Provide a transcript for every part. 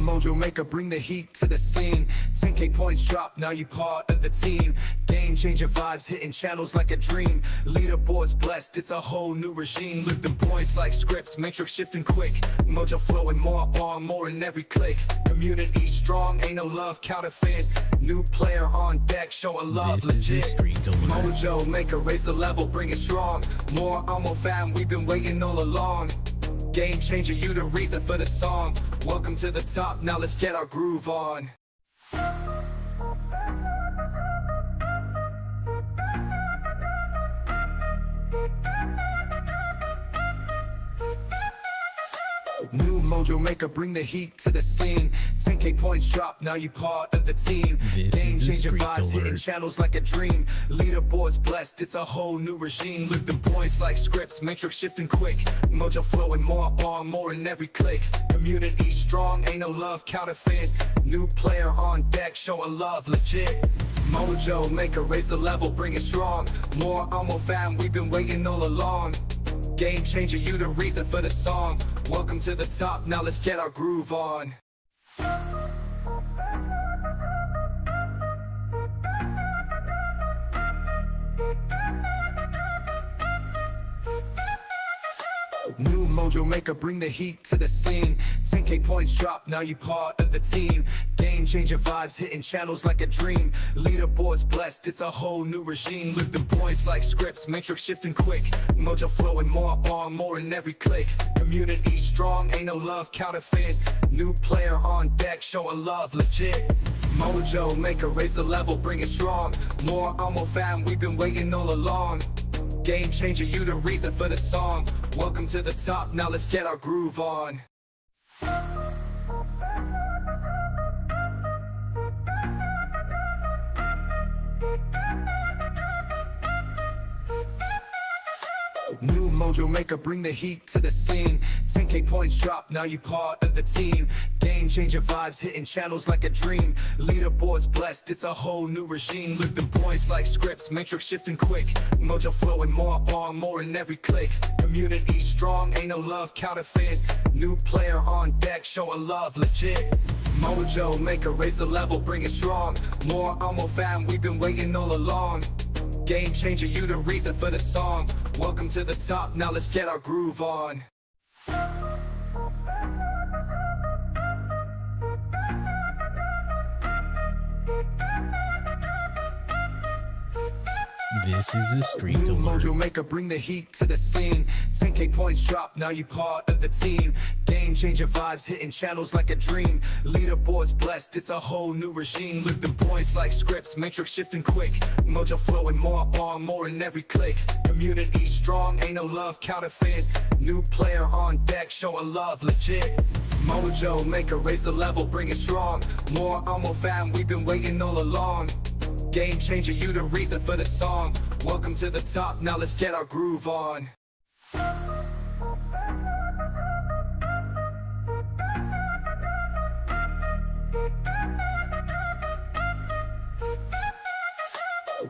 mojo maker, bring the heat to the scene. 10K points drop, now you part of the team. Game changer vibes, hitting channels like a dream. Leaderboards blessed, it's a whole new regime. Flipping points like scripts, matrix shifting quick. Mojo flowing more on, more in every click. Community strong, ain't no love counterfeit. New player on deck, showing love legit. Mojo maker, raise the level, bring it strong. More Amo fam, we've been waiting all along. Game changer, you the reason for the song. Welcome to the top, now let's get our groove on. New mojo maker, bring the heat to the scene. 10K points drop, now you part of the team. Game changer vibes, hitting channels like a dream. Leaderboards blessed, it's a whole new regime. Flipping points like scripts, matrix shifting quick. Mojo flowing more on, more in every click. Community strong, ain't no love counterfeit. New player on deck, showing love legit. Mojo maker, raise the level, bring it strong. More Amo fam, we've been waiting all along. Game changer, you the reason for the song. Welcome to the top, now let's get our groove on. New mojo maker, bring the heat to the scene. 10K points drop, now you part of the team. Game changer vibes, hitting channels like a dream. Leaderboards blessed, it's a whole new regime. Flipping points like scripts, matrix shifting quick. Mojo flowing more on, more in every click. Community strong, ain't no love counterfeit. New player on deck, showing love legit. Mojo maker, raise the level, bring it strong. More Amo fam, we've been waiting all along. Game changer, you the reason for the song. Welcome to the top, now let's get our groove on. New mojo maker, bring the heat to the scene. 10K points drop, now you part of the team. Game changer vibes, hitting channels like a dream. Leaderboards blessed, it's a whole new regime. Flipping points like scripts, matrix shifting quick. Mojo flowing more on, more in every click. Community strong, ain't no love counterfeit. New player on deck, showing love legit. Mojo maker, raise the level, bring it strong. More Amo fam, we've been waiting all along. Game changer, you the reason for the song. Welcome to the top, now let's get our groove on. This is a street New alert. mojo maker, bring the heat to the scene. 10K points drop, now you part of the team. Game changer vibes, hitting channels like a dream. Leaderboards blessed, it's a whole new regime. Flipping points like scripts, matrix shifting quick. Mojo flowing more on, more in every click. Community strong, ain't no love counterfeit. New player on deck, showing love legit. Mojo maker, raise the level, bring it strong. More Amo fam, we've been waiting all along. Game changer, you the reason for the song. Welcome to the top, now let's get our groove on.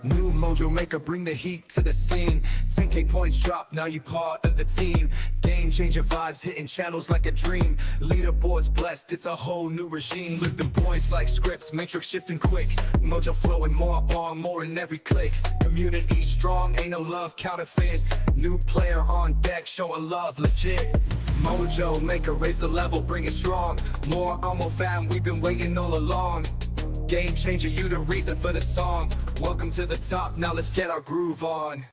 New mojo maker, bring the heat to the scene. 10K points drop, now you part of the team. Game changer vibes, hitting channels like a dream. Leaderboards blessed, it's a whole new regime. Flipping points like scripts, matrix shifting quick. Mojo flowing more on, more in every click. Community strong, ain't no love counterfeit. New player on deck, showing love legit. Mojo maker, raise the level, bring it strong. More Amo fam, we've been waiting all along. Game changer, you the reason for the song. Welcome to the top, now let's get our groove on.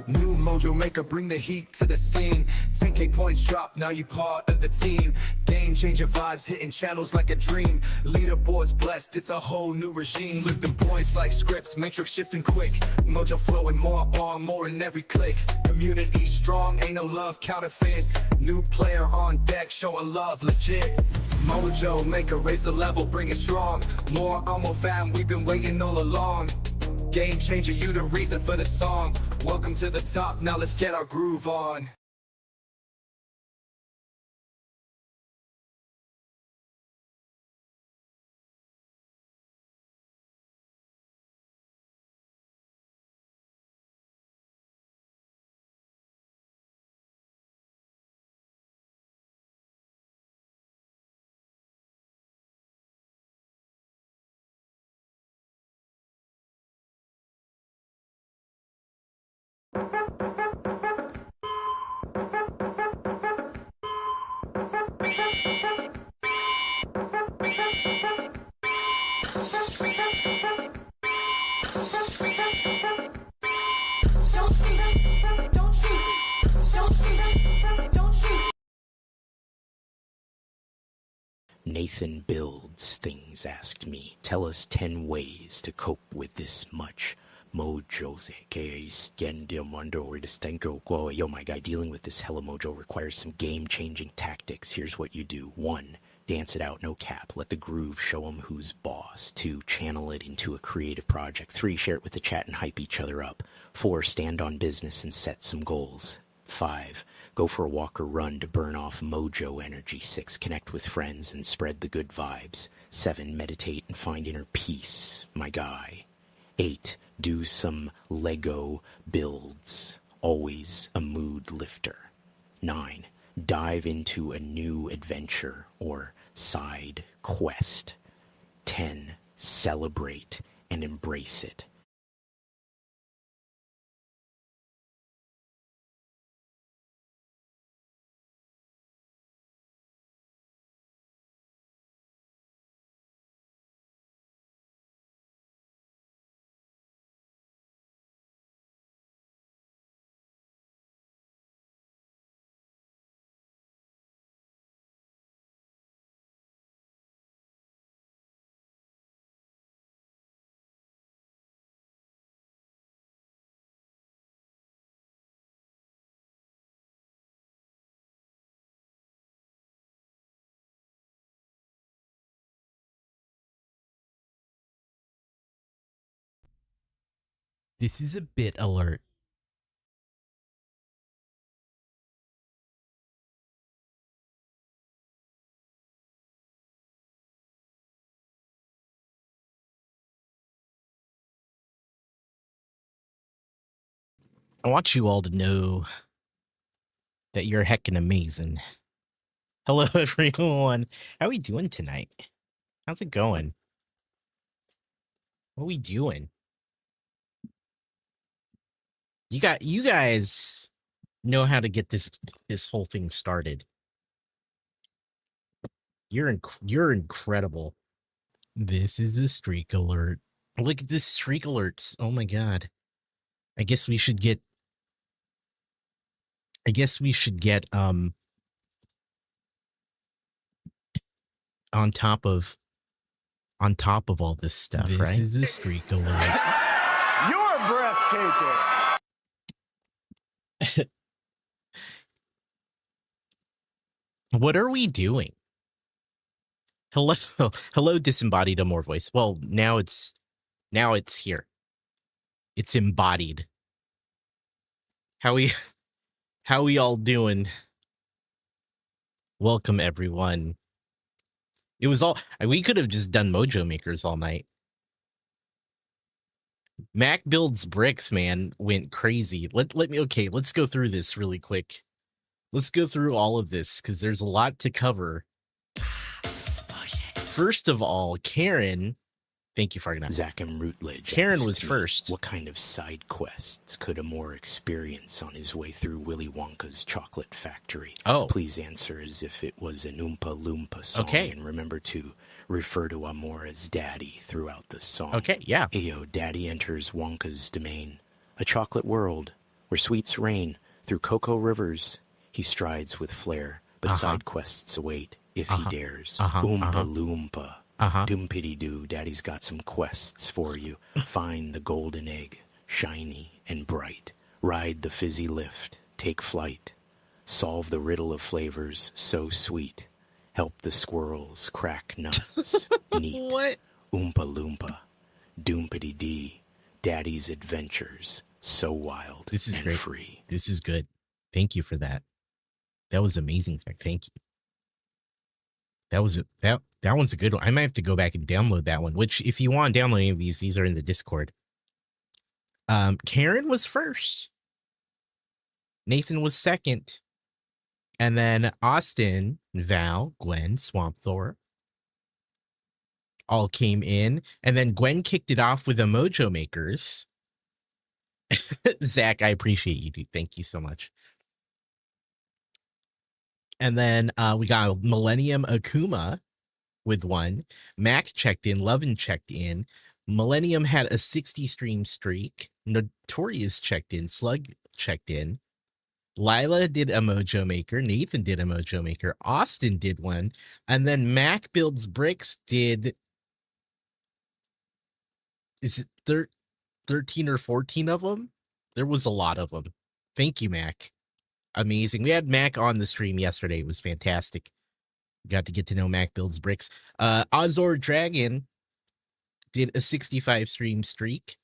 New mojo maker, bring the heat to the scene. 10K points drop, now you part of the team. Game changer vibes, hitting channels like a dream. Leaderboards blessed, it's a whole new regime. Flipping points like scripts, matrix shifting quick. Mojo flowing more on, more in every click. Community strong, ain't no love counterfeit. New player on deck, showing love legit. Mojo maker, raise the level, bring it strong. More Amo fam, we've been waiting all along. Game changer, you the reason for the song. Welcome to the top, now let's get our groove on. Nathan Builds Things asked me, tell us 10 ways to cope with this much mojo. Yo, my guy, dealing with this hella mojo requires some game-changing tactics. Here's what you do. 1. Dance it out, no cap. Let the groove show them who's boss. 2. Channel it into a creative project. 3. Share it with the chat and hype each other up. 4. Stand on business and set some goals. 5. Go for a walk or run to burn off mojo energy. 6. Connect with friends and spread the good vibes. 7. Meditate and find inner peace, my guy. 8. Do some Lego builds. Always a mood lifter. 9. Dive into a new adventure or side quest. 10. Celebrate and embrace it. This is a bit alert. I want you all to know that you're heckin' amazing. Hello, everyone. How are we doing tonight? How's it going? What are we doing? You guys know how to get this whole thing started. You're incredible. This is a streak alert. Look at this streak alerts. Oh my god. I guess we should get on top of all this stuff, right? This is a streak alert. You're breathtaking. What are we doing? Hello, disembodied Amor voice. Well, now it's here. It's embodied. How we all doing? Welcome, everyone. It was all we could have just done Mojo Makers all night. Mac Builds Bricks, man, went crazy. Let's go through this really quick. Let's go through all of this because there's a lot to cover. First of all, Karen, thank you, Fargana. Zachem Routledge. Karen was first. What kind of side quests could Amor experience on his way through Willy Wonka's chocolate factory? Oh. Please answer as if it was an Oompa Loompa song. Okay. And remember to refer to Amor as Daddy throughout the song. Okay, yeah. Ayo, Daddy enters Wonka's domain, a chocolate world where sweets reign through cocoa rivers. He strides with flair, but side quests await if he dares. Oompa Loompa. Doompity-doo, Daddy's got some quests for you. Find the golden egg, shiny and bright. Ride the fizzy lift, take flight. Solve the riddle of flavors so sweet. Help the squirrels crack nuts. Neat. What? Oompa Loompa. Doompity-dee. Daddy's adventures, so wild This is and great. free. This is good. Thank you for that. That was amazing, Zach. Thank you. That one's a good one. I might have to go back and download that one, which if you want to download any of these are in the Discord. Karen was first. Nathan was second. And then Austin, Val, Gwen, Swamp Thor all came in. And then Gwen kicked it off with the Mojo Makers. Zach, I appreciate you, dude. Thank you so much. And then we got Millennium Akuma with one. Mac checked in. Lovin checked in. Millennium had a 60 stream streak. Notorious checked in. Slug checked in. Lila did a Mojo Maker. Nathan did a Mojo Maker. Austin did one. And then Mac Builds Bricks did, is it 13 or 14 of them? There was a lot of them. Thank you, Mac. Amazing. We had Mac on the stream yesterday. It was fantastic. Got to get to know Mac Builds Bricks. Azor Dragon did a 65 stream streak.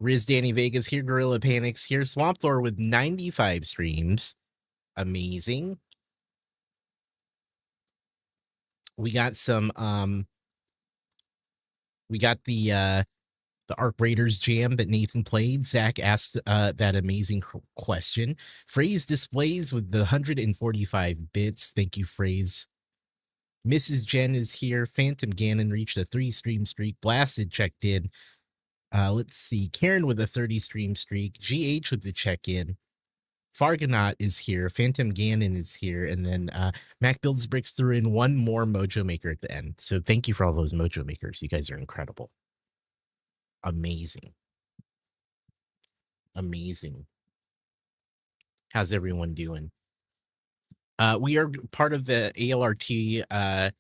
Riz Danny Vegas here. Gorilla Panics here. Swamp Thor with 95 streams. Amazing. We got some we got the Arc Raiders jam that Nathan played. Zach asked that amazing question. Phrase displays with the 145 bits. Thank you, Phrase. Mrs. Jen is here. Phantom Ganon reached a 3-stream streak. Blasted checked in. Let's see. Karen with a 30-stream streak. GH with the check-in. Fargonaut is here. Phantom Ganon is here. And then Mac Builds Bricks threw in one more Mojo Maker at the end. So thank you for all those Mojo Makers. You guys are incredible. Amazing. Amazing. How's everyone doing? We are part of the ALRT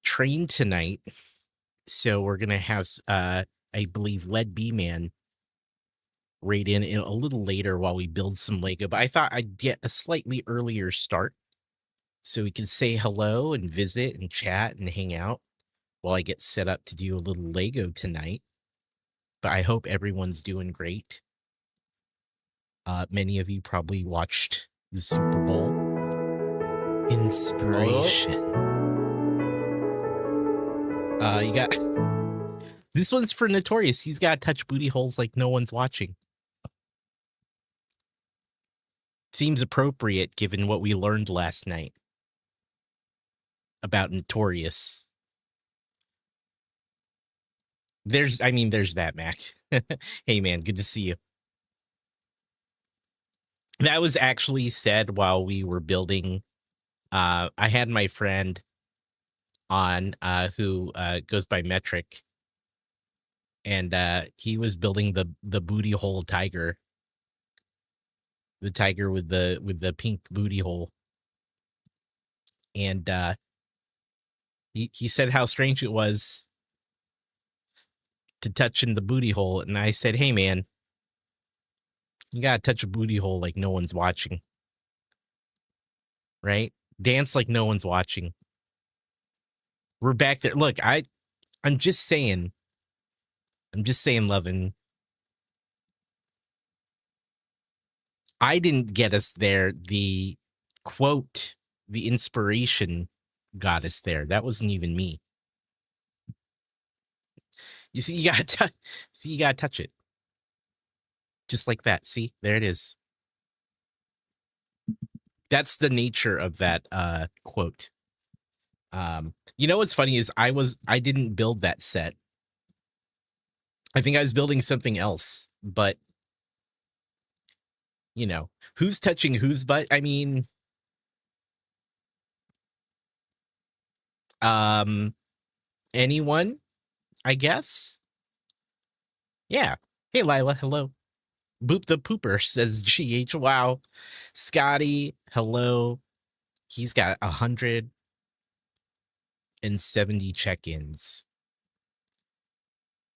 train tonight. So we're going to have, I believe, Lead B-Man raid in a little later while we build some Lego. But I thought I'd get a slightly earlier start so we can say hello and visit and chat and hang out while I get set up to do a little Lego tonight. But I hope everyone's doing great. Many of you probably watched the Super Bowl. Inspiration. You got... This one's for Notorious. He's got to touch booty holes like no one's watching. Seems appropriate given what we learned last night about Notorious. There's that, Mac. Hey, man, good to see you. That was actually said while we were building. I had my friend on who goes by Metric, and he was building the booty hole tiger. The tiger with the pink booty hole. And he said how strange it was to touch in the booty hole. And I said, hey, man, you got to touch a booty hole like no one's watching. Right? Dance like no one's watching. We're back there. Look, I'm just saying, Lovin'. I didn't get us there. The quote, the inspiration got us there. That wasn't even me. You see, you gotta touch it. Just like that. See, there it is. That's the nature of that quote. You know what's funny is I didn't build that set. I think I was building something else, but you know, who's touching whose butt? I mean, anyone, I guess. Yeah. Hey, Lila. Hello. Boop the Pooper says GH. Wow. Scotty. Hello. He's got 170 check-ins.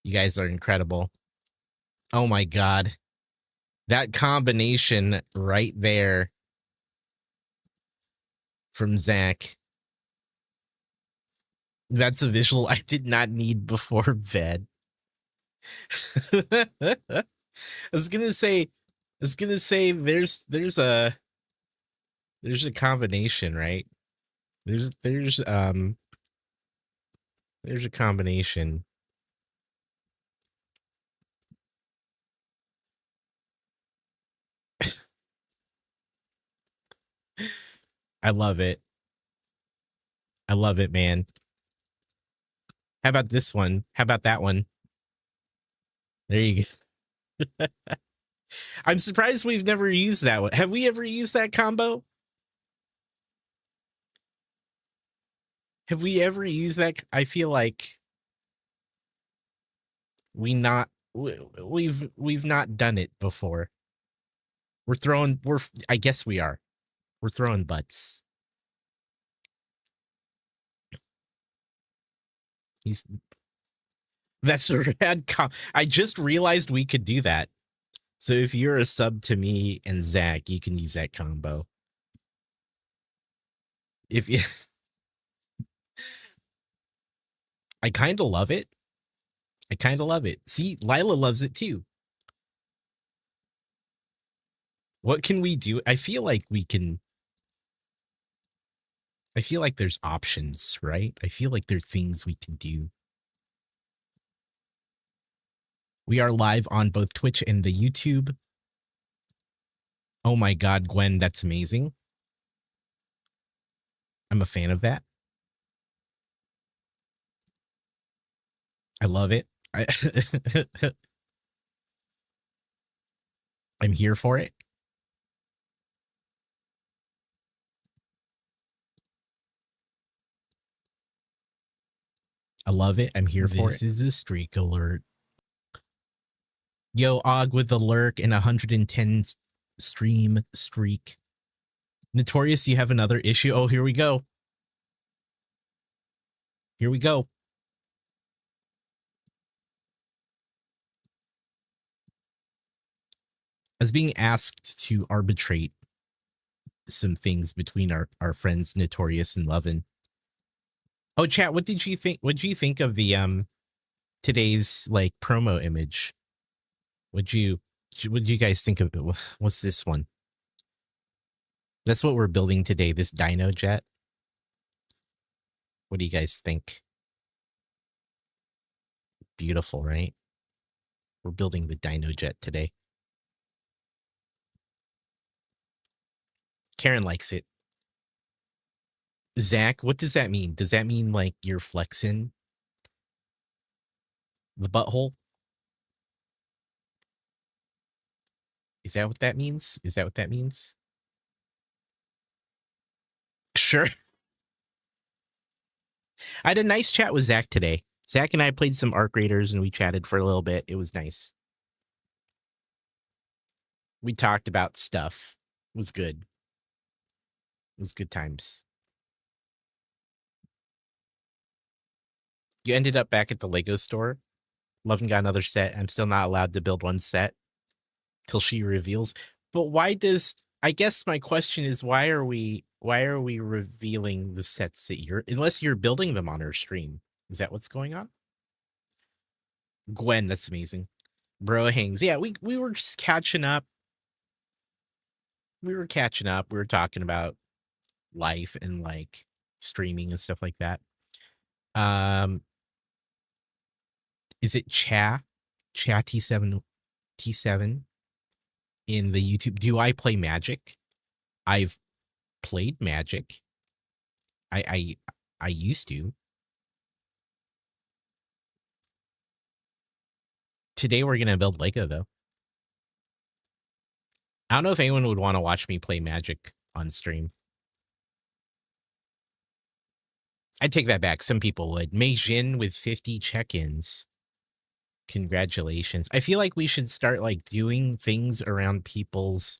You guys are incredible. Oh my God. That combination right there from Zach. That's a visual I did not need before bed. I was gonna say there's a combination, right? There's a combination. I love it. I love it, man. How about this one? How about that one? There you go. I'm surprised we've never used that one. Have we ever used that combo? Have we ever used that? I feel like we've not done it before. I guess we are. We're throwing butts. That's a rad I just realized we could do that. So if you're a sub to me and Zach, you can use that combo. If you I kind of love it. I kind of love it. See, Lila loves it too. What can we do? I feel like there's options, right? I feel like there are things we can do. We are live on both Twitch and the YouTube. Oh my God, Gwen, that's amazing. I'm a fan of that. I love it. I'm here for it. I love it. I'm here for it. This is a streak alert. Yo, Og with the lurk and 110 stream streak. Notorious, you have another issue. Oh, here we go. Here we go. I was being asked to arbitrate some things between our friends Notorious and Lovin. Oh, chat, what did you think? What did you think of the today's like promo image? What did you guys think of it? What's this one? That's what we're building today, this Dino jet. What do you guys think? Beautiful, right? We're building the Dino jet today. Karen likes it. Zach, what does that mean? Does that mean like you're flexing the butthole? Is that what that means? Is that what that means? Sure. I had a nice chat with Zach today. Zach and I played some Arc Raiders and we chatted for a little bit. It was nice. We talked about stuff. It was good. It was good times. You ended up back at the Lego store. Lovin got another set. I'm still not allowed to build one set till she reveals. But why does, I guess my question is, why are we revealing the sets that unless you're building them on our stream? Is that what's going on? Gwen, that's amazing. Bro hangs. Yeah, we were just catching up. We were catching up. We were talking about life and like streaming and stuff like that. Is it Cha T7 in the YouTube? Do I play Magic? I've played Magic. I used to. Today we're gonna build Lego though. I don't know if anyone would want to watch me play Magic on stream. I'd take that back. Some people would. Mei Jin with 50 check-ins. Congratulations. I feel like we should start like doing things around people's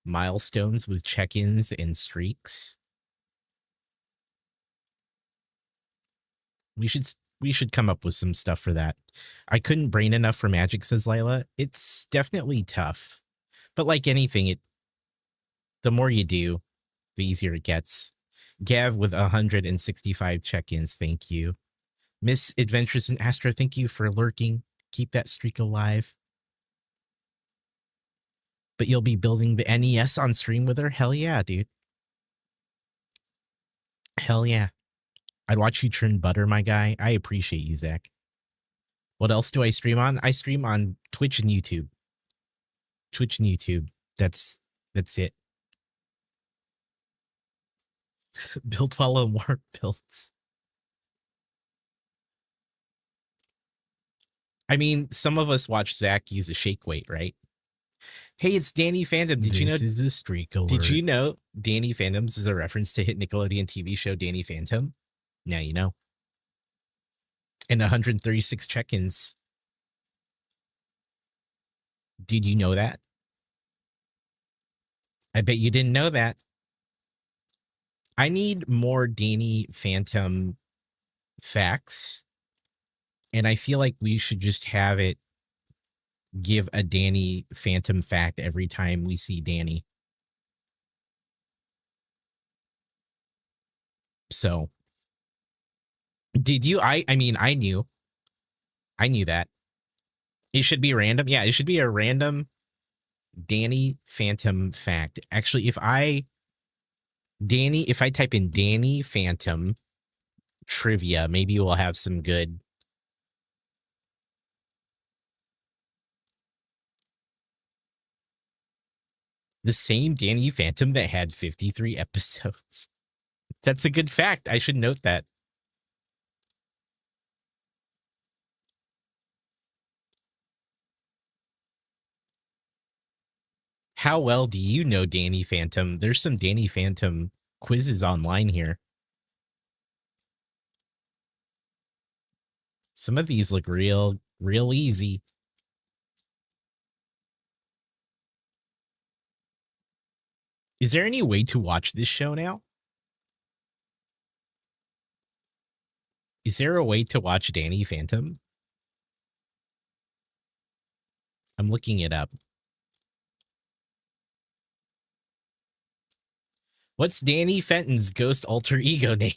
milestones with check-ins and streaks. We should come up with some stuff for that. I couldn't brain enough for Magic, says Lila. It's definitely tough. But like anything, the more you do, the easier it gets. Gav with 165 check-ins, thank you. Miss Adventures in Astro, thank you for lurking. Keep that streak alive. But you'll be building the NES on stream with her? Hell yeah, dude. Hell yeah. I'd watch you churn butter, my guy. I appreciate you, Zach. What else do I stream on? I stream on Twitch and YouTube. Twitch and YouTube. That's it. Build follow more builds. I mean, some of us watch Zach use a shake weight, right? Hey, it's Danny Fandom. Did you know this is a streak alert? Did you know Danny Fandoms is a reference to hit Nickelodeon TV show Danny Phantom? Now you know. And 136 check-ins. Did you know that? I bet you didn't know that. I need more Danny Phantom facts. And I feel like we should just have it give a Danny Phantom fact every time we see Danny. So did you I mean I knew that. It should be random. Yeah, it should be a random Danny Phantom fact. Actually, if I type in Danny Phantom trivia, maybe we'll have some good. The same Danny Phantom that had 53 episodes. That's a good fact. I should note that. How well do you know Danny Phantom? There's some Danny Phantom quizzes online here. Some of these look real easy. Is there any way to watch this show now? Is there a way to watch Danny Phantom? I'm looking it up. What's Danny Fenton's ghost alter ego name?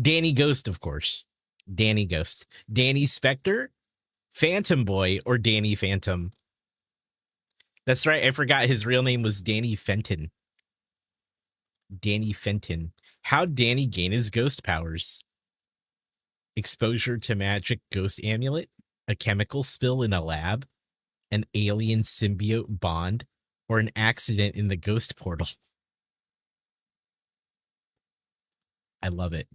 Danny Ghost, of course. Danny Ghost. Danny Spectre, Phantom Boy, or Danny Phantom? That's right. I forgot his real name was Danny Fenton. Danny Fenton. How'd Danny gain his ghost powers? Exposure to magic ghost amulet? A chemical spill in a lab? An alien symbiote bond? Or an accident in the ghost portal? I love it.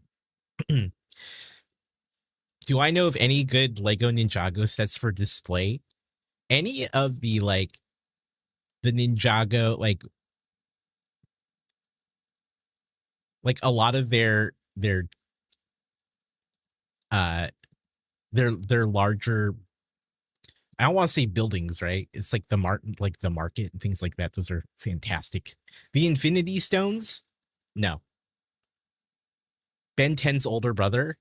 Do I know of any good Lego Ninjago sets for display? Any of the, like, the Ninjago, like a lot of their larger, I don't want to say buildings, right? It's like the market and things like that. Those are fantastic. The Infinity Stones? No. Ben 10's older brother?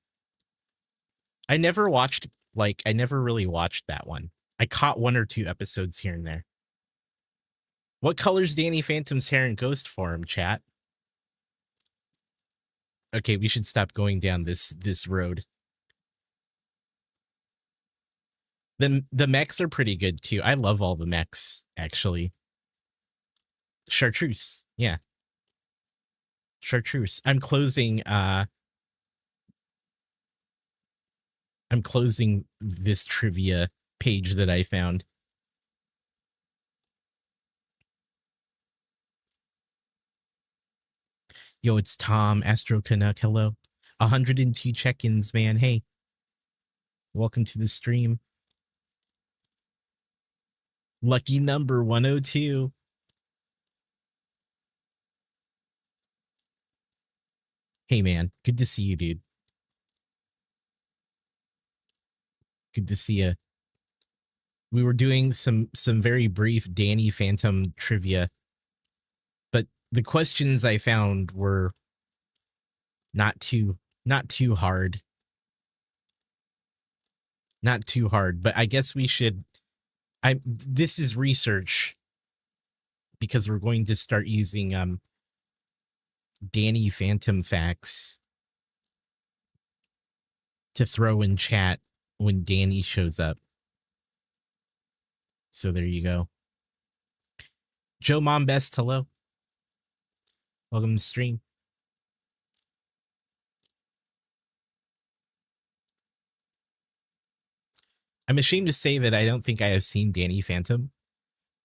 I never really watched that one. I caught 1 or 2 episodes here and there. What color's Danny Phantom's hair in ghost form, chat? Okay, we should stop going down this road. The mechs are pretty good too. I love all the mechs, actually. Chartreuse, yeah. Chartreuse. I'm closing this trivia page that I found. Yo, it's Tom, Astro Canuck. Hello. 102 check-ins, man. Hey. Welcome to the stream. Lucky number 102. Hey, man. Good to see you, dude. Good to see you. We were doing some very brief Danny Phantom trivia, but the questions I found were not too hard. Not too hard, but I guess we should. This is research because we're going to start using Danny Phantom facts to throw in chat when Danny shows up. So there you go. Joe Mom Best, hello. Welcome to the stream. I'm ashamed to say that I don't think I have seen Danny Phantom.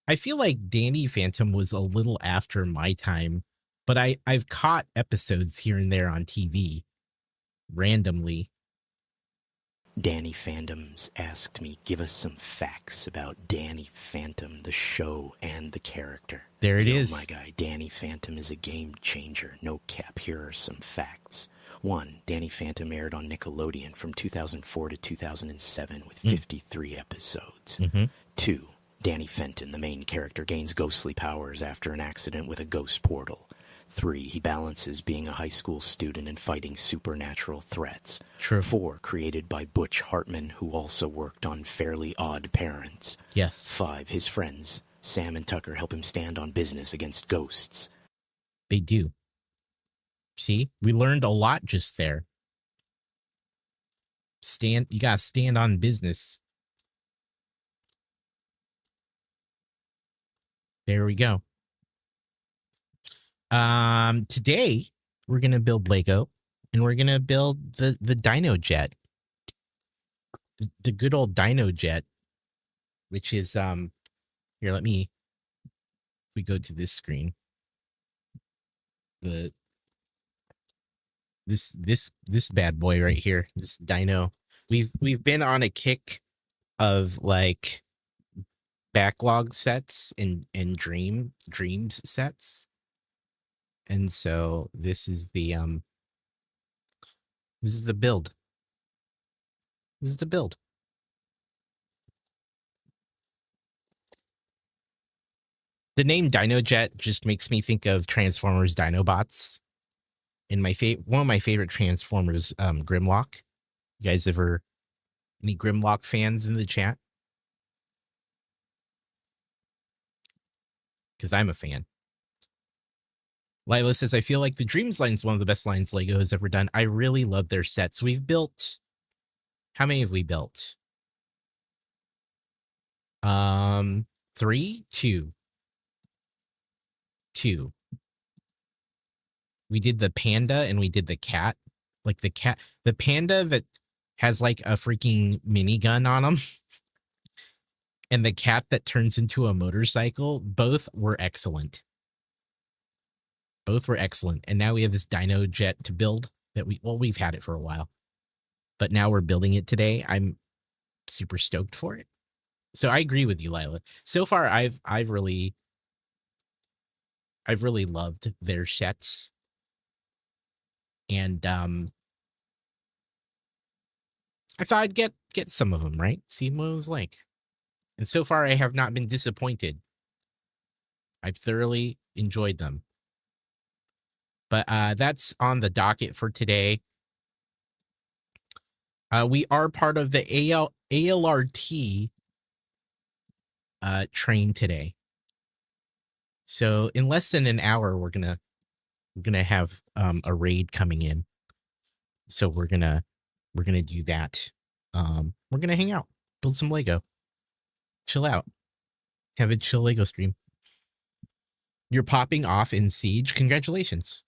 I feel like Danny Phantom was a little after my time, but I've caught episodes here and there on TV randomly. Danny Phantoms asked me, give us some facts about Danny Phantom, the show and the character. There it is. Oh my guy, Danny Phantom is a game changer. No cap. Here are some facts. 1. Danny Phantom aired on Nickelodeon from 2004 to 2007 with 53 episodes. 2. Danny Fenton, the main character, gains ghostly powers after an accident with a ghost portal. 3. He balances being a high school student and fighting supernatural threats. True. 4. Created by Butch Hartman, who also worked on Fairly Odd Parents. Yes. 5. His friends, Sam and Tucker, help him stand on business against ghosts. They do. See, we learned a lot just there. You gotta stand on business. There we go. Today we're gonna build Lego, and we're gonna build the Dino Jet, the good old Dino Jet, which is here. We go to this screen. This bad boy right here, this Dino. We've been on a kick of like backlog sets and Dreamzzz sets. And so this is the build. This is the build. The name Dino Jet just makes me think of Transformers Dinobots. And one of my favorite Transformers, Grimlock. You guys any Grimlock fans in the chat? Because I'm a fan. Lila says, I feel like the Dreamzzz line is one of the best lines Lego has ever done. I really love their sets. We've built... How many have we built? 3? 2. We did the panda and we did the cat. Like the panda that has like a freaking minigun on him. And the cat that turns into a motorcycle. Both were excellent. Both were excellent. And now we have this Dino Jet to build that we've had it for a while. But now we're building it today. I'm super stoked for it. So I agree with you, Lila. So far, I've really loved their sets. And I thought I'd get some of them, right? See what it was like. And so far, I have not been disappointed. I've thoroughly enjoyed them. But that's on the docket for today. We are part of the ALRT train today. So in less than an hour, we're gonna have a raid coming in. So we're gonna do that. We're gonna hang out, build some Lego, chill out, have a chill Lego stream. You're popping off in Siege. Congratulations.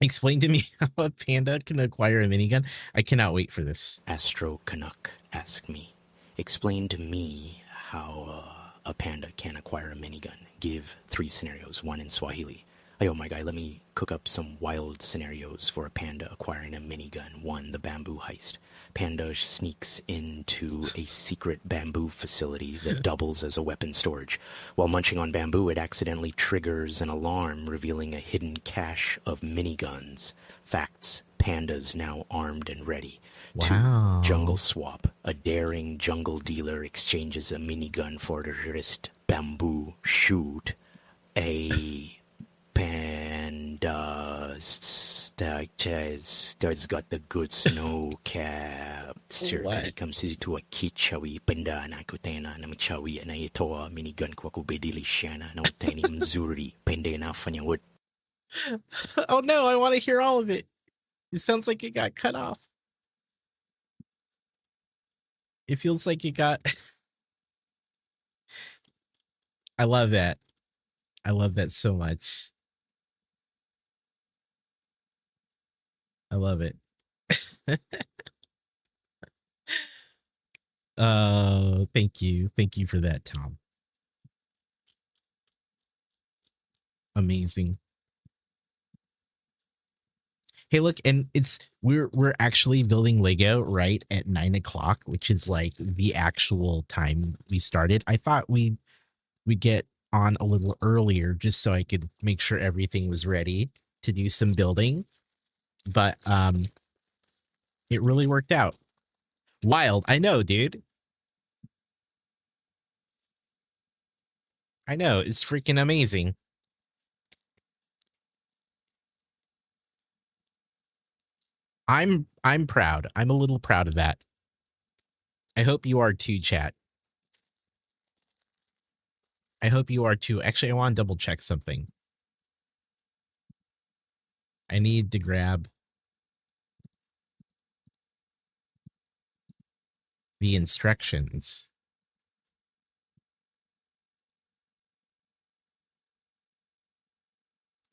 Explain to me how a panda can acquire a minigun. I cannot wait for this. Astro Canuck asked me, explain to me how a panda can acquire a minigun. Give 3 scenarios, 1 in Swahili. Oh my guy, let me cook up some wild scenarios for a panda acquiring a minigun. 1, the bamboo heist. Panda sneaks into a secret bamboo facility that doubles as a weapon storage. While munching on bamboo, it accidentally triggers an alarm revealing a hidden cache of miniguns. Facts, pandas now armed and ready. Wow. 2, jungle swap. A daring jungle dealer exchanges a minigun for the wrist bamboo shoot. A panda that's got the good snow cap. Circa comes to a kichawi panda na kutena na michawi na itoa minigun kwa kubedili shana na utani mzuri pende na fanyangwood. Oh no, I want to hear all of it. It sounds like it got cut off. It feels like it got... I love that. I love that so much. I love it. Oh, thank you. Thank you for that, Tom. Amazing. Hey, look, and we're actually building Lego right at 9 o'clock, which is like the actual time we started. I thought we'd get on a little earlier just so I could make sure everything was ready to do some building. But it really worked out. Wild, I know, dude. I know, it's freaking amazing. I'm proud. I'm a little proud of that. I hope you are too, chat. I hope you are too. Actually, I want to double check something. I need to grab the instructions.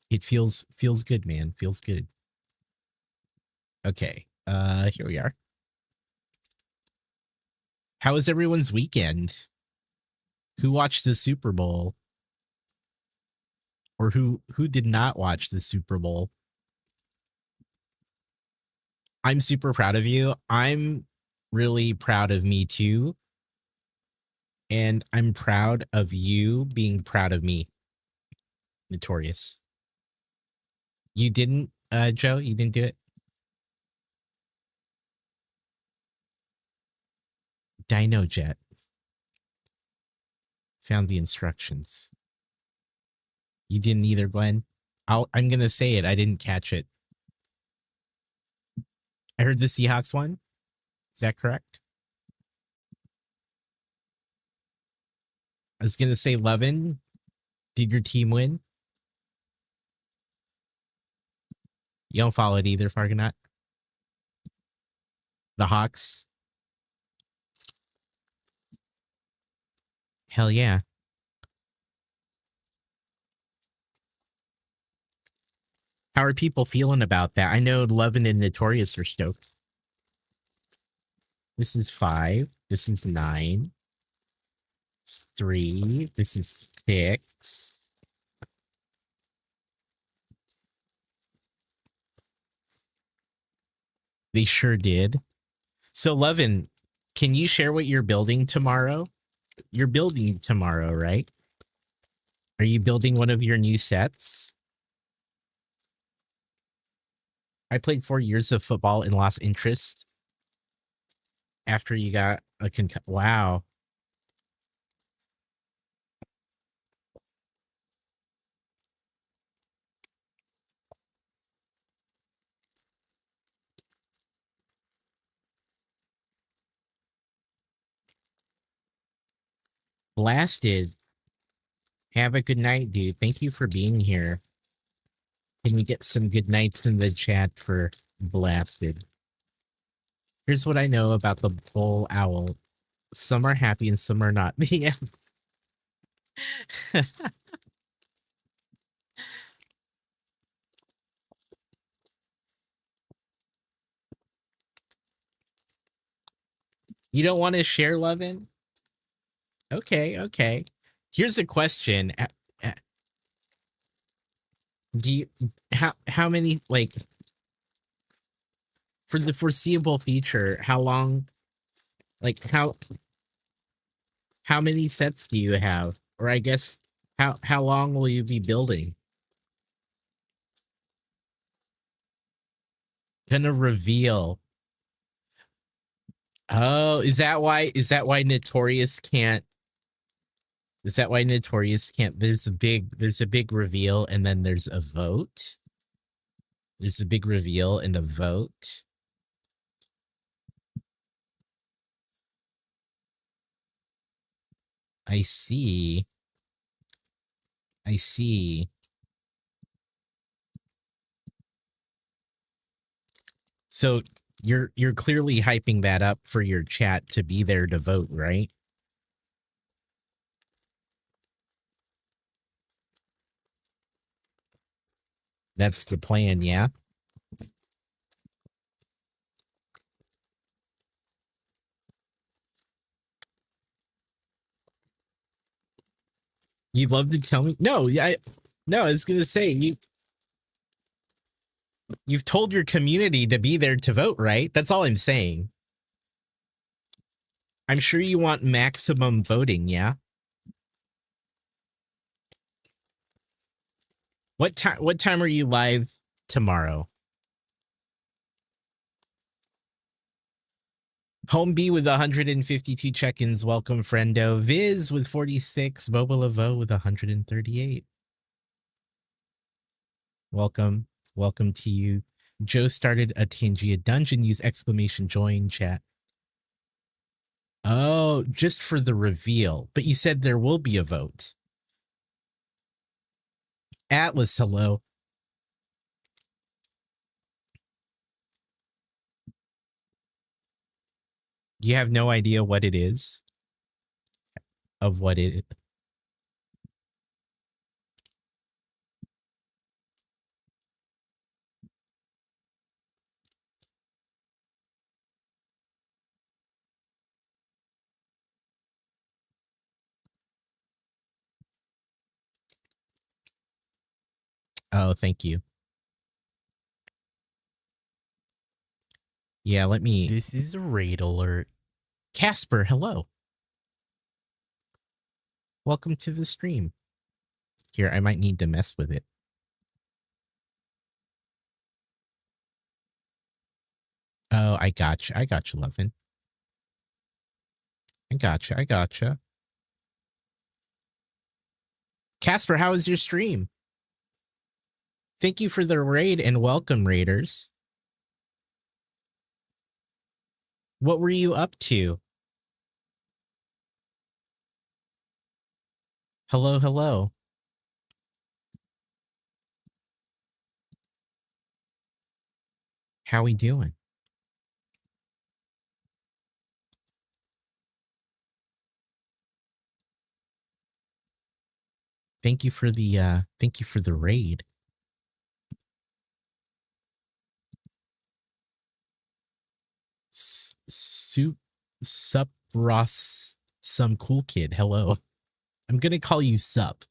It feels good, man. Feels good. Okay. Here we are. How was everyone's weekend? Who watched the Super Bowl? Or who did not watch the Super Bowl? I'm super proud of you. I'm really proud of me too. And I'm proud of you being proud of me. Notorious. You didn't, Joe? You didn't do it? Dino Jet. Found the instructions. You didn't either, Glenn? I'm gonna say it. I didn't catch it. I heard the Seahawks won. Is that correct? I was gonna say Levin. Did your team win? You don't follow it either, Fargonaut. The Hawks. Hell yeah. How are people feeling about that? I know Levin and Notorious are stoked. This is 5. This is 9. It's 3. This is 6. They sure did. So, Levin, can you share what you're building tomorrow? You're building tomorrow, right? Are you building one of your new sets? I played 4 years of football and lost interest after you got a Wow. Blasted. Have a good night, dude. Thank you for being here. Can we get some good nights in the chat for Blasted? Here's what I know about the bull owl. Some are happy and some are not. Yeah. You don't want to share, Levin? Okay, okay. Here's a question. Do you how many, like, for the foreseeable future, how long, like, how many sets do you have? Or I guess how long will you be building? Gonna reveal. Oh, is that why Notorious can't, there's a big reveal and then there's a vote? There's a big reveal and a vote. I see. I see. So you're clearly hyping that up for your chat to be there to vote, right? That's the plan, yeah? You'd love to tell me? No, I was gonna say you've told your community to be there to vote, right? That's all I'm saying. I'm sure you want maximum voting, yeah? What time are you live tomorrow? Home B with 152 check-ins. Welcome, friendo. Viz with 46. Boba Laveau with 138. Welcome. Welcome to you. Joe started a Tangia dungeon. Use exclamation join chat. Oh, just for the reveal. But you said there will be a vote. Atlas, hello. You have no idea what it is? Of what it... Oh, thank you. Yeah, let me... This is a raid alert. Casper, hello. Welcome to the stream. Here, I might need to mess with it. Oh, I gotcha. I gotcha, Lovin. I gotcha. I gotcha. Casper, how was your stream? Thank you for the raid and welcome, raiders. What were you up to? Hello, hello. How we doing? Thank you for the raid. Sup Ross, some cool kid. Hello. I'm gonna call you Sup.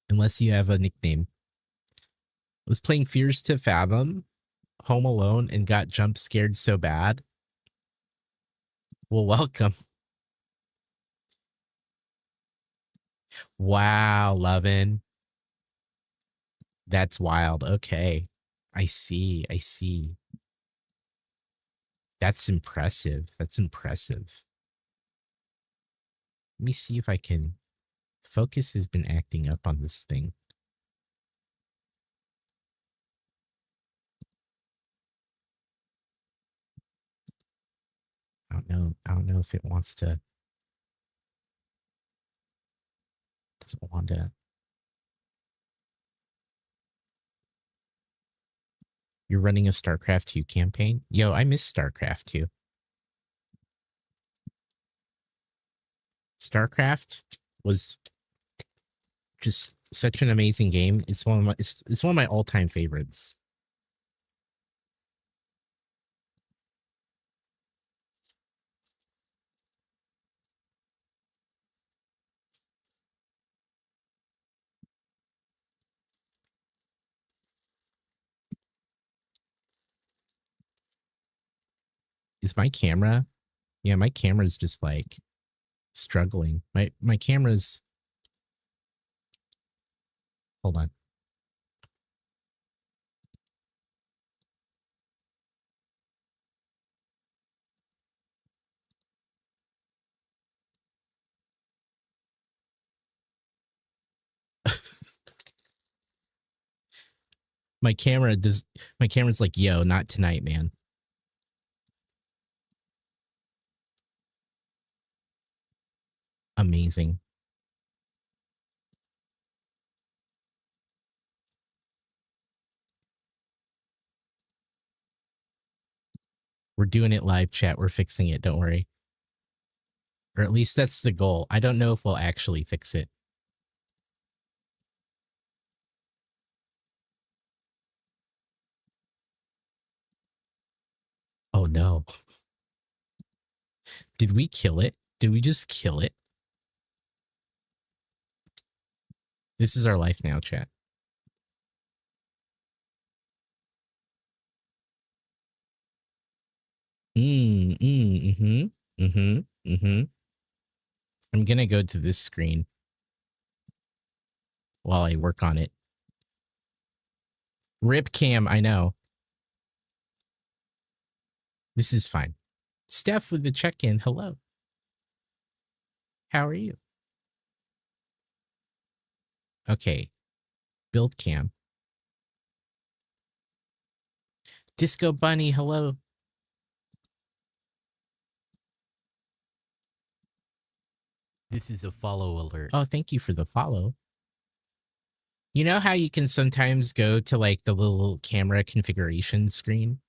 Unless you have a nickname. I was playing Fears to Fathom, Home Alone, and got jump scared so bad. Well, welcome. Wow, Lovin. That's wild. Okay. I see. I see. That's impressive. That's impressive. Let me see if I can... Focus has been acting up on this thing. I don't know. I don't know if it wants to... Doesn't want to... You're running a StarCraft 2 campaign? Yo, I miss StarCraft 2. StarCraft was just such an amazing game. It's one of my all-time favorites. Is my camera? Yeah, my camera's just like struggling. My camera's... Hold on. My camera's like, yo, not tonight, man. Amazing. We're doing it live, chat. We're fixing it. Don't worry. Or at least that's the goal. I don't know if we'll actually fix it. Oh no. Did we kill it? Did we just kill it? This is our life now, chat. I'm gonna go to this screen while I work on it. Rip cam, I know. This is fine. Steph with the check-in. Hello. How are you? Okay. Build cam. Disco Bunny, hello. This is a follow alert. Oh, thank you for the follow. You know how you can sometimes go to like the little camera configuration screen?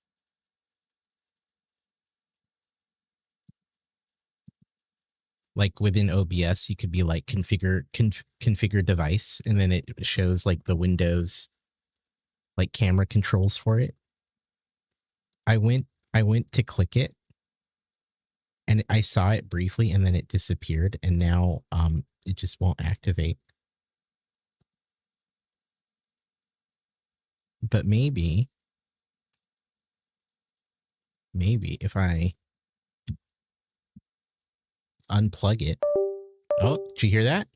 Like within OBS, you could be like configure device, and then it shows like the Windows like camera controls for it. I went to click it, and I saw it briefly, and then it disappeared, and now it just won't activate. But maybe if I unplug it. Oh, did you hear that?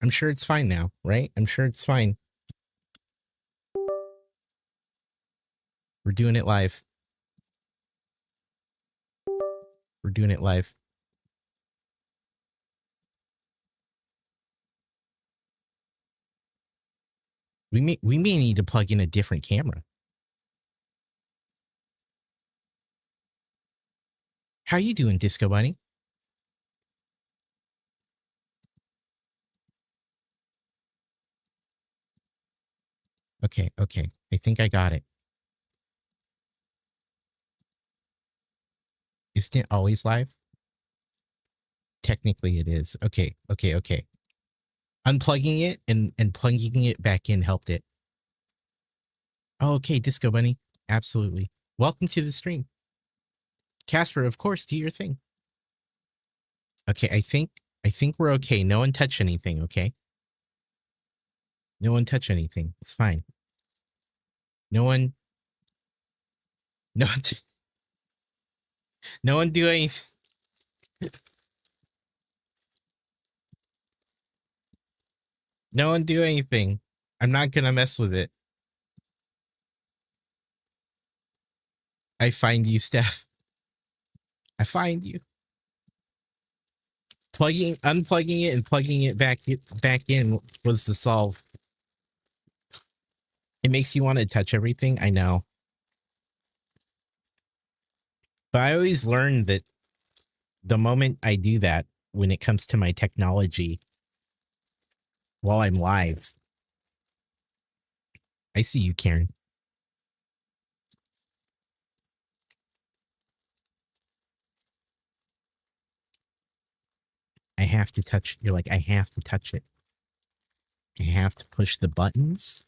I'm sure it's fine now, right? I'm sure it's fine. We're doing it live. We're doing it live. We may need to plug in a different camera. How you doing, Disco Bunny? Okay. I think I got it. Isn't it always live? Technically it is. Okay. Unplugging it and plugging it back in helped it. Oh, okay, Disco Bunny. Absolutely. Welcome to the stream. Casper, of course, do your thing. Okay, I think we're okay. No one touch anything, okay? No one touch anything. It's fine. No one do anything. No one do anything. I'm not gonna mess with it. I find you, Steph. I find you. Unplugging it and plugging it back in was the solve. It makes you want to touch everything. I know. But I always learn that the moment I do that, when it comes to my technology, while I'm live, I see you, Karen. I have to touch. You're like, I have to touch it. I have to push the buttons.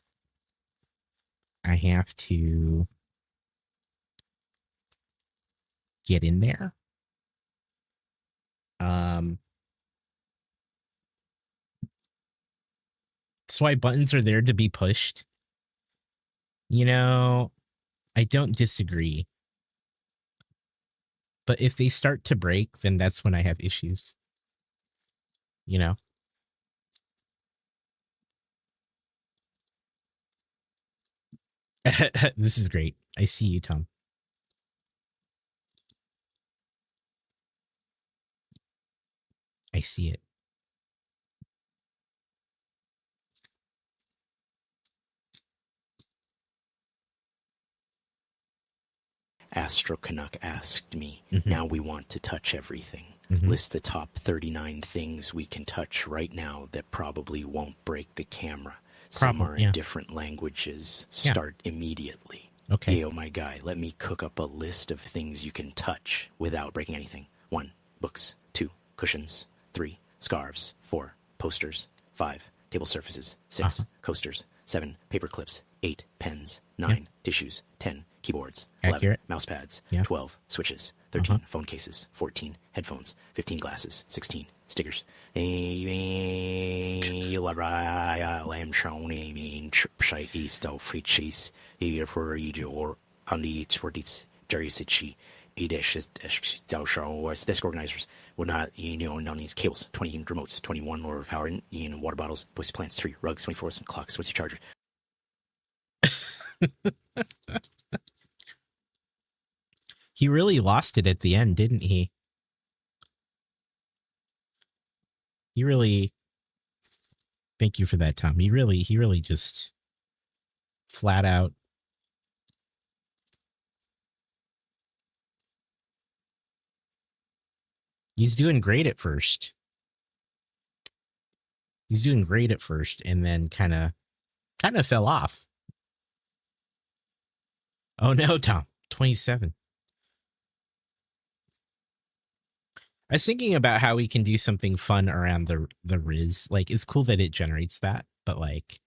I have to get in there. That's why buttons are there to be pushed. You know, I don't disagree. But if they start to break, then that's when I have issues. You know? This is great. I see you, Tom. I see it. Astro Canuck asked me, Mhm. now we want to touch everything. Mhm. List the top 39 things we can touch right now that probably won't break the camera. Some are in different languages. Start immediately. Okay. Hey, oh my guy, let me cook up a list of things you can touch without breaking anything. 1. Books. 2. Cushions. 3. Scarves. 4. Posters. 5. Table surfaces. 6. Coasters. 7. Paper clips. 8. Pens. 9. Tissues. 10. Keyboards. 11. Accurate. Mouse pads. Yeah. 12. Switches. 13. Phone cases. 14. Headphones. 15. Glasses. 16. Stickers. Desk organizers would not, needs cables, 20 remotes, 21 or power in water bottles, voice plants, 3 rugs, 24 clocks, what's your charger? He really lost it at the end, didn't he? He really. Thank you for that, Tom. He really just flat out. He's doing great at first. He's doing great at first, and then kind of fell off. Oh no, Tom. 27. I was thinking about how we can do something fun around the Riz. Like, it's cool that it generates that, but like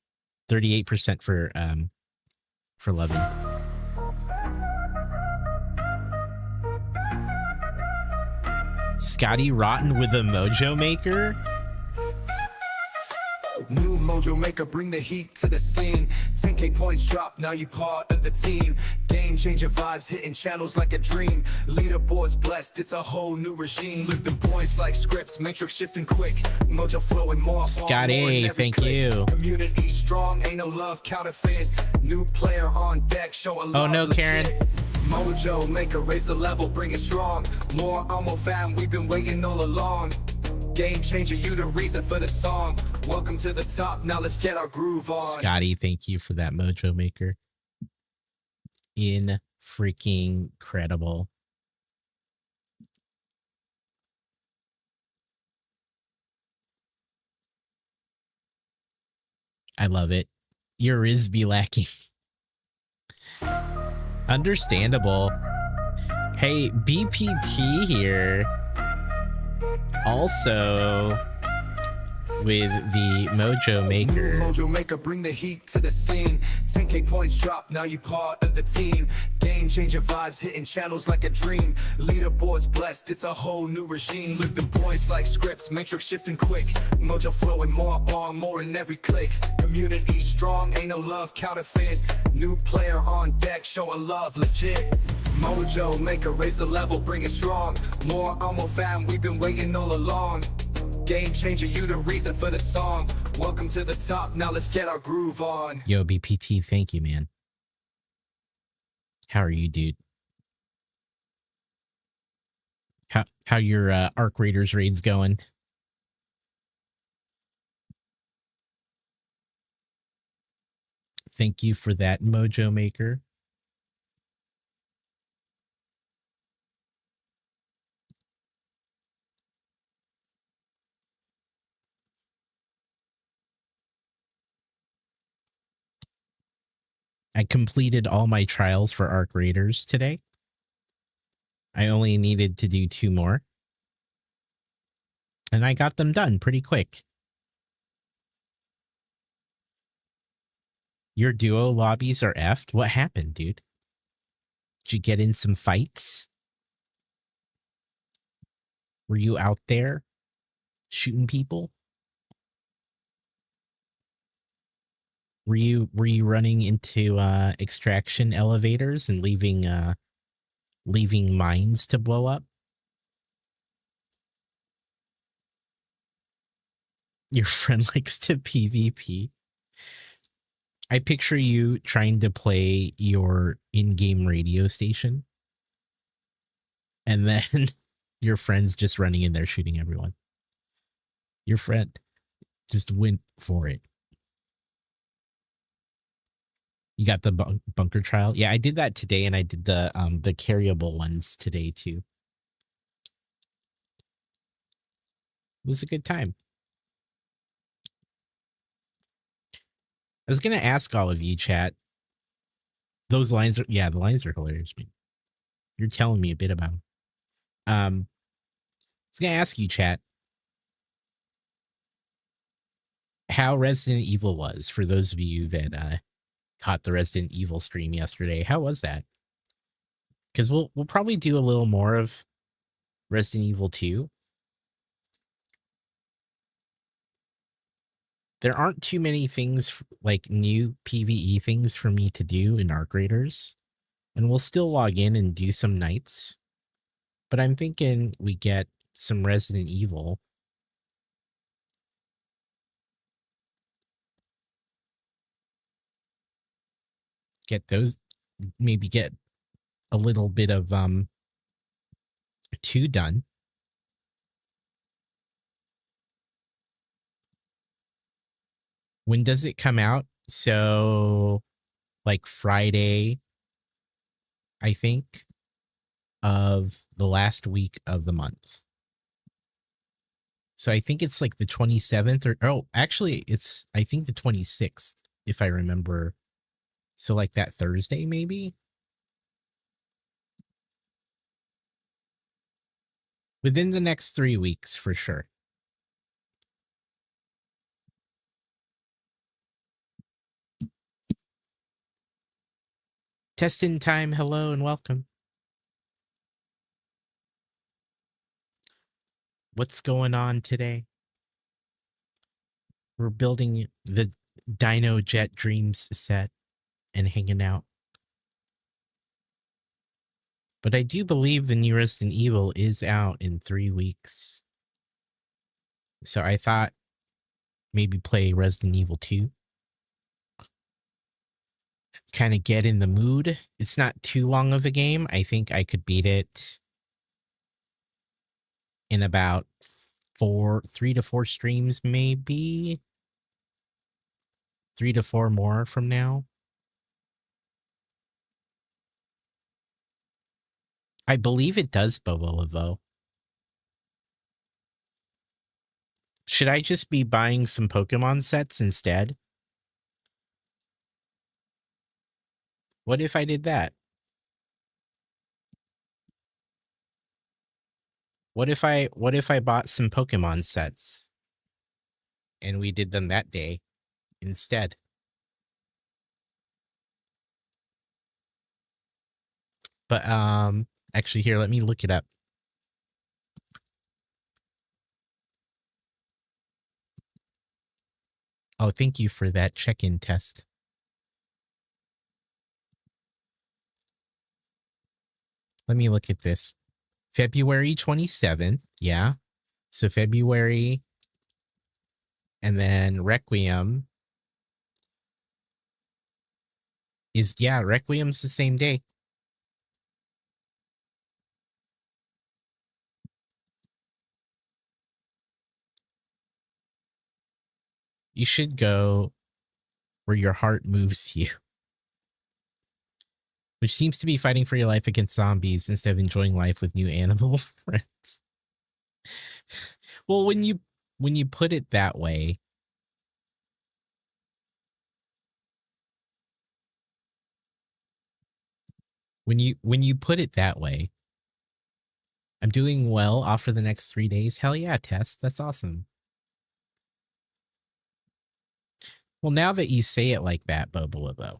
38% for loving. Scotty Rotten with a Mojo Maker. New Mojo Maker, bring the heat to the scene. 10K points drop, now you part of the team. Game changer vibes, hitting channels like a dream. Leaderboards blessed, it's a whole new regime. Flipping points like scripts, matrix shifting quick. Mojo flowing more. Scotty, thank you. Community strong, ain't no love counterfeit. New player on deck, show a love. Oh no, Karen. Mojo Maker, raise the level, bring it strong. More Almo fam, we've been waiting all along. Game changer, you the reason for the song. Welcome to the top, now let's get our groove on. Scotty, thank you for that Mojo Maker. In freaking credible. I love it. Your Riz be lacking. Understandable. Hey, BPT here. Also with the Mojo Maker. Mojo Maker, bring the heat to the scene. 10K points drop, now you part of the team. Game changer vibes, hitting channels like a dream. Leaderboards blessed, it's a whole new regime. Flipping points like scripts, matrix shifting quick. Mojo flowing more on, more in every click. Community strong, ain't no love counterfeit. New player on deck, showing love legit. Mojo Maker, raise the level, bring it strong. More Almo fam, we've been waiting all along. Game changer, you the reason for the song. Welcome to the top, now let's get our groove on. Yo, BPT, thank you, man. How are you, dude? How your Arc Raiders raids going? Thank you for that, Mojo Maker. I completed all my trials for Arc Raiders today. I only needed to do 2 more. And I got them done pretty quick. Your duo lobbies are effed? What happened, dude? Did you get in some fights? Were you out there shooting people? Were you running into extraction elevators and leaving mines to blow up? Your friend likes to PvP. I picture you trying to play your in-game radio station, and then your friend's just running in there shooting everyone. Your friend just went for it. You got the bunker trial? Yeah, I did that today, and I did the carryable ones today too. It was a good time. I was gonna ask all of you, chat. Those lines are, yeah, the lines are hilarious. Man. You're telling me a bit about them. I was gonna ask you, chat, how Resident Evil was for those of you that caught the Resident Evil stream yesterday. How was that? Because we'll probably do a little more of Resident Evil 2. There aren't too many things like new PvE things for me to do in Arc Raiders, and we'll still log in and do some nights. But I'm thinking we get some Resident Evil. Get those, maybe get a little bit of 2 done. When does it come out? So, like Friday, I think, of the last week of the month. So I think it's like the 27th actually it's I think the 26th, if I remember. So like that Thursday, maybe? Within the next 3 weeks, for sure. Test-in time, hello and welcome. What's going on today? We're building the Dino Jet Dreamzzz set and hanging out. But I do believe the new Resident Evil is out in 3 weeks. So I thought maybe play Resident Evil 2. Kind of get in the mood. It's not too long of a game. I think I could beat it in about 3 to 4 streams, maybe 3 to 4 more from now. I believe it does, Bobolivo. Should I just be buying some Pokemon sets instead? What if I did that? What if I bought some Pokemon sets and we did them that day instead? But actually here, let me look it up. Oh, thank you for that check-in test. Let me look at this. February 27th, yeah. So February, and then Requiem is, yeah, Requiem's the same day. You should go where your heart moves you. Which seems to be fighting for your life against zombies instead of enjoying life with new animal friends. Well, when you put it that way, when you put it that way, I'm doing well off for the next 3 days. Hell yeah, Tess, that's awesome. Well, now that you say it like that, Bobolibo.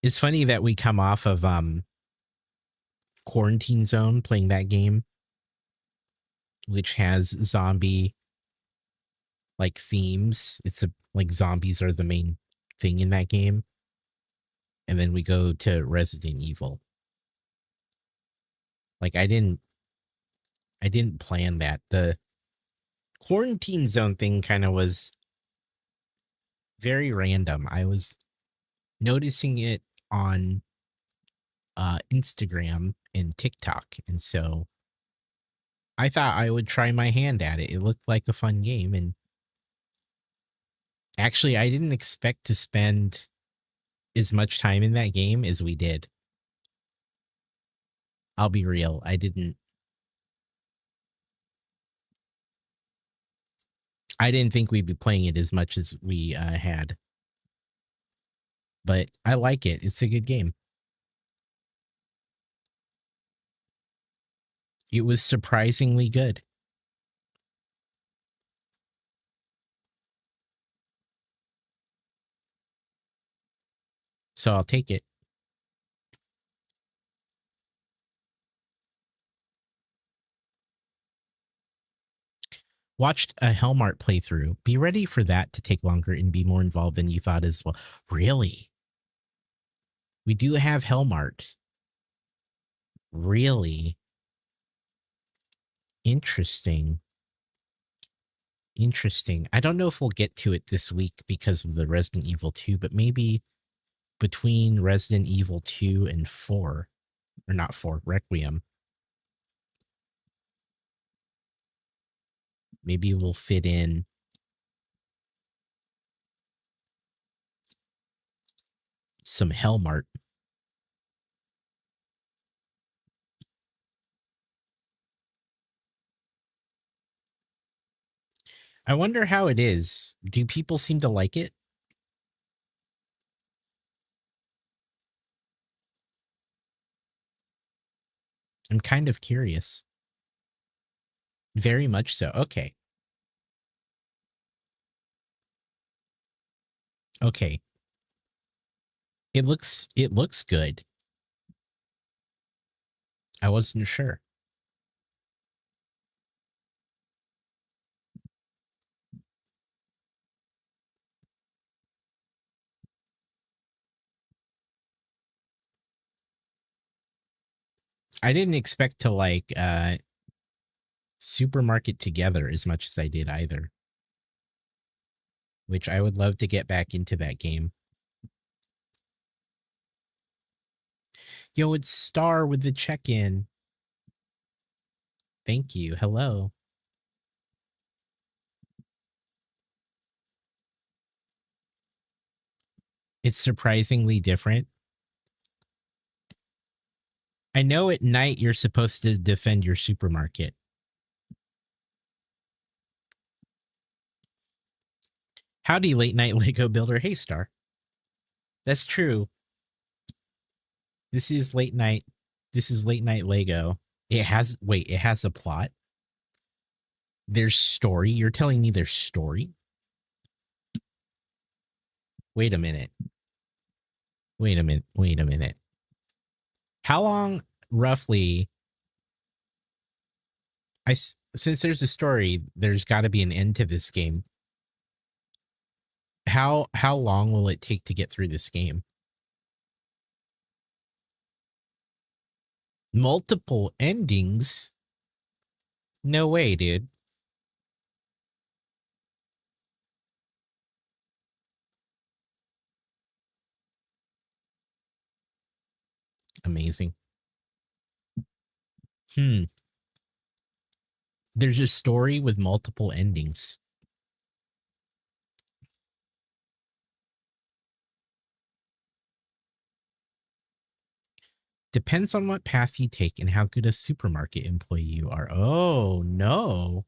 It's funny that we come off of Quarantine Zone, playing that game, which has zombie like themes. It's like zombies are the main thing in that game. And then we go to Resident Evil. Like I didn't plan that. The Quarantine Zone thing kind of was very random. I was noticing it on Instagram and TikTok, and so I thought I would try my hand at it. It looked like a fun game, and actually I didn't expect to spend as much time in that game as we did. I'll be real, I didn't think we'd be playing it as much as we had. But I like it. It's a good game. It was surprisingly good. So I'll take it. Watched a Hellmart playthrough. Be ready for that to take longer and be more involved than you thought as well. Really? We do have Hellmart. Really? Interesting. Interesting. I don't know if we'll get to it this week because of the Resident Evil 2, but maybe between Resident Evil 2 and 4. Or not 4, Requiem. Maybe we'll fit in some Hellmart. I wonder how it is. Do people seem to like it? I'm kind of curious. Very much so. Okay. Okay. It looks good. I wasn't sure. I didn't expect to like Supermarket Together as much as I did either. Which I would love to get back into that game. Yo, it's Star with the check-in. Thank you. Hello. It's surprisingly different. I know at night you're supposed to defend your supermarket. Howdy, late night Lego builder. Hey, Star. That's true. This is late night. This is late night Lego. It has a plot. There's story. You're telling me there's story? Wait a minute. Wait a minute. Wait a minute. How long roughly since there's a story, there's got to be an end to this game. How long will it take to get through this game? Multiple endings? No way, dude. Amazing. There's a story with multiple endings. Depends on what path you take and how good a supermarket employee you are. Oh, no.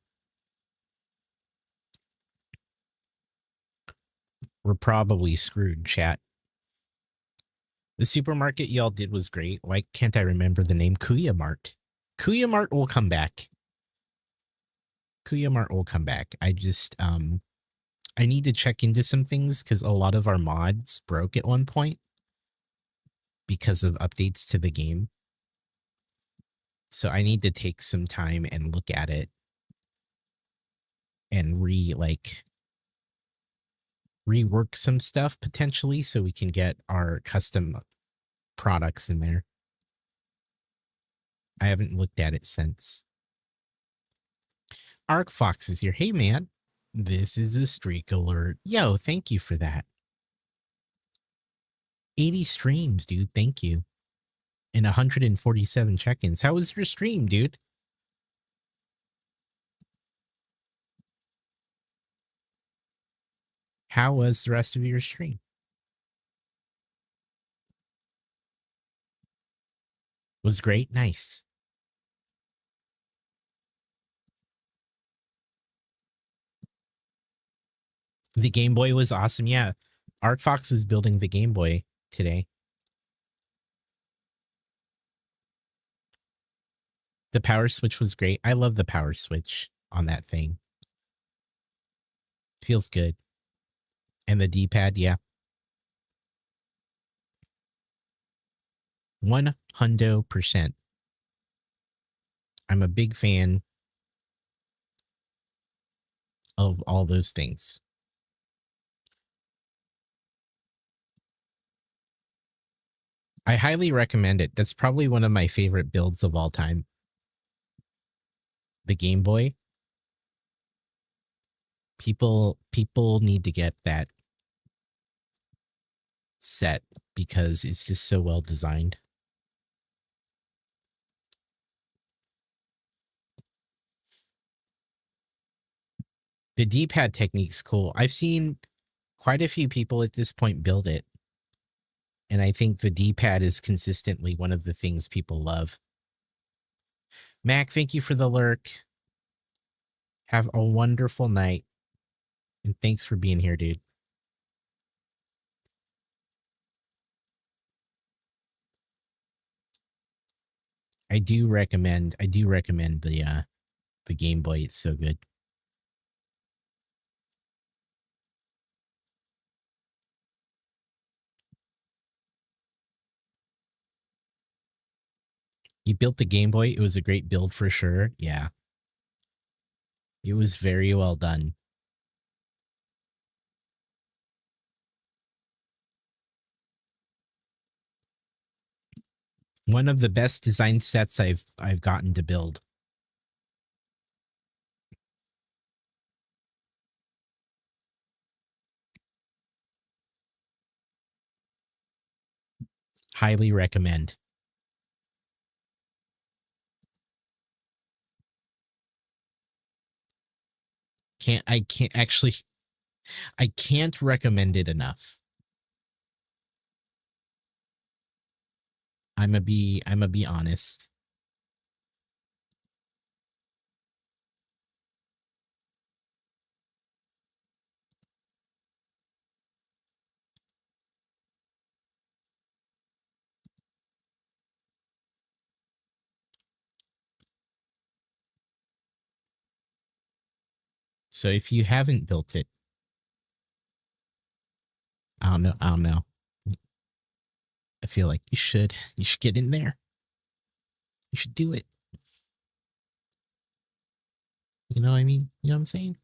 We're probably screwed, chat. The supermarket y'all did was great. Why can't I remember the name? Kuya Mart. Kuya Mart will come back. Kuya Mart will come back. I just, I need to check into some things because a lot of our mods broke at one point because of updates to the game. So I need to take some time and look at it and rework some stuff potentially so we can get our custom products in there. I haven't looked at it since. Arc Fox is here. Hey, man. This is a streak alert. Yo, thank you for that. 80 streams, dude. Thank you. And 147 check-ins. How was your stream, dude? How was the rest of your stream? Was great? Nice. The Game Boy was awesome. Yeah. Art Fox is building the Game Boy today. The power switch was great. I love the power switch on that thing. Feels good. And the D-pad, yeah. 100%. I'm a big fan of all those things. I highly recommend it. That's probably one of my favorite builds of all time. The Game Boy. People need to get that set because it's just so well designed. The D-pad technique's cool. I've seen quite a few people at this point build it. And I think the D-pad is consistently one of the things people love. Mac, thank you for the lurk. Have a wonderful night. And thanks for being here, dude. I do recommend the Game Boy. It's so good. You built the Game Boy. It was a great build for sure. Yeah. It was very well done. One of the best design sets I've gotten to build. Highly recommend. I can't recommend it enough. I'm a be honest. So if you haven't built it, I don't know. I feel like you should get in there. You should do it. You know what I mean? You know what I'm saying?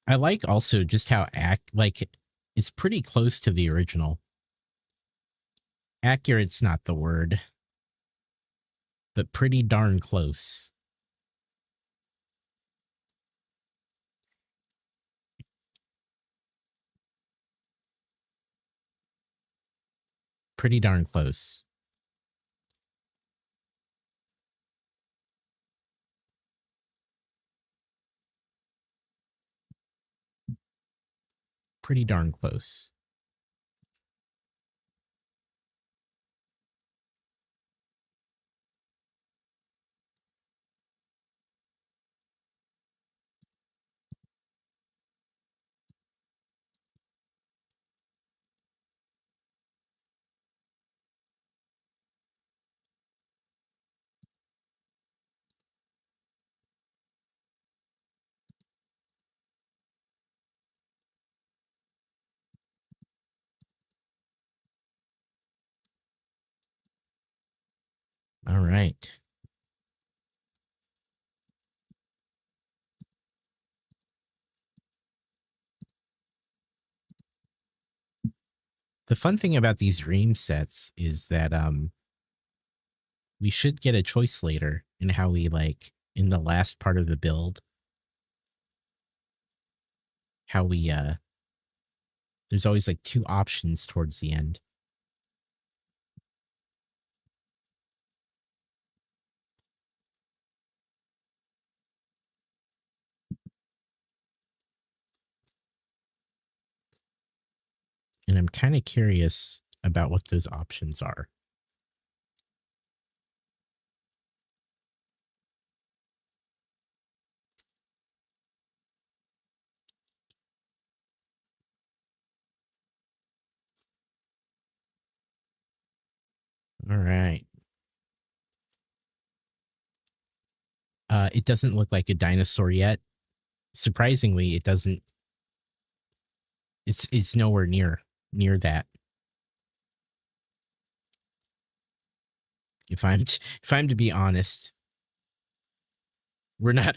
I like also just how it's pretty close to the original. Accurate's not the word, but pretty darn close. Pretty darn close. Pretty darn close. All right. The fun thing about these Dream sets is that we should get a choice later in how we in the last part of the build. How we there's always like two options towards the end. And I'm kind of curious about what those options are. All right. It doesn't look like a dinosaur yet. Surprisingly, it doesn't. It's nowhere near that. If I'm to be honest. We're not.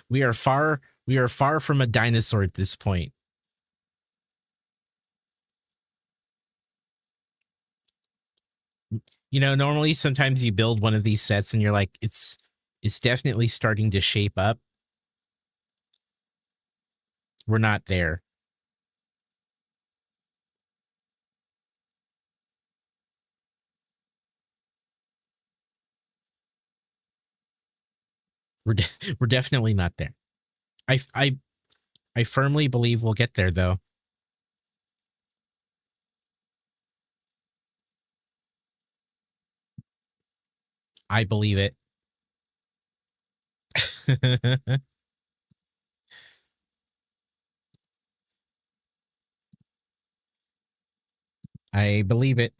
We are far. We are far from a dinosaur at this point. You know, normally sometimes you build one of these sets and you're like, it's definitely starting to shape up. We're not there. We're definitely not there. I I I firmly believe we'll get there though. I believe it. I believe it.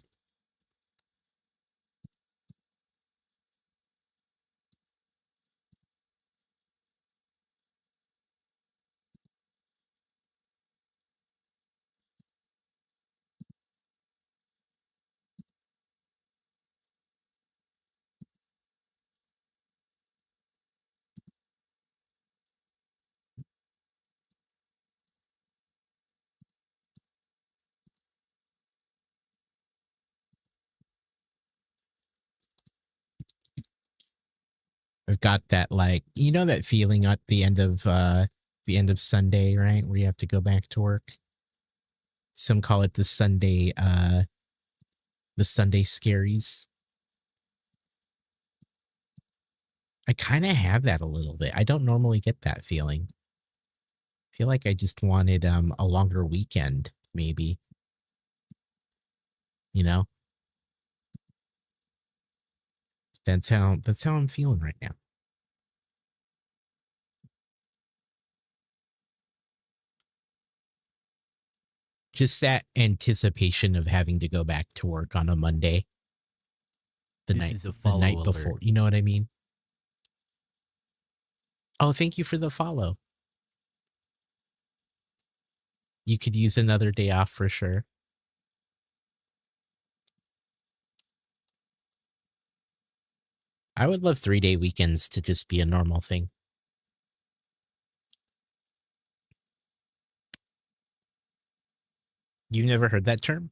I've got that, like, you know, that feeling at the end of Sunday, right? Where you have to go back to work. Some call it the Sunday scaries. I kind of have that a little bit. I don't normally get that feeling. I feel like I just wanted a longer weekend, maybe. You know? That's how I'm feeling right now. Just that anticipation of having to go back to work on a Monday. The night before. You know what I mean? Oh, thank you for the follow. You could use another day off for sure. I would love 3-day weekends to just be a normal thing. You've never heard that term?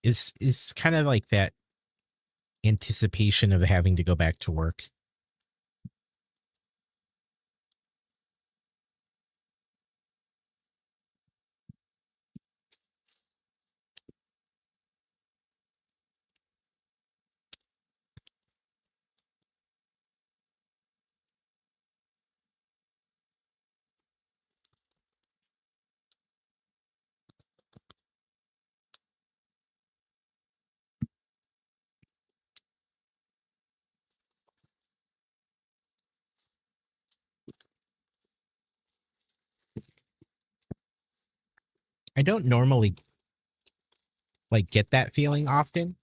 It's kind of like that anticipation of having to go back to work. I don't normally like get that feeling often.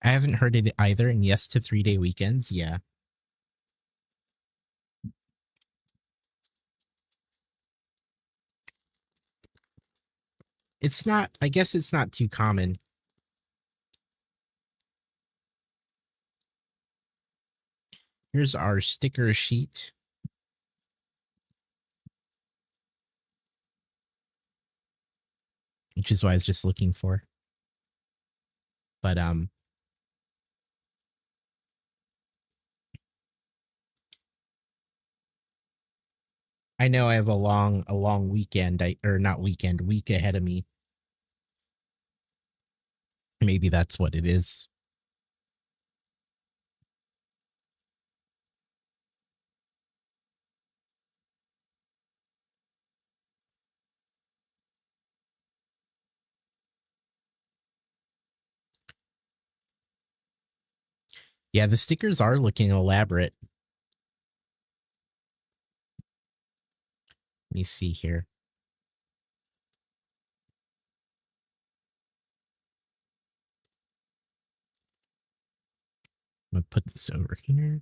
I haven't heard it either. And yes to 3-day weekends. Yeah. It's not, I guess it's not too common. Here's our sticker sheet. Which is what I was just looking for. But I know I have a long weekend, or not weekend, week ahead of me. Maybe that's what it is. Yeah, the stickers are looking elaborate. Let me see here. I'm gonna put this over here.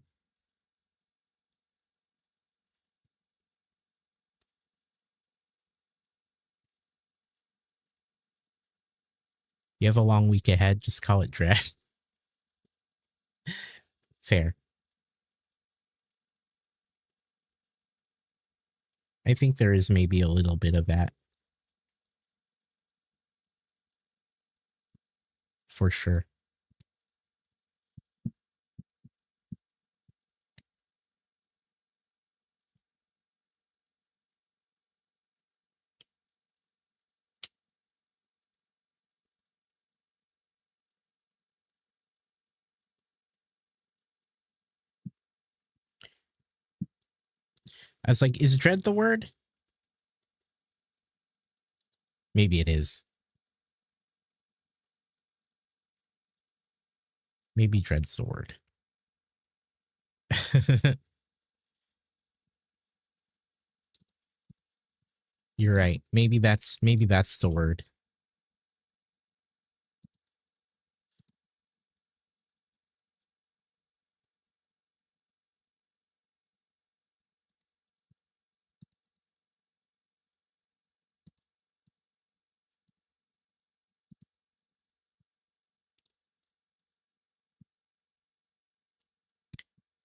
You have a long week ahead. Just call it dread. Fair. I think there is maybe a little bit of that. For sure. I was like, is dread the word? Maybe it is. Maybe dread's the word. You're right. Maybe that's the word.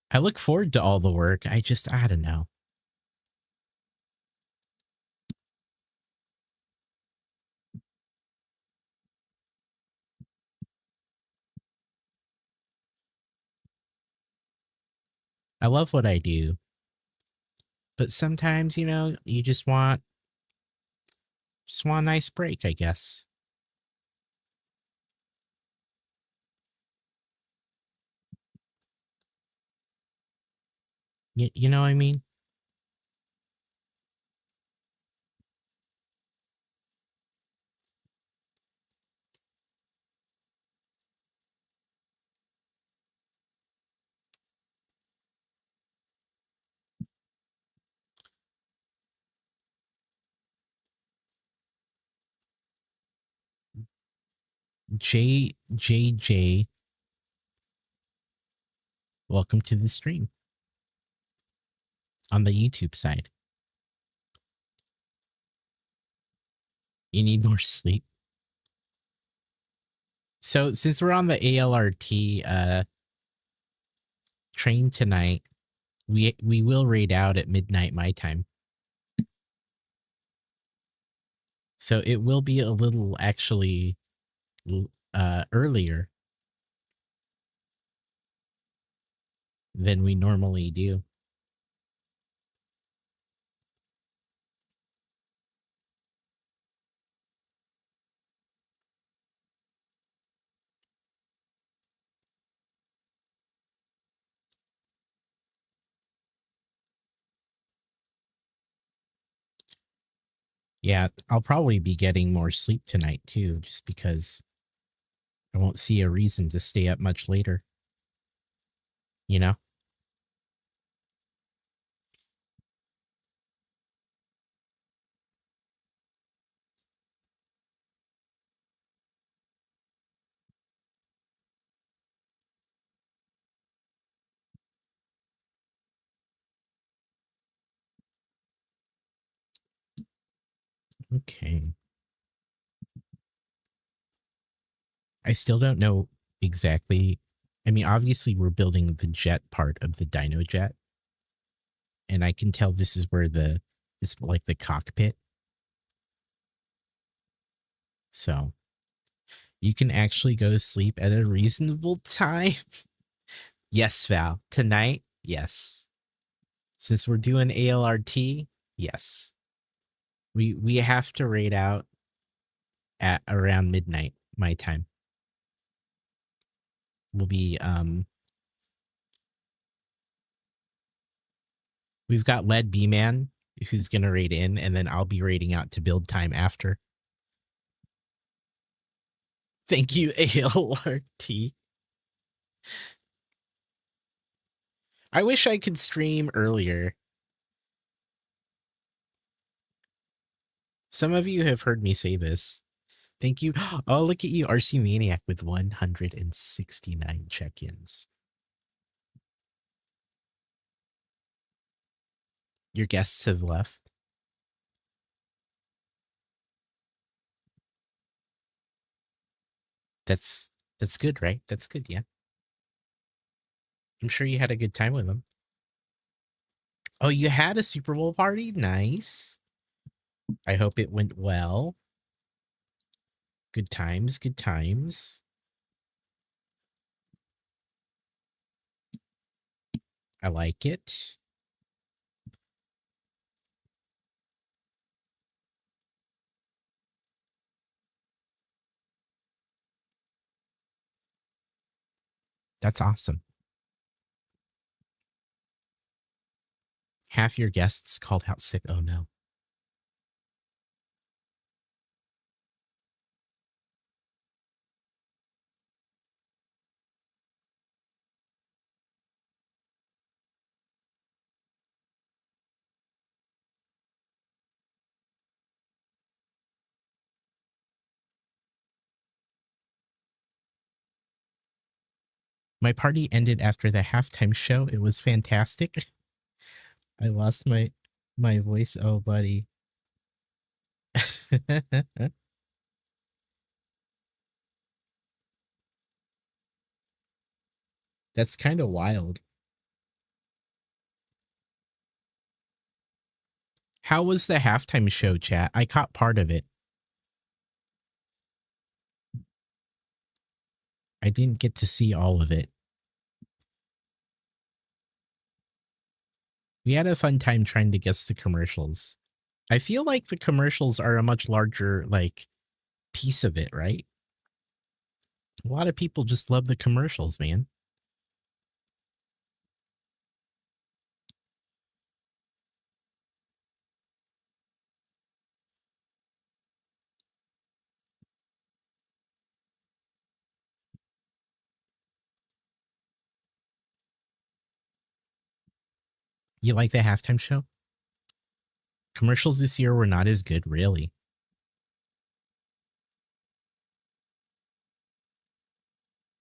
I look forward to all the work. I don't know. I love what I do. But sometimes, you just want a nice break, I guess. You know what I mean? J, welcome to the stream on the YouTube side. You need more sleep. So since we're on the ALRT train tonight, we will raid out at midnight my time. So it will be a little actually earlier than we normally do. Yeah, I'll probably be getting more sleep tonight too, just because I won't see a reason to stay up much later. You know? Okay. I still don't know exactly. I mean, obviously we're building the jet part of the Dino jet. And I can tell this is where it's like the cockpit. So you can actually go to sleep at a reasonable time. Yes, Val. Tonight, yes. Since we're doing ALRT, yes. We have to raid out at around midnight my time. We'll be we've got Lead B Man who's gonna raid in, and then I'll be raiding out to build time after. Thank you, ALRT. I wish I could stream earlier. Some of you have heard me say this. Thank you. Oh, look at you, RC Maniac with 169 check-ins. Your guests have left. That's good, right? That's good, yeah. I'm sure you had a good time with them. Oh, you had a Super Bowl party? Nice. I hope it went well. Good times, good times. I like it. That's awesome. Half your guests called out sick. Oh no. My party ended after the halftime show. It was fantastic. I lost my voice. Oh, buddy. That's kind of wild. How was the halftime show, chat? I caught part of it. I didn't get to see all of it. We had a fun time trying to guess the commercials. I feel like the commercials are a much larger, like, piece of it, right? A lot of people just love the commercials, man. You like the halftime show? Commercials this year were not as good, really.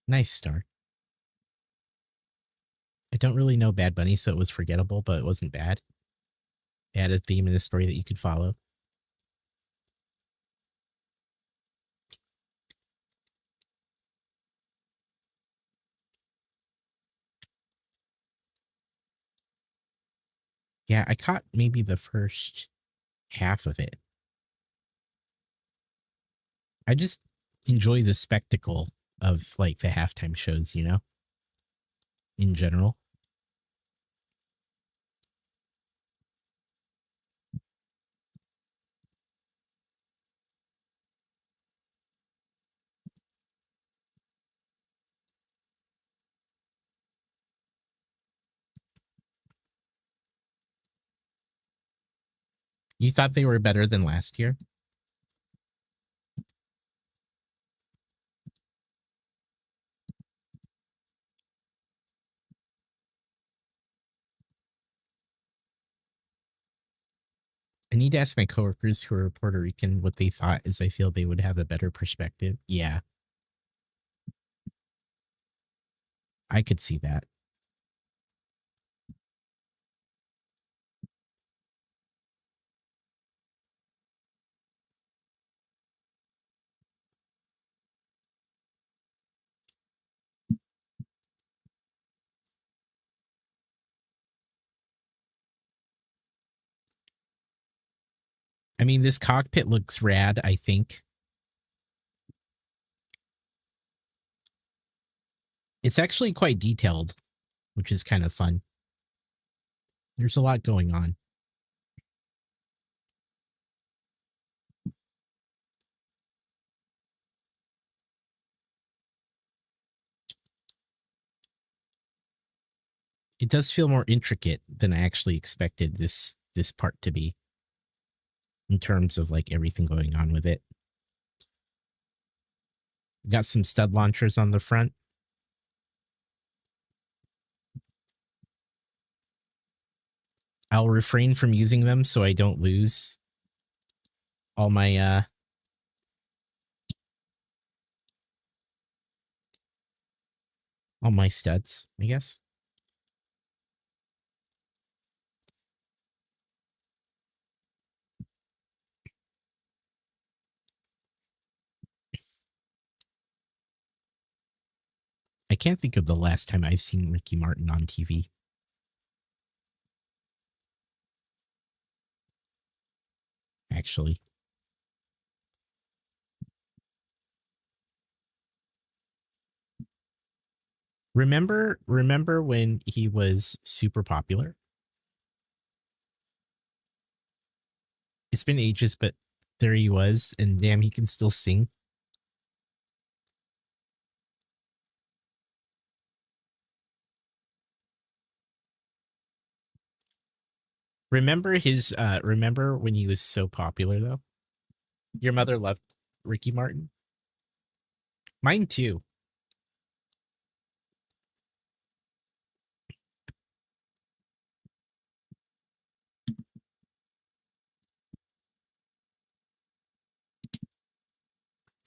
Nice start. I don't really know Bad Bunny, so it was forgettable, but it wasn't bad. It had a theme and a story that you could follow. Yeah, I caught maybe the first half of it. I just enjoy the spectacle of like the halftime shows, you know, in general. You thought they were better than last year? I need to ask my coworkers who are Puerto Rican what they thought, as I feel they would have a better perspective. Yeah, I could see that. I mean, this cockpit looks rad, I think. It's actually quite detailed, which is kind of fun. There's a lot going on. It does feel more intricate than I actually expected this part to be, in terms of like everything going on with it. Got some stud launchers on the front. I'll refrain from using them so I don't lose all my studs, I guess. I can't think of the last time I've seen Ricky Martin on TV. Actually. Remember when he was super popular? It's been ages, but there he was, and damn, he can still sing. Remember when he was so popular though? Your mother loved Ricky Martin? Mine too.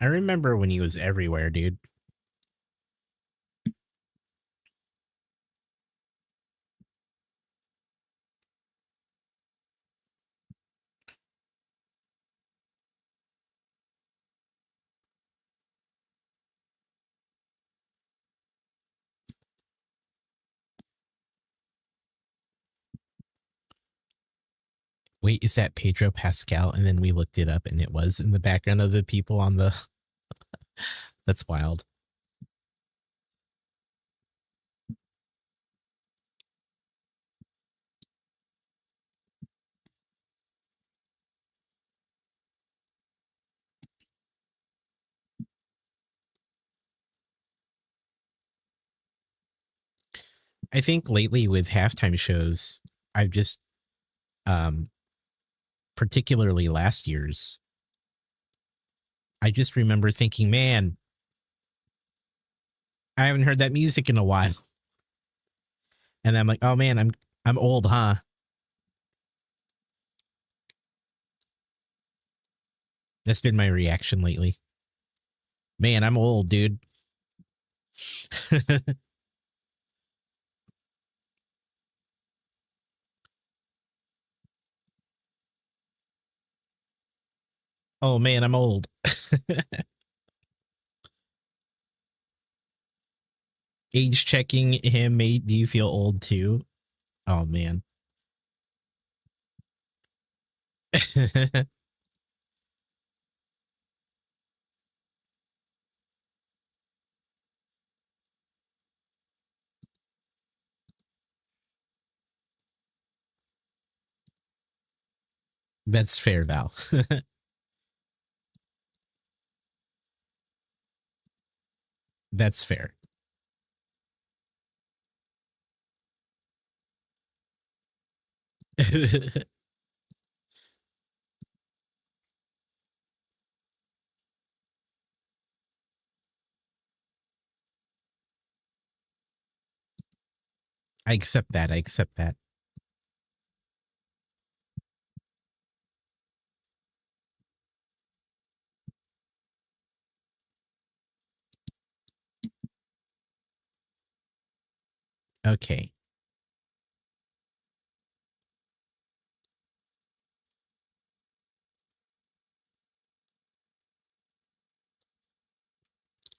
I remember when he was everywhere, dude. Wait, is that Pedro Pascal? And then we looked it up and it was in the background of the people on the... That's wild. I think lately with halftime shows, I've just, particularly last year's, I just remember thinking, man, I haven't heard that music in a while. And I'm like, oh man, I'm old, huh? That's been my reaction lately. Man, I'm old, dude. Oh man, I'm old. Age checking him made you feel old too. Oh man. That's fair, Val. That's fair. I accept that. I accept that. Okay.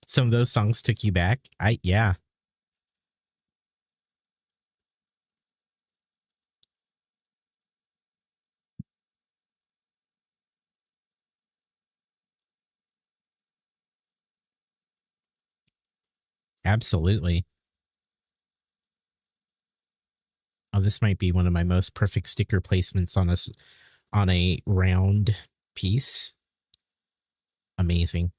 Some of those songs took you back. Yeah. Absolutely. Oh, this might be one of my most perfect sticker placements on a round piece. Amazing.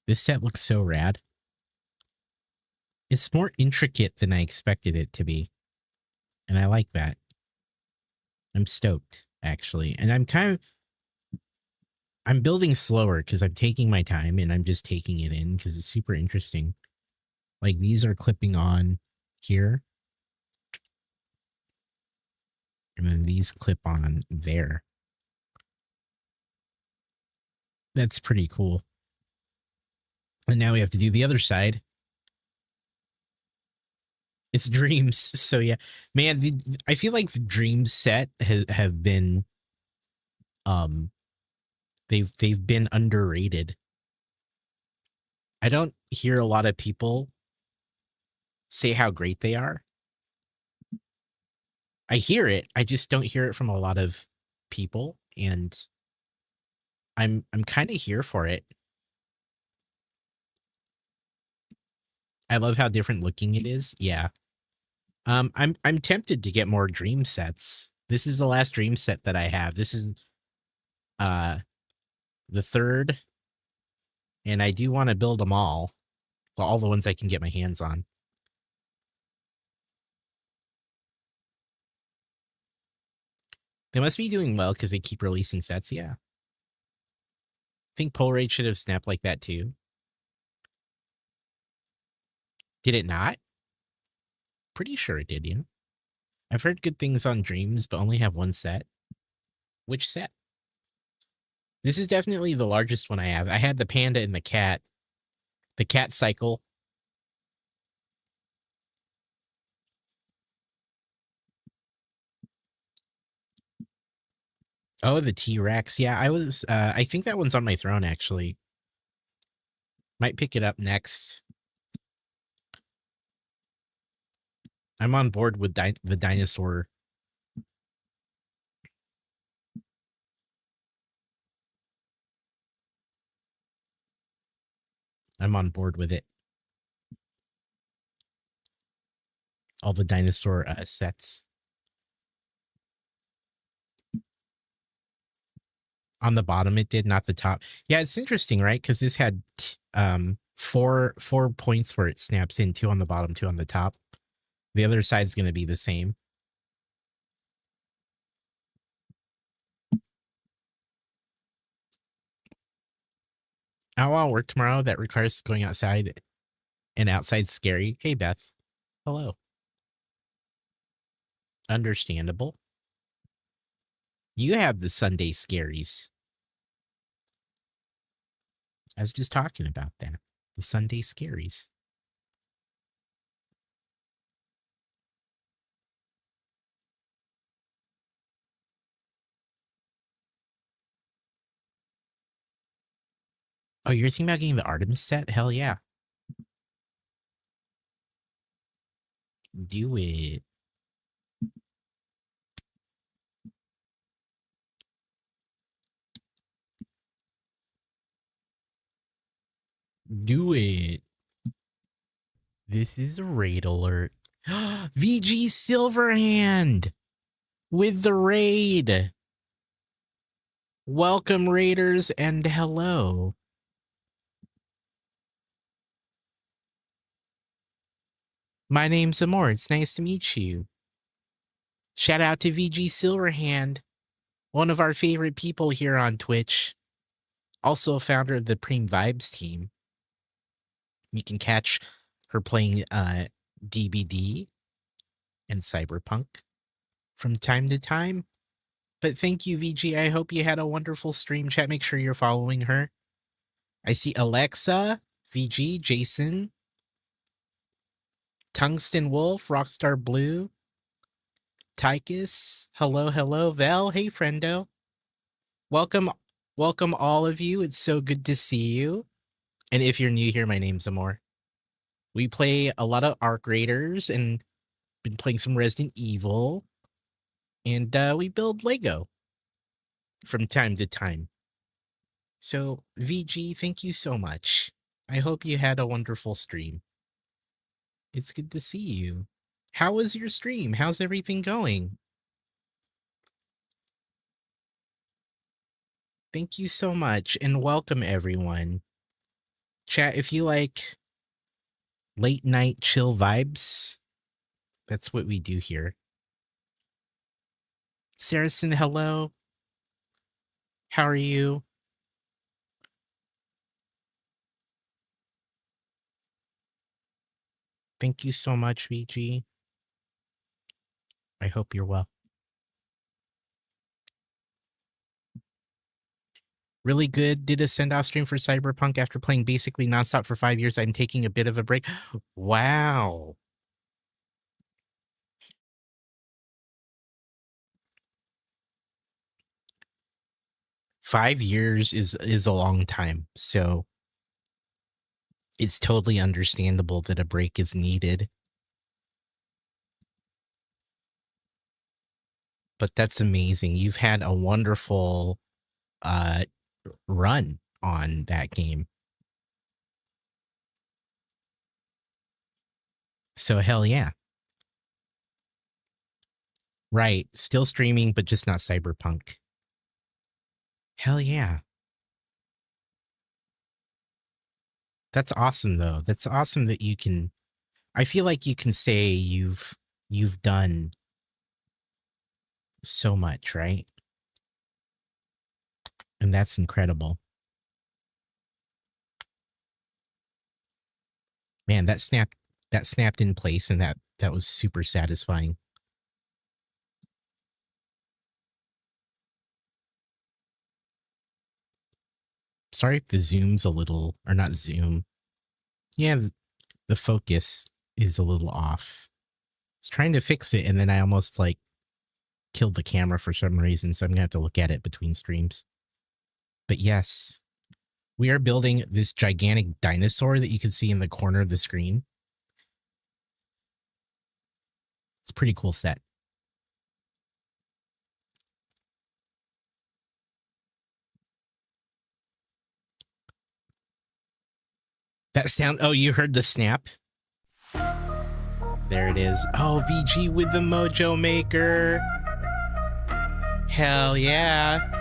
This set looks so rad. It's more intricate than I expected it to be. And I like that. I'm stoked, actually. And I'm building slower because I'm taking my time and I'm just taking it in because it's super interesting. Like these are clipping on here. And then these clip on there. That's pretty cool. And now we have to do the other side. It's Dreamzzz. So yeah, man, I feel like the Dreamzzz set have been, they've been underrated. I don't hear a lot of people say how great they are. I hear it. I just don't hear it from a lot of people, and I'm kind of here for it. I love how different looking it is. Yeah. I'm tempted to get more Dream sets. This is the last Dream set that I have. This is the third, and I do want to build them all the ones I can get my hands on. They must be doing well because they keep releasing sets. Yeah. I think Polaroid should have snapped like that too. Did it not? Pretty sure it did, yeah. I've heard good things on Dreamzzz, but only have one set. Which set? This is definitely the largest one I have. I had the panda and the cat cycle. Oh, the T-Rex. Yeah, I think that one's on my throne, actually. Might pick it up next. I'm on board with the dinosaur. I'm on board with it. All the dinosaur sets. On the bottom it did, not the top. Yeah, it's interesting, right? Because this had four points where it snaps in, 2 on the bottom, 2 on the top. The other side's going to be the same. I want to work tomorrow. That requires going outside, and outside's scary. Hey, Beth. Hello. Understandable. You have the Sunday scaries. I was just talking about that. The Sunday scaries. Oh, you're thinking about getting the Artemis set? Hell yeah. Do it. Do it. This is a raid alert. VG Silverhand with the raid. Welcome, raiders, and hello. My name's Amor. It's nice to meet you. Shout out to VG Silverhand, one of our favorite people here on Twitch. Also a founder of the Preem Vibes team. You can catch her playing DBD and Cyberpunk from time to time. But thank you, VG. I hope you had a wonderful stream. Chat, make sure you're following her. I see Alexa, VG, Jason, Tungsten Wolf, Rockstar Blue, Tychus, hello, Val, hey, friendo. Welcome all of you. It's so good to see you. And if you're new here, my name's Amor. We play a lot of Arc Raiders and been playing some Resident Evil. And we build Lego from time to time. So, VG, thank you so much. I hope you had a wonderful stream. It's good to see you. How was your stream? How's everything going? Thank you so much, and welcome everyone. Chat, if you like late night chill vibes, that's what we do here. Saracen, hello. How are you? Thank you so much, VG. I hope you're well. Really good. Did a send-off stream for Cyberpunk after playing basically nonstop for 5 years. I'm taking a bit of a break. Wow. Five years is a long time, so it's totally understandable that a break is needed. But that's amazing. You've had a wonderful run on that game. So hell yeah. Right. Still streaming, but just not Cyberpunk. Hell yeah. That's awesome though. That's awesome that you can, I feel like you can say you've done so much, right? And that's incredible. Man, that snapped in place, and that was super satisfying. Sorry if the zoom's a little, or not zoom. Yeah, the focus is a little off. I was trying to fix it, and then I almost like killed the camera for some reason, so I'm gonna have to look at it between streams. But yes, we are building this gigantic dinosaur that you can see in the corner of the screen. It's a pretty cool set. That sound, oh, you heard the snap? There it is. Oh, VG with the Mojo Maker. Hell yeah.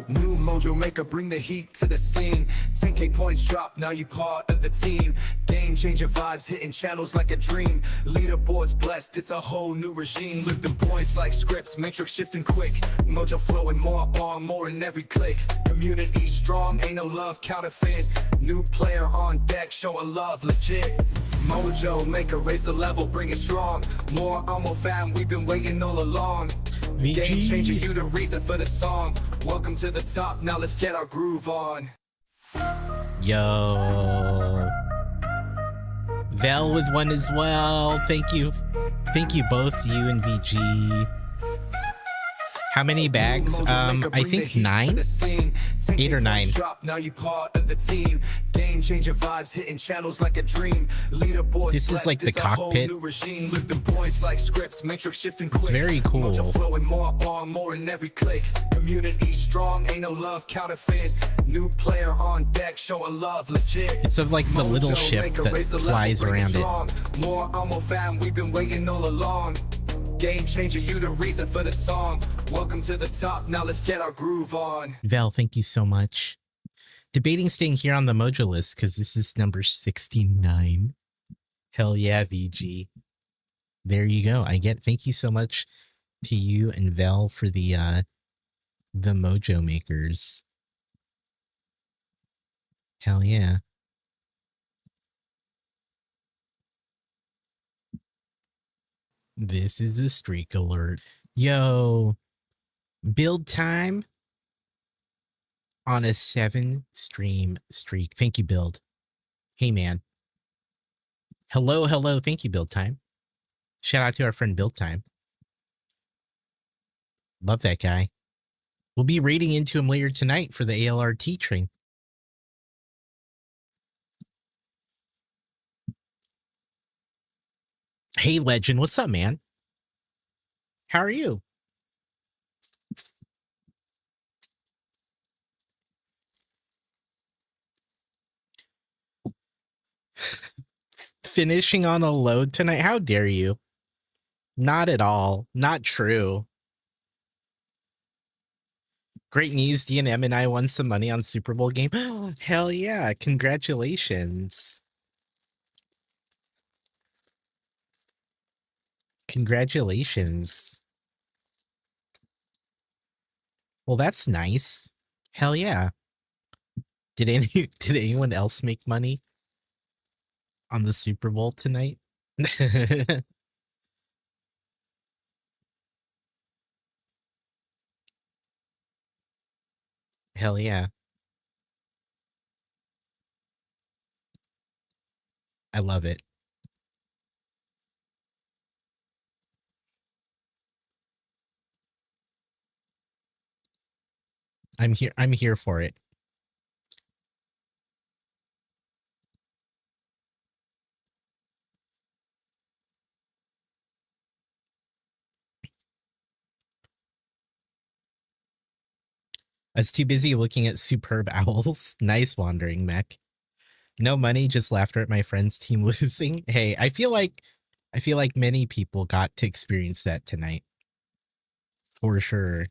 New Mojo Maker, bring the heat to the scene. 10K points drop, now you part of the team. Game changer vibes, hitting channels like a dream. Leaderboards blessed, it's a whole new regime. Flipping points like scripts, matrix shifting quick. Mojo flowing more on, more in every click. Community strong, ain't no love counterfeit. New player on deck, showing love legit. Mojo Maker, raise the level, bring it strong. More Amo fam, we've been waiting all along. VG. Game changer, you the reason for the song. Welcome to the top, now let's get our groove on. Yo. Val with one as well. Thank you. Thank you both, you and VG. How many bags? I think 9? 8 or 9. Now you part of the team. Game changer vibes, hitting channels like a dream. Leaderboards This is like the cockpit. Points like scripts, matrix shifting quick. It's very cool. Mojo flowing more on, more in every click. Community strong, ain't no love counterfeit. New player on deck, showing love legit. It's of like the little Mojo ship Maker, that raise the flies level, bring around it. strong. More Amo fam, we've been waiting all along. Game changer, you the reason for the song. Welcome to the top, now let's get our groove on. Val, thank you so much. Debating staying here on the Mojo list because this is number 69. Hell yeah, VG. There you go. Thank you so much to you and Val for the Mojo Makers. Hell yeah. This is a streak alert. Yo, build time on a 7 stream streak. Thank you, Build. Hey, man. Hello, hello. Thank you, Build Time. Shout out to our friend Build Time. Love that guy. We'll be raiding into him later tonight for the ALRT train. Hey, Legend. What's up, man? How are you? Finishing on a load tonight? How dare you? Not at all. Not true. Great news. D&M and I won some money on Super Bowl game. Hell yeah. Congratulations. Congratulations. Well, that's nice. Hell yeah. Did anyone else make money on the Super Bowl tonight? Hell yeah. I love it. I'm here for it. I was too busy looking at superb owls. Nice wandering, Mech. No money, just laughter at my friend's team losing. Hey, I feel like many people got to experience that tonight. For sure.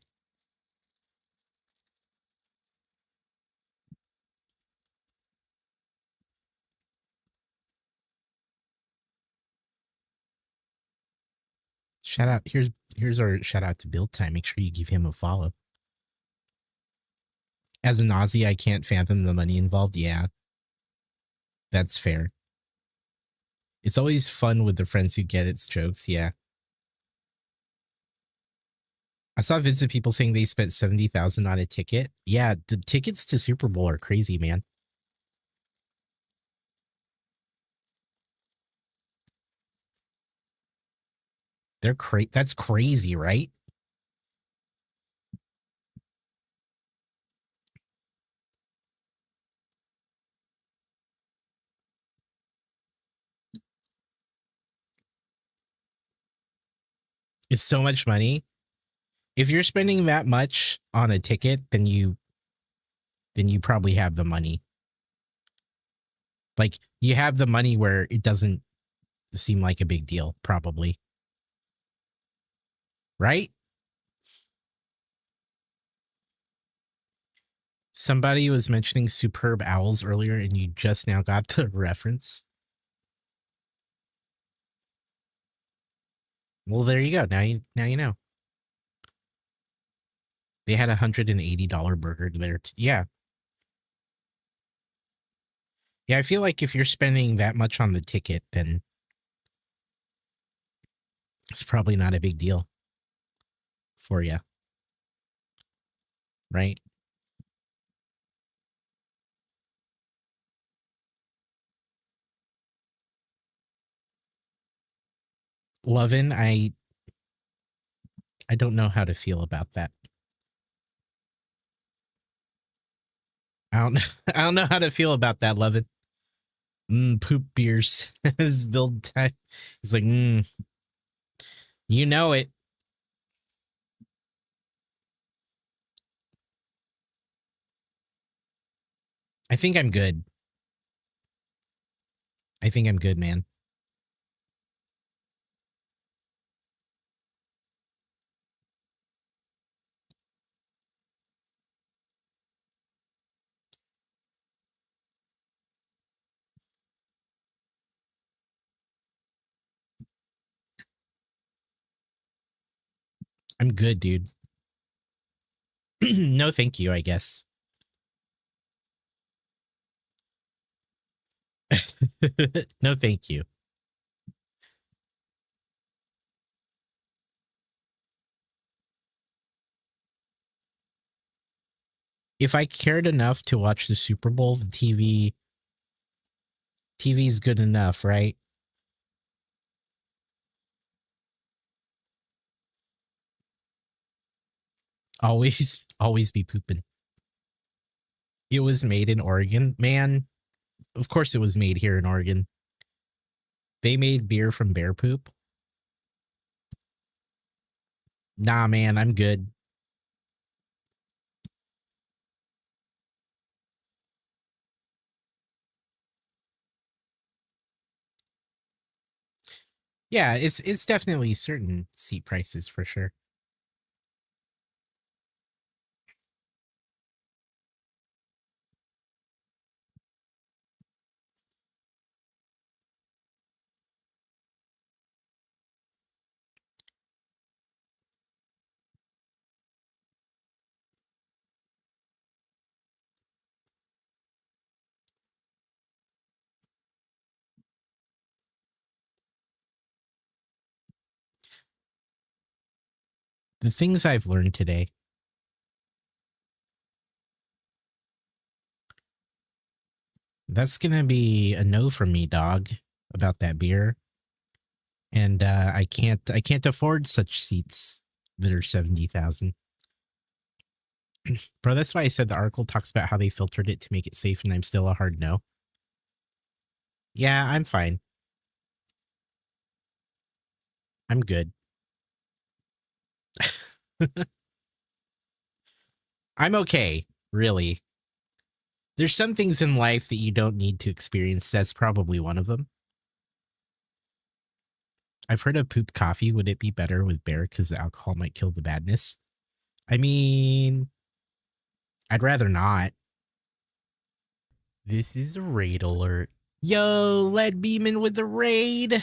Shout out. Here's our shout out to Build Time. Make sure you give him a follow. As an Aussie, I can't fathom the money involved. Yeah, that's fair. It's always fun with the friends who get its jokes. Yeah. I saw vids of people saying they spent 70,000 on a ticket. Yeah, the tickets to Super Bowl are crazy, man. That's crazy, right? It's so much money. If you're spending that much on a ticket, then you probably have the money. Like you have the money where it doesn't seem like a big deal, probably. Right? Somebody was mentioning superb owls earlier and you just now got the reference. Well, there you go. Now you know. They had $180 burger there. Yeah. Yeah, I feel like if you're spending that much on the ticket, then it's probably not a big deal for you. Right? Lovin', I don't know how to feel about that. I don't I don't know how to feel about that, Lovin'. Poop beers. His build time. He's like, you know it. I think I'm good. I think I'm good, man. I'm good, dude. No, thank you, I guess. No, thank you. If I cared enough to watch the Super Bowl, the TV's good enough, right? Always, always be pooping. It was made in Oregon, man. Of course, it was made here in Oregon. They made beer from bear poop. Nah, man, I'm good. Yeah, it's definitely certain seat prices for sure. The things I've learned today. That's gonna be a no from me, dog, about that beer. And I can't afford such seats that are 70,000. Bro, that's why I said the article talks about how they filtered it to make it safe, and I'm still a hard no. Yeah, I'm fine. I'm good. I'm okay, really. There's some things in life that you don't need to experience. That's probably one of them. I've heard of poop coffee. Would it be better with bear because the alcohol might kill the badness? I mean, I'd rather not. This is a raid alert. Yo, Lead Beeman with the raid.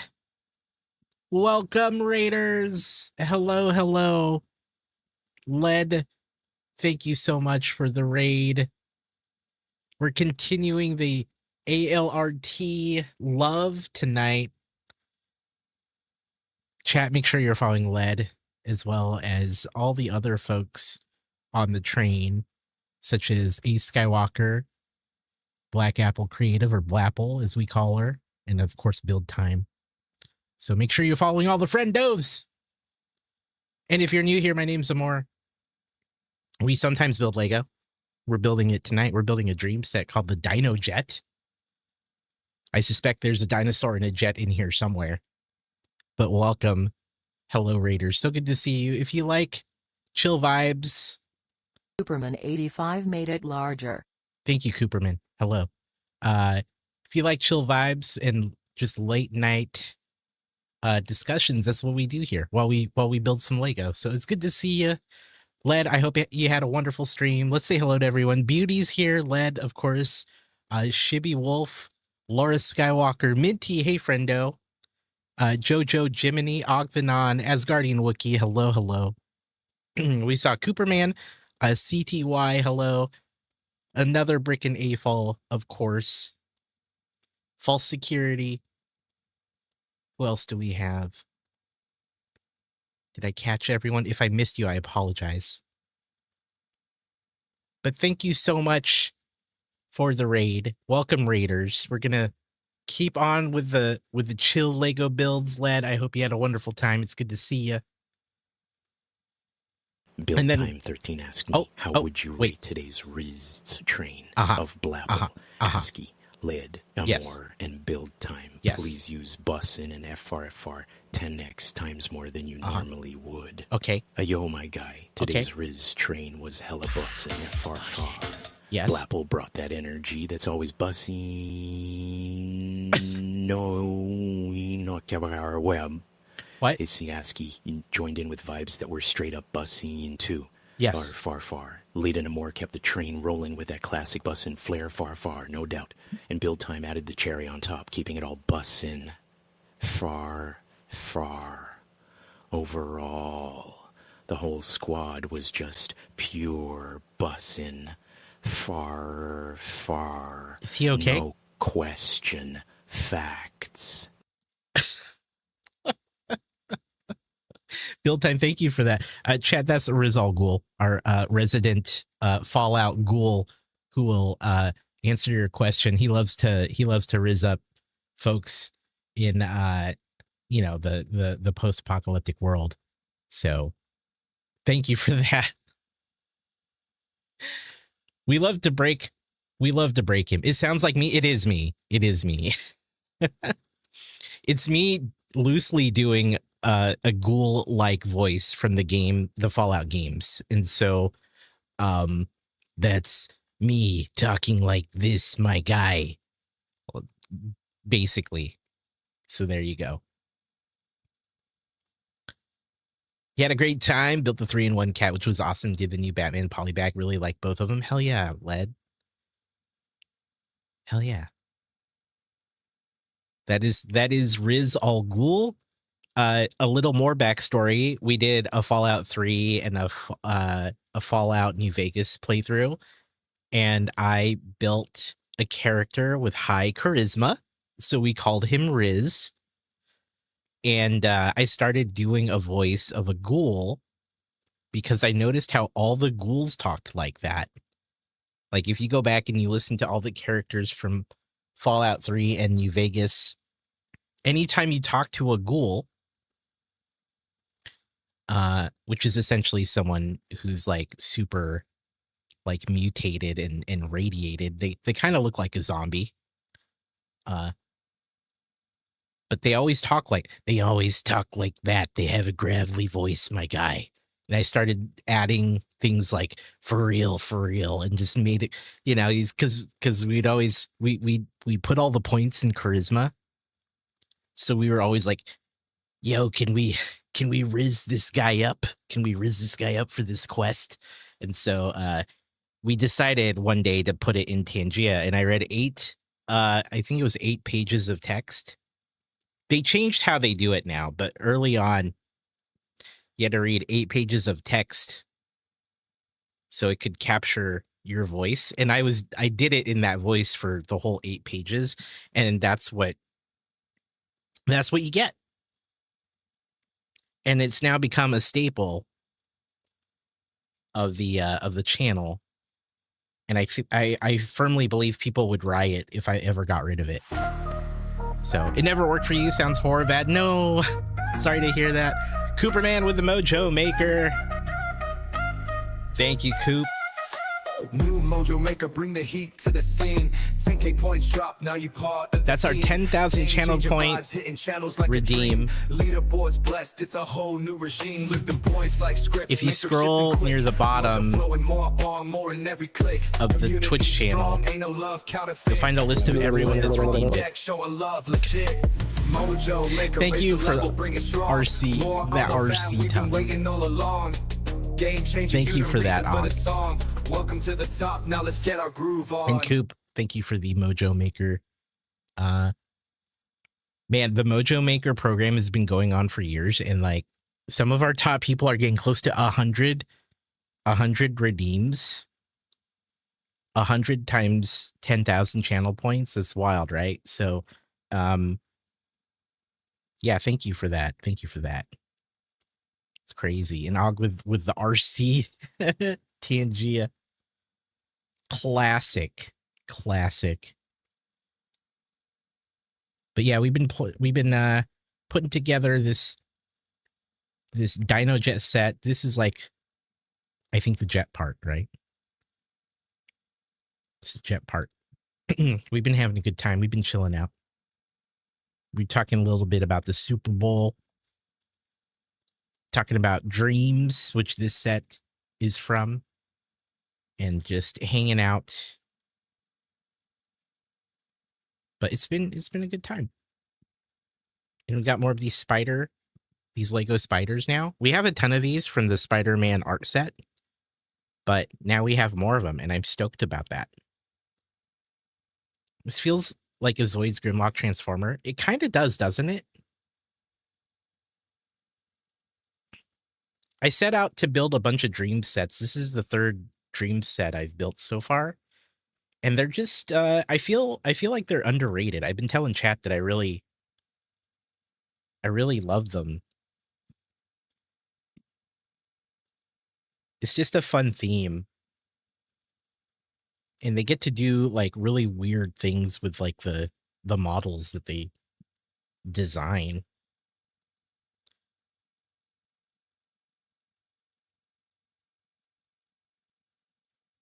Welcome, raiders. Hello, hello. Lead, thank you so much for the raid. We're continuing the ALRT love tonight. Chat, make sure you're following Lead as well as all the other folks on the train, such as Ace Skywalker, Black Apple Creative, or Blapple as we call her, and of course Build Time. So make sure you're following all the friendos. And if you're new here, my name's Amor. We sometimes build Lego. We're building it tonight. We're building a dream set called the Dino Jet. I suspect there's a dinosaur and a jet in here somewhere. But welcome. Hello, Raiders. So good to see you. If you like chill vibes. Cooperman 85 made it larger. Thank you, Cooperman. Hello. If you like chill vibes and just late night discussions, that's what we do here while we build some Lego. So it's good to see you. Led, I hope you had a wonderful stream. Let's say hello to everyone. Beauty's here. Led, of course. Shibby Wolf, Laura Skywalker, Minty, hey friendo. Jojo, Jiminy, Ogvanon, Asgardian Wookie, hello, hello. We saw Cooperman, CTY, hello. Another Brick and AFOL, of course. False Security. Who else do we have? Did I catch everyone? If I missed you, I apologize. But thank you so much for the raid. Welcome, Raiders. We're gonna keep on with the chill Lego builds, Led. I hope you had a wonderful time. It's good to see you. Build Time 13 asked me, how would you rate wait. today's Dreamzzz train Uh-huh. of Blapple, Uh-huh. ASCII, Lead, Amor, Yes. and Build Time? Yes. Please use bussin and FRFR 10x times more than you normally would. Okay. Yo, my guy, today's Riz train was hella bussin FRFR. Yes. Blapple brought that energy that's always bussing. No, we not our web. What? ASCII joined in with vibes that were straight up bussing too. Yes. Far. Lead and Amor kept the train rolling with that classic bussin' flair, far, no doubt. And Build Time added the cherry on top, keeping it all bussin'. Far. Overall, the whole squad was just pure bussin'. Far. Is he okay? No question. Facts. Build Time, thank you for that. Chad, that's Rizal Ghoul, our resident Fallout Ghoul, who will answer your question. He loves to riz up folks in the post-apocalyptic world. So thank you for that. We love to break him. It sounds like me. It is me. It's me loosely doing a ghoul-like voice from the Fallout games. And so that's me talking like this, my guy, basically. So there you go. He had a great time, built the 3-in-1 cat, which was awesome. Did the new Batman polybag, really like both of them. Hell yeah, Led. Hell yeah. That is Riz Al Ghul. A little more backstory. We did a Fallout 3 and a Fallout New Vegas playthrough, and I built a character with high charisma, so we called him Riz. And I started doing a voice of a ghoul because I noticed how all the ghouls talked like that. Like if you go back and you listen to all the characters from Fallout 3 and New Vegas, anytime you talk to a ghoul, which is essentially someone who's like super like mutated and radiated, they kind of look like a zombie. But they always talk like that. They have a gravelly voice, my guy. And I started adding things like for real, and just made it, because we'd always we put all the points in charisma. So we were always like, yo, can we riz this guy up? Can we riz this guy up for this quest? And so we decided one day to put it in Tangia, and I read I think it was 8 pages of text. They changed how they do it now, but early on, you had to read 8 pages of text so it could capture your voice. And I did it in that voice for the whole 8 pages, and that's what you get. And it's now become a staple of the channel. And I firmly believe people would riot if I ever got rid of it. So it never worked for you. Sounds horror bad. No, sorry to hear that. Cooperman with the Mojo Maker. Thank you, Coop. New Mojo Maker, bring the heat to the scene. 10K points drop, now you part of the That's our team. 10,000 channel Change your point vibes, hitting channels like a redeem. dream. Leaderboards blessed, it's a whole new regime. Flipping points like scripts. If you make her scroll shift and near click. the bottom Mojo flowing more on, more in every click. of the Community Twitch channel, strong, ain't no love counterfeit. you'll find a list of everyone that's redeemed it. Deck showing love legit. Mojo Maker, Thank raise you the for level, bring it strong. RC, More that on the RC fan, we've been tongue. waiting all along. Game changer, Thank you the for that, reason for the Ankh. song. Welcome to the top. Now let's get our groove on. And Coop, thank you for the Mojo Maker. Man, the Mojo Maker program has been going on for years, and like some of our top people are getting close to 100 redeems. 100 times 10,000 channel points. That's wild, right? So, yeah, thank you for that. Thank you for that. It's crazy. And Og with the RC Tangia. Classic. But yeah, we've been putting together this Dino jet set. This is like, I think, the jet part, right? This is the jet part. We've been having a good time. We've been chilling out. We're talking a little bit about the Super Bowl. Talking about Dreamzzz, which this set is from. And just hanging out. But it's been a good time. And we got more of these Lego spiders now. We have a ton of these from the Spider-Man art set. But now we have more of them, and I'm stoked about that. This feels like a Zoid's Grimlock Transformer. It kind of does, doesn't it? I set out to build a bunch of Dream sets. This is the 3rd Dream set I've built so far. And they're just, I feel like they're underrated. I've been telling chat that I really love them. It's just a fun theme. And they get to do like really weird things with like the models that they design.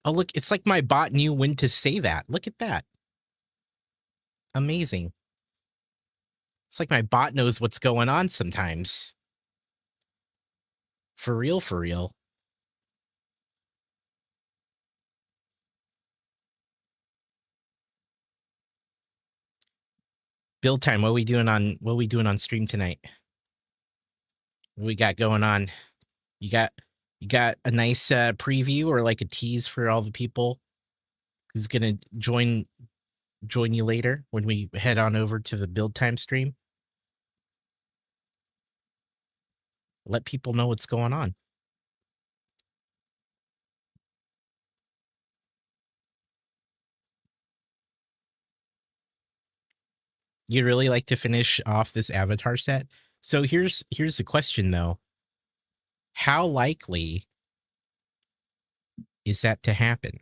Oh, look, it's like my bot knew when to say that. Look at that. Amazing. It's like my bot knows what's going on sometimes. For real, for real. Build time. What are we doing on stream tonight? What we got going on? You got a nice preview or like a tease for all the people who's gonna join you later when we head on over to the build time stream? Let people know what's going on. You'd really like to finish off this Avatar set? So here's the question though. How likely is that to happen?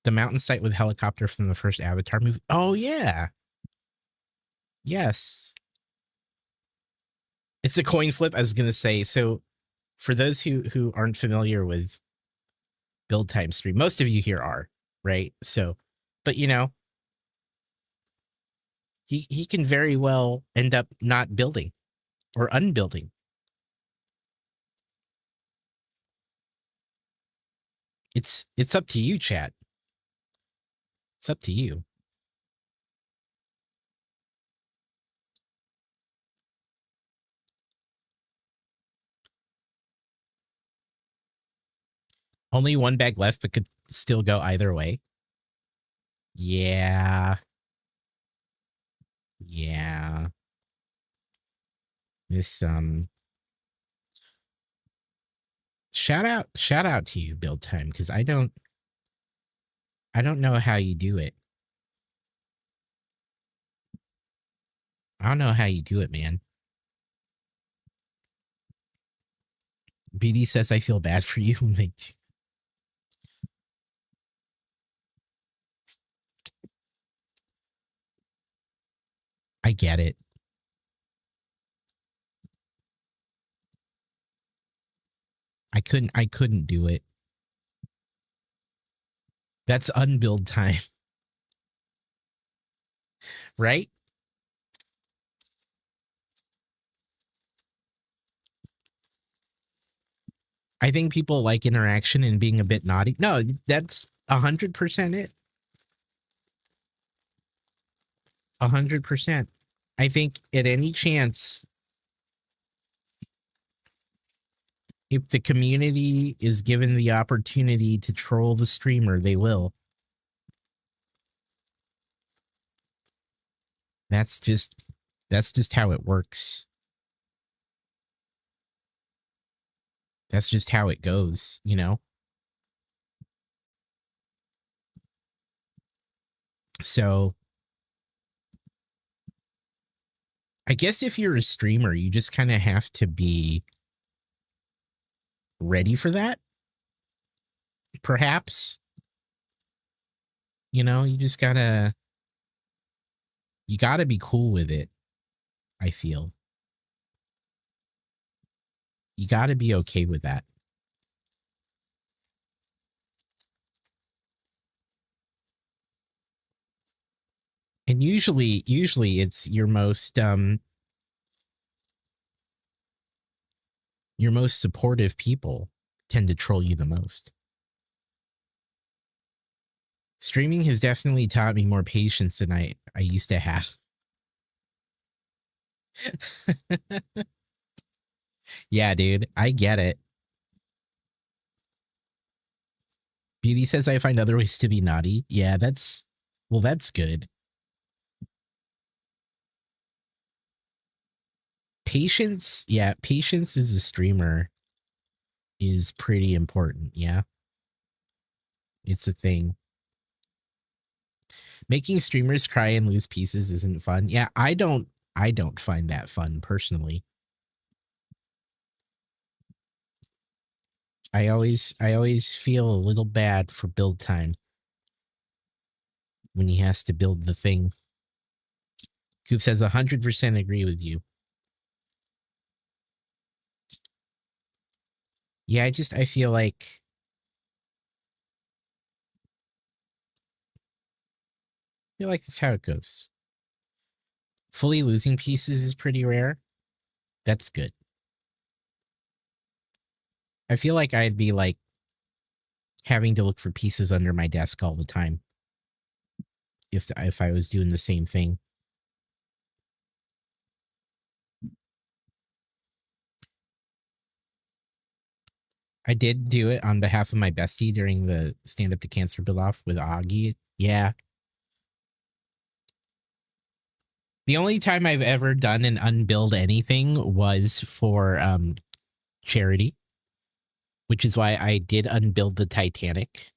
The mountain site with helicopter from the first Avatar movie. Oh yeah. Yes. It's a coin flip, I was gonna say. So for those who aren't familiar with build time stream, most of you here are, right? So, but you know, he can very well end up not building or unbuilding. It's up to you, chat. It's up to you. Only one bag left, but could still go either way. Yeah. Yeah. This shout out to you, build time, because I don't know how you do it. I don't know how you do it, man. BD says I feel bad for you. I get it. I couldn't do it. That's unbuild time. Right? I think people like interaction and being a bit naughty. No, that's 100% it. 100%. I think at any chance, if the community is given the opportunity to troll the streamer, they will. That's just how it works. That's just how it goes, you know? So I guess if you're a streamer, you just kind of have to be ready for that. Perhaps. You know, you gotta be cool with it, I feel. You gotta be okay with that. And usually it's your most supportive people tend to troll you the most. Streaming has definitely taught me more patience than I used to have. Yeah, dude, I get it. Beauty says I find other ways to be naughty. Yeah, that's good. Patience, yeah, patience as a streamer is pretty important, yeah. It's a thing. Making streamers cry and lose pieces isn't fun. Yeah, I don't find that fun personally. I always feel a little bad for build time when he has to build the thing. Coop says 100% agree with you. Yeah, I feel like that's how it goes. Fully losing pieces is pretty rare. That's good. I feel like I'd be like having to look for pieces under my desk all the time if I was doing the same thing. I did do it on behalf of my bestie during the Stand Up to Cancer build off with Augie. Yeah. The only time I've ever done an unbuild anything was for charity, which is why I did unbuild the Titanic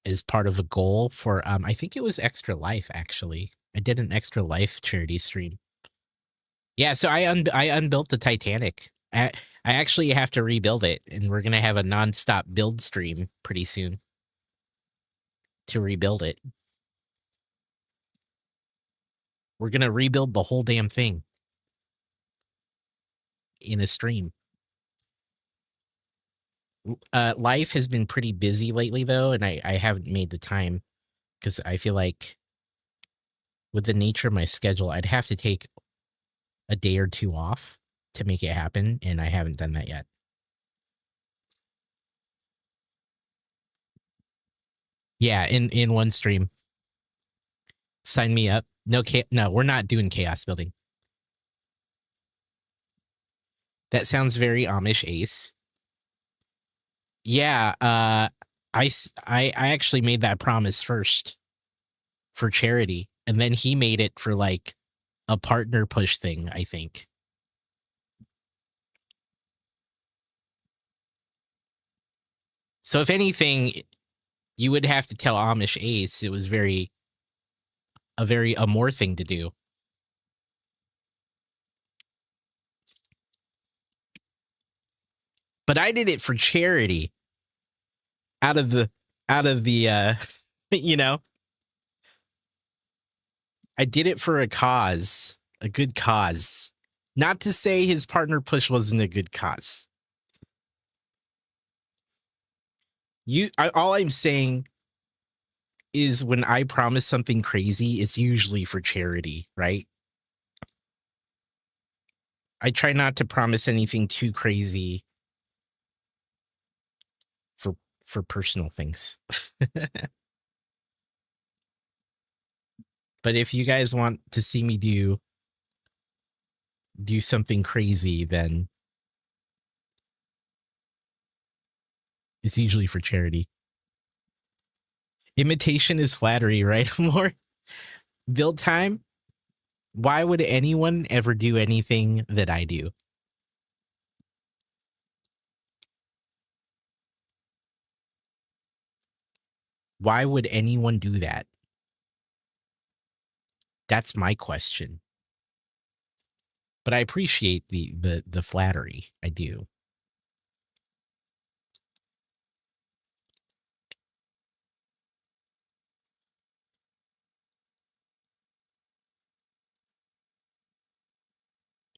as part of a goal for I think it was Extra Life, actually. I did an Extra Life charity stream. Yeah, so I unbuilt the Titanic. I actually have to rebuild it, and we're gonna have a nonstop build stream pretty soon. to rebuild it. We're gonna rebuild the whole damn thing in a stream. Life has been pretty busy lately, though, and I haven't made the time because I feel like with the nature of my schedule, I'd have to take a day or two off to make it happen, and I haven't done that yet. Yeah, in one stream. Sign me up. No, we're not doing chaos building. That sounds very Amish, Ace. Yeah, I actually made that promise first for charity, and then he made it for like a partner push thing, I think. So if anything, you would have to tell Amish Ace it was a very Amor thing to do. But I did it for charity. Out of the you know, I did it for a cause, a good cause. Not to say his partner push wasn't a good cause. All I'm saying is when I promise something crazy, it's usually for charity, right? I try not to promise anything too crazy for personal things. But if you guys want to see me do something crazy, then it's usually for charity. Imitation is flattery, right? More build time. Why would anyone ever do anything that I do? Why would anyone do that? That's my question. But I appreciate the flattery. I do.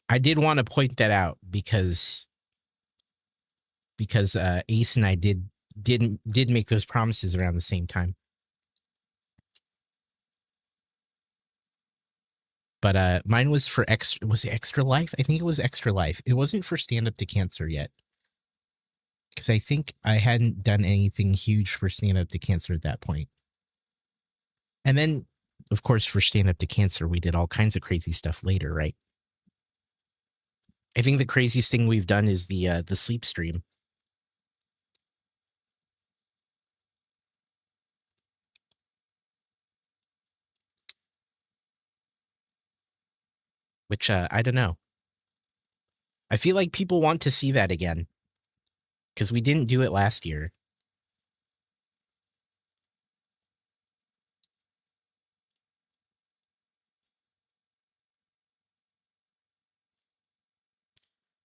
I did want to point that out because Ace and I did make those promises around the same time. But mine was for was it Extra Life? I think it was Extra Life. It wasn't for Stand Up to Cancer yet. Because I think I hadn't done anything huge for Stand Up to Cancer at that point. And then, of course, for Stand Up to Cancer, we did all kinds of crazy stuff later, right? I think the craziest thing we've done is the sleep stream. Which, I don't know. I feel like people want to see that again. Because we didn't do it last year.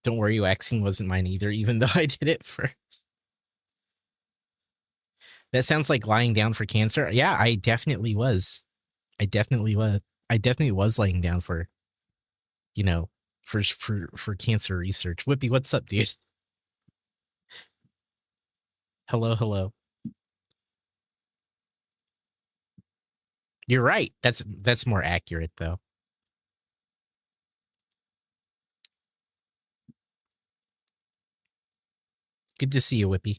Don't worry, waxing wasn't mine either, even though I did it first. That sounds like lying down for cancer. Yeah, I definitely was. I definitely was laying down for, for cancer research. Whippy, what's up, dude? Hello. You're right. That's more accurate, though. Good to see you, Whippy.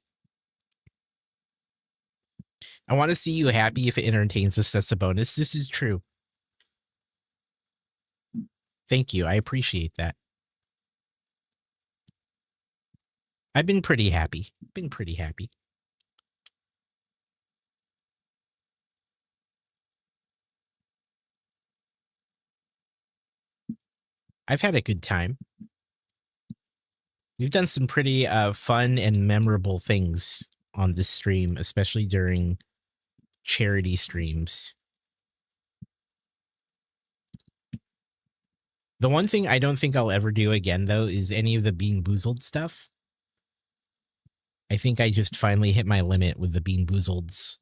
I want to see you happy if it entertains us. That's a bonus. This is true. Thank you. I appreciate that. I've been pretty happy. I've had a good time. We've done some pretty fun and memorable things on this stream, especially during charity streams. The one thing I don't think I'll ever do again, though, is any of the Bean Boozled stuff. I think I just finally hit my limit with the Bean Boozleds.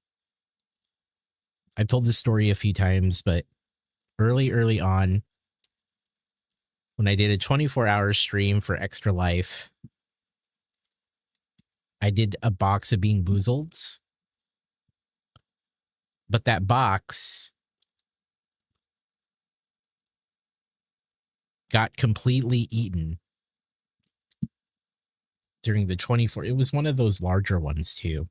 I've told this story a few times, but early on, when I did a 24-hour stream for Extra Life, I did a box of Bean Boozleds, but that box got completely eaten during the 24. It was one of those larger ones too.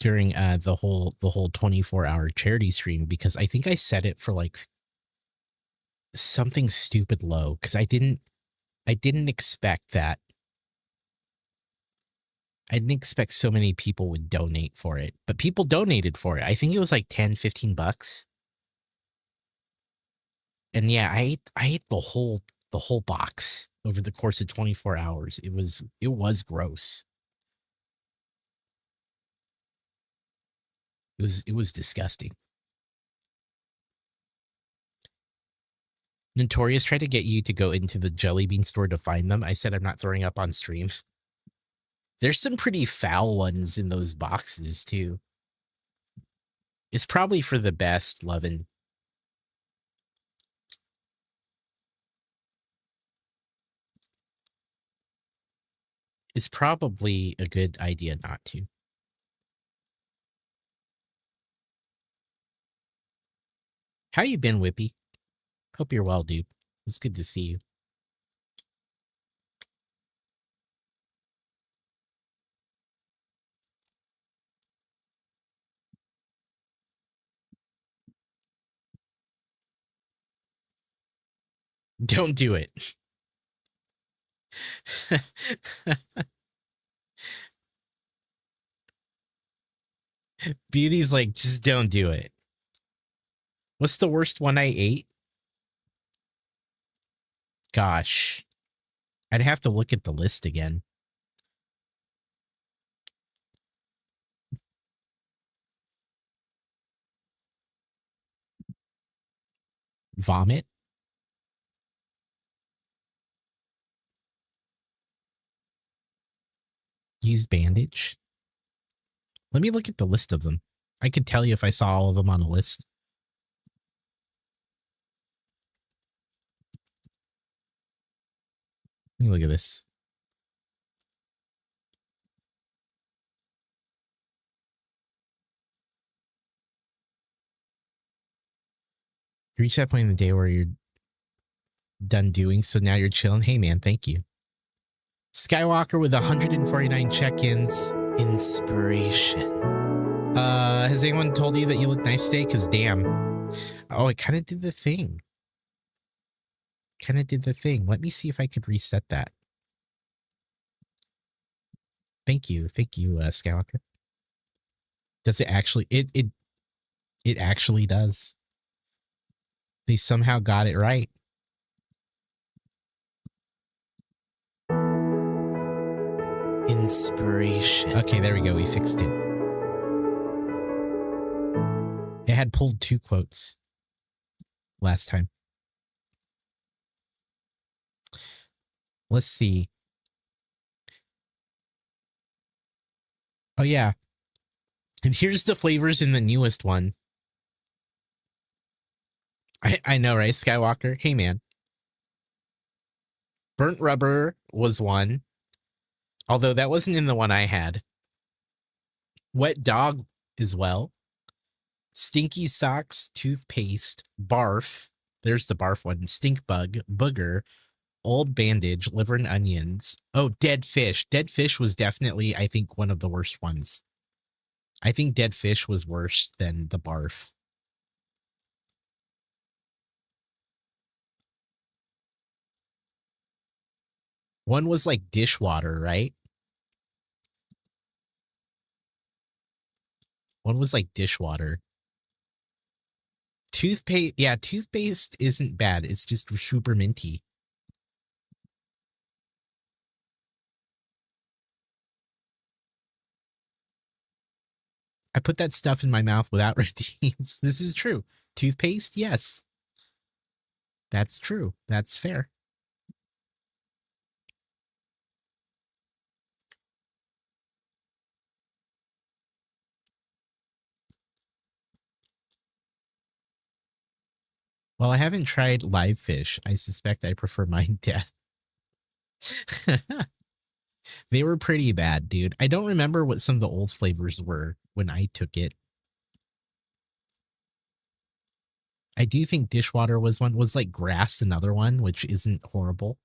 During the whole 24-hour charity stream, because I think I set it for like something stupid low, because I didn't expect that. I didn't expect so many people would donate for it, but people donated for it. I think it was like 10-15 bucks. And yeah, I ate the whole box over the course of 24 hours. It was gross. It was disgusting. Notorious tried to get you to go into the jelly bean store to find them. I said I'm not throwing up on stream. There's some pretty foul ones in those boxes too. It's probably for the best, Lovin. It's probably a good idea not to. How you been, Whippy? Hope you're well, dude. It's good to see you. Don't do it. Beauty's like, just don't do it. What's the worst one I ate? Gosh. I'd have to look at the list again. Vomit? Used bandage? Let me look at the list of them. I could tell you if I saw all of them on a list. Let me look at this. You reach that point in the day where you're done doing, so now you're chilling. Hey, man, thank you. Skywalker with 149 check-ins. Inspiration. Has anyone told you that you look nice today? Because damn. Oh, it kind of did the thing. Let me see if I could reset that. Thank you, Skywalker. Does it actually? It actually does. They somehow got it right. Inspiration. Okay, there we go. We fixed it. It had pulled 2 quotes last time. Let's see. Oh, yeah. And here's the flavors in the newest one. I know, right, Skywalker? Hey, man. Burnt rubber was one. Although that wasn't in the one I had. Wet dog as well. Stinky socks, toothpaste, barf. There's the barf one. Stink bug, booger, old bandage, liver and onions. Oh, dead fish. Dead fish was definitely, I think, one of the worst ones. I think dead fish was worse than the barf. One was like dishwater, right? One was like dishwater. Toothpaste, yeah, toothpaste isn't bad. It's just super minty. I put that stuff in my mouth without redeems. This is true. Toothpaste, yes. That's true. That's fair. Well, I haven't tried live fish. I suspect I prefer mine death. They were pretty bad, dude. I don't remember what some of the old flavors were when I took it. I do think dishwater was one. Was like grass another one, which isn't horrible.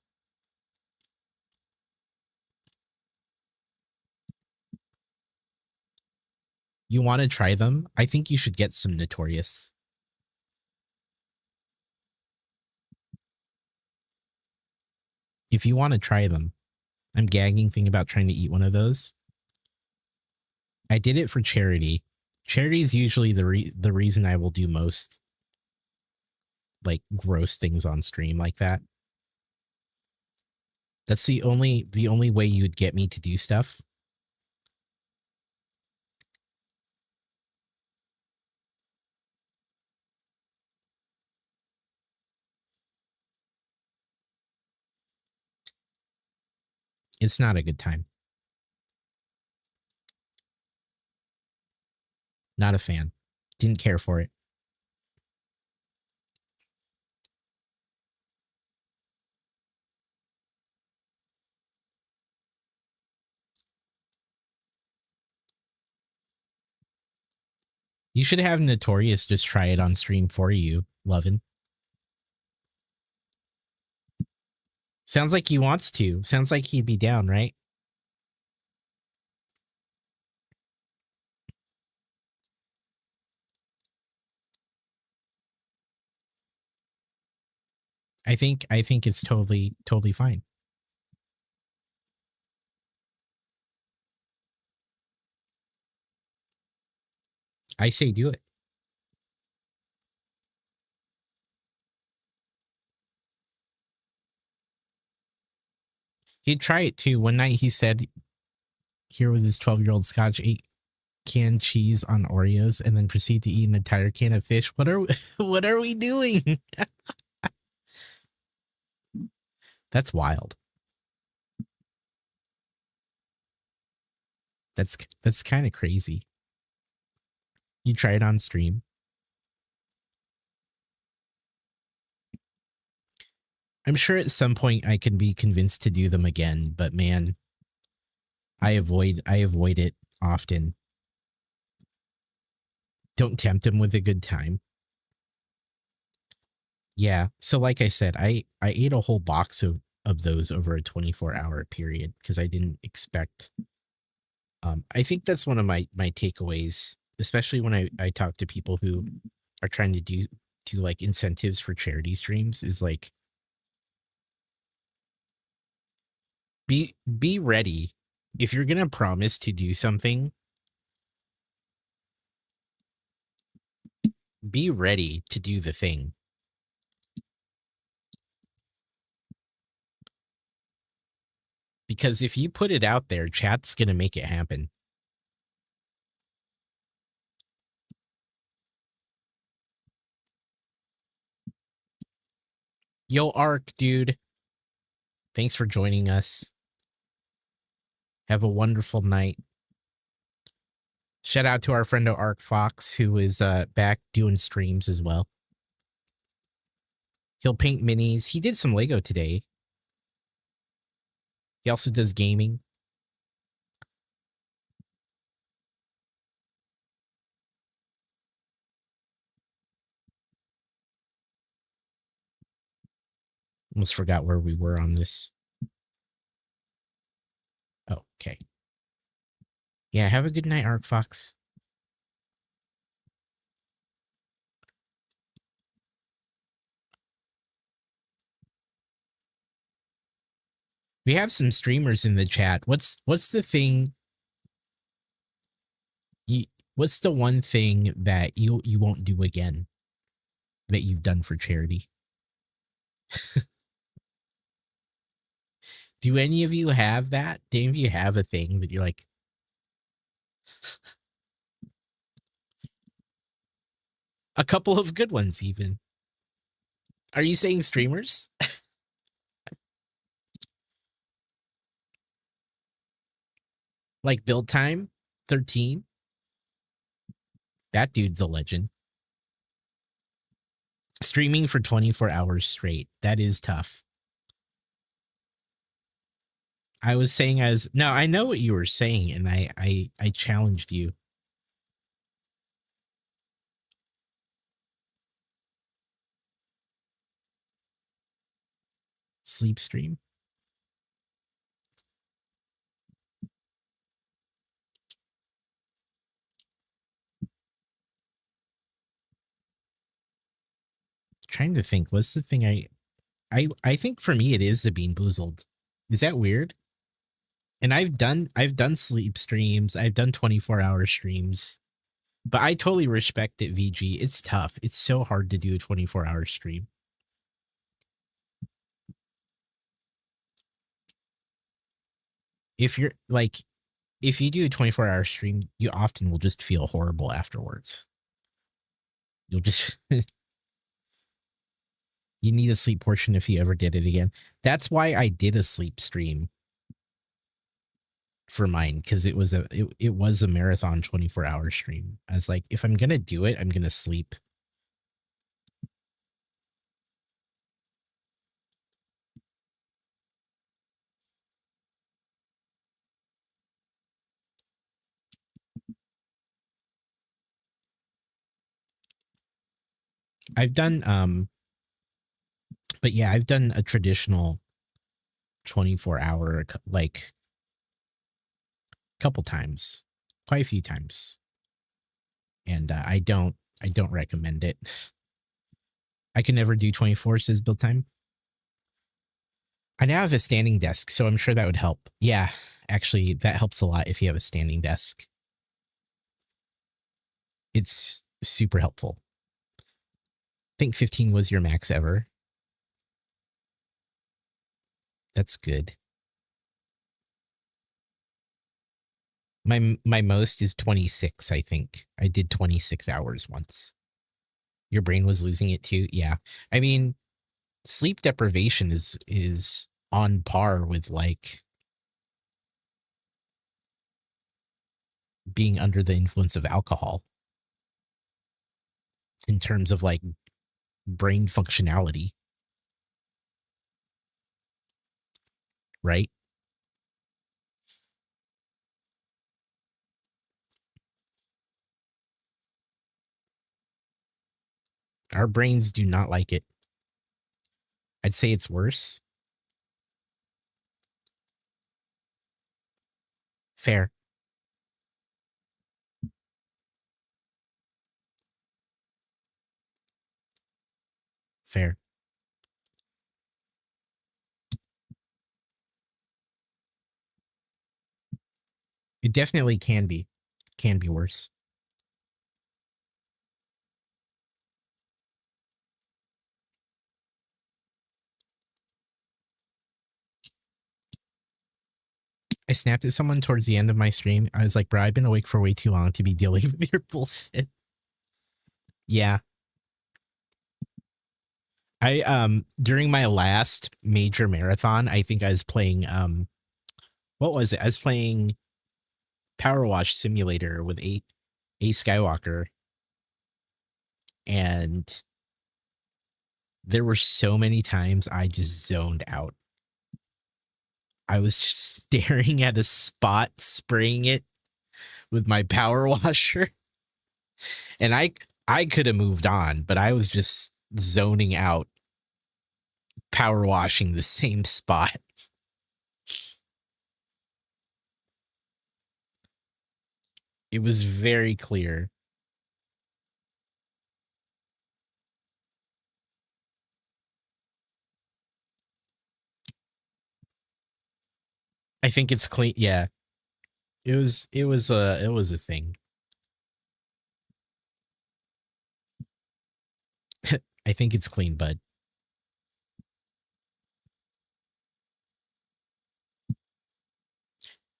You want to try them? I think you should get some Notorious. If you want to try them. I'm gagging thinking about trying to eat one of those. I did it for charity. Charity is usually the reason I will do most like gross things on stream like that. That's the only way you would get me to do stuff. It's not a good time. Not a fan. Didn't care for it. You should have Notorious just try it on stream for you, Lovin. Sounds like he wants to. Sounds like he'd be down, right? I think it's totally fine. I say do it. He'd try it too. One night he said, here with his 12-year-old Scotch, ate canned cheese on Oreos and then proceed to eat an entire can of fish. What are we doing? That's wild. That's kind of crazy. You try it on stream. I'm sure at some point I can be convinced to do them again, but man, I avoid it often. Don't tempt him with a good time. Yeah. So like I said, I ate a whole box of those over a 24-hour period because I didn't expect. I think that's one of my takeaways, especially when I talk to people who are trying to do like incentives for charity streams, is like be ready. If you're gonna promise to do something, be ready to do the thing. Because if you put it out there, chat's gonna make it happen. Yo, Ark, dude. Thanks for joining us. Have a wonderful night. Shout out to our friend Ark Fox, who is back doing streams as well. He'll paint minis. He did some Lego today. He also does gaming. Almost forgot where we were on this. Oh, okay. Yeah, have a good night, Ark Fox. We have some streamers in the chat. What's the thing? What's the one thing that you won't do again that you've done for charity? Do any of you have that? Do any of you have a thing that you're like, a couple of good ones even? Are you saying streamers? Like Build Time 13? That dude's a legend. Streaming for 24 hours straight. That is tough. I was saying no, I know what you were saying, and I challenged you. Sleep stream. Trying to think, what's the thing I think for me it is the Bean Boozled. Is that weird? And I've done sleep streams, I've done 24-hour streams, but I totally respect it, VG. It's tough. It's so hard to do a 24-hour stream. If you're like, if you do a 24-hour stream, you often will just feel horrible afterwards. You'll just you need a sleep portion if you ever did it again. That's why I did a sleep stream for mine, because it was a marathon 24-hour stream. I was like, if I'm gonna do it, I'm gonna sleep. I've done but yeah, I've done a traditional 24-hour like couple times, quite a few times, and I don't recommend it. I can never do 24, says build time. I now have a standing desk, so I'm sure that would help. Yeah, actually, that helps a lot if you have a standing desk. It's super helpful. I think 15 was your max ever. That's good. My most is 26, I think. I did 26 hours once. Your brain was losing it too? Yeah. I mean, sleep deprivation is on par with like being under the influence of alcohol in terms of like brain functionality. Right? Our brains do not like it. I'd say it's worse. Fair. Fair. It definitely can be worse. I snapped at someone towards the end of my stream. I was like, bro, I've been awake for way too long to be dealing with your bullshit. Yeah. I during my last major marathon, I think I was playing what was it? I was playing Power Wash Simulator with a Skywalker, and there were so many times I just zoned out. I was just staring at a spot, spraying it with my power washer, and I could have moved on, but I was just zoning out, power washing the same spot. It was very clear. I think it's clean. Yeah, it was a thing. I think it's clean, bud.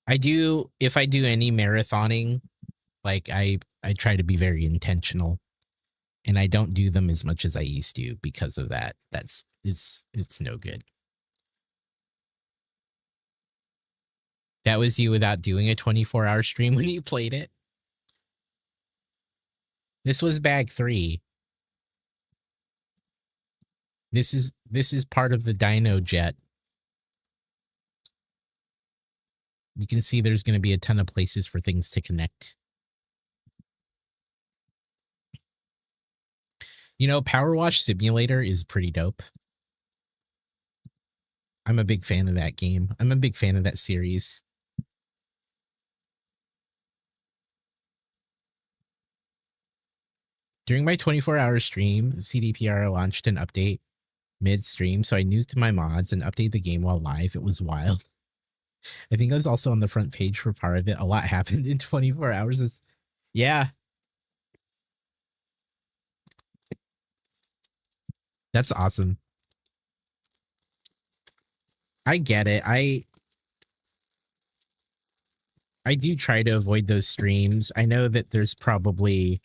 If I do any marathoning, like I try to be very intentional, and I don't do them as much as I used to because of that. It's no good. That was you without doing a 24-hour stream when you played it. This was bag 3. This is part of the Dino jet. You can see there's going to be a ton of places for things to connect. You know, Power Wash Simulator is pretty dope. I'm a big fan of that game. I'm a big fan of that series. During my 24-hour stream, CDPR launched an update mid-stream, so I nuked my mods and updated the game while live. It was wild. I think I was also on the front page for part of it. A lot happened in 24 hours. Yeah. That's awesome. I get it. I do try to avoid those streams. I know that there's probably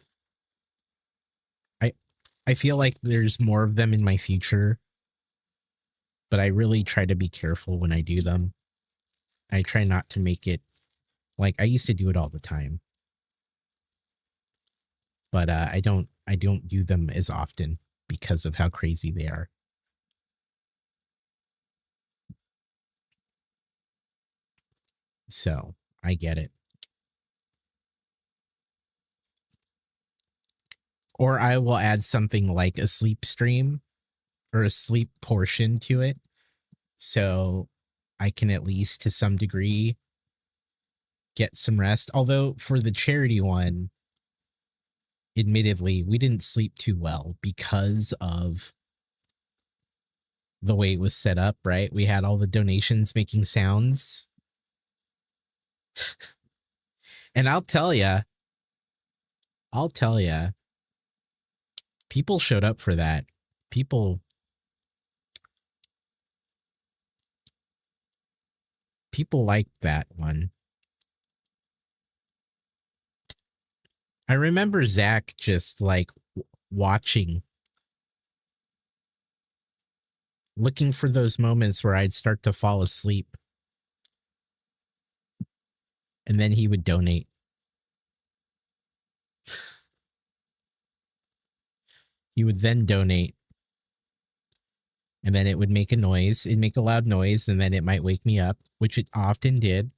I feel like there's more of them in my future, but I really try to be careful when I do them. I try not to make it like I used to do it all the time. But I don't do them as often because of how crazy they are. So, I get it. Or I will add something like a sleep stream or a sleep portion to it. So I can at least to some degree get some rest. Although for the charity one, admittedly, we didn't sleep too well because of the way it was set up, right? We had all the donations making sounds. And I'll tell ya, people showed up for that. People liked that one. I remember Zach just like watching, looking for those moments where I'd start to fall asleep. And then he would donate. He would then donate. And then it would make a noise. It'd make a loud noise, and then it might wake me up, which it often did.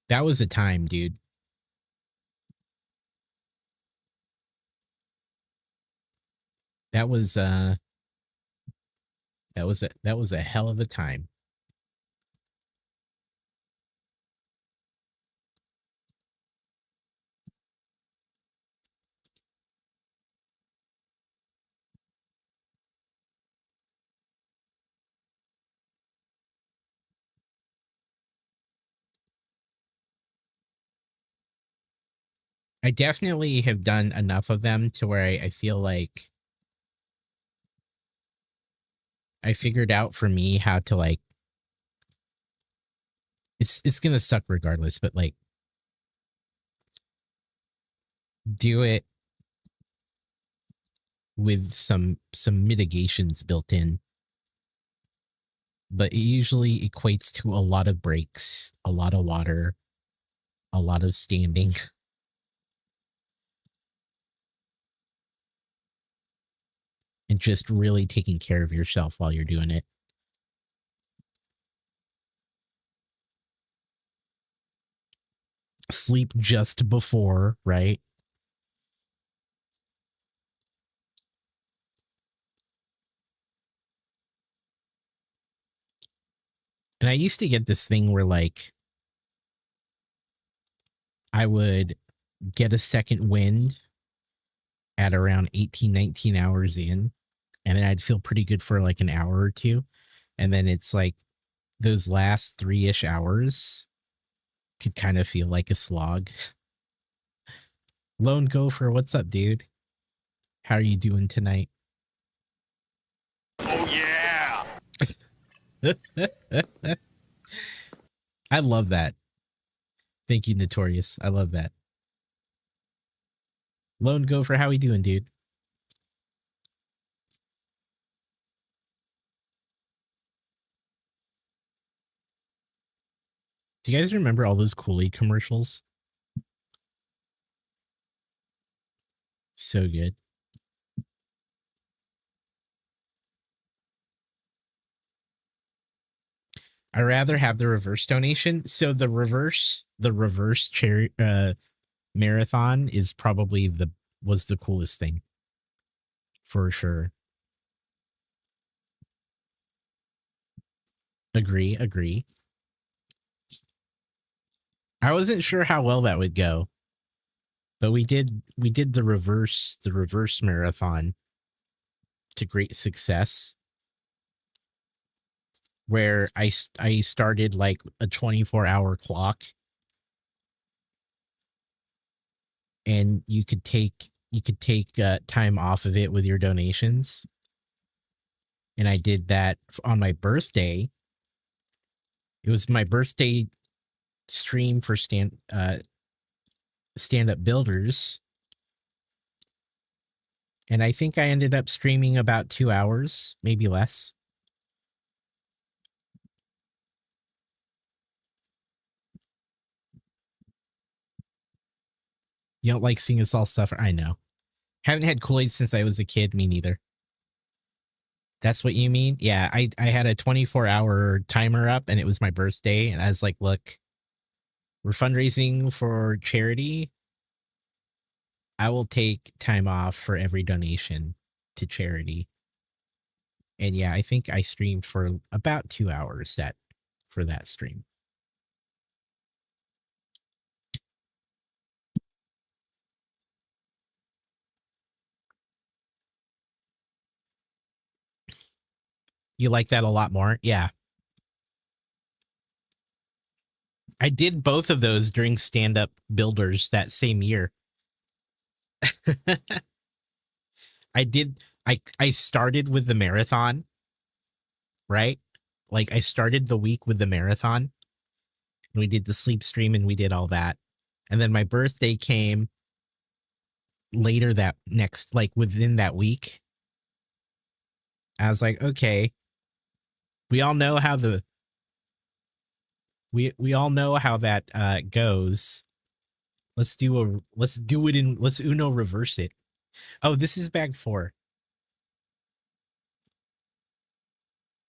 That was a time, dude. That was a hell of a time. I definitely have done enough of them to where I feel like I figured out for me how to like it's gonna suck regardless, but like do it with some mitigations built in. But it usually equates to a lot of breaks, a lot of water, a lot of standing. And just really taking care of yourself while you're doing it. Sleep just before, right? And I used to get this thing where like I would get a second wind at around 18, 19 hours in, and then I'd feel pretty good for like an hour or two. And then it's like those last 3-ish hours could kind of feel like a slog. Lone Gopher, what's up, dude? How are you doing tonight? Oh, yeah. I love that. Thank you, Notorious. I love that. Lone Gopher, how we doing, dude? Do you guys remember all those Kool-Aid commercials? So good. I'd rather have the reverse donation. So the reverse cherry marathon is probably was the coolest thing. For sure. Agree. I wasn't sure how well that would go, but we did the reverse marathon to great success, where I started like a 24-hour clock, and you could take time off of it with your donations. And I did that on my birthday. It was my birthday stream for stand-up builders. And I think I ended up streaming about 2 hours, maybe less. You don't like seeing us all suffer? I know. Haven't had Kool-Aid since I was a kid. Me neither. That's what you mean? Yeah, I had a 24-hour timer up, and it was my birthday, and I was like, look, we're fundraising for charity. I will take time off for every donation to charity. And yeah, I think I streamed for about 2 hours for that stream. You like that a lot more? Yeah. I did both of those during stand-up builders that same year. I started with the marathon, right? Like I started the week with the marathon. And we did the sleep stream and we did all that. And then my birthday came later that next, like within that week. I was like, okay, we all know how we all know how that goes. Let's do it let's Uno reverse it. Oh, this is bag 4.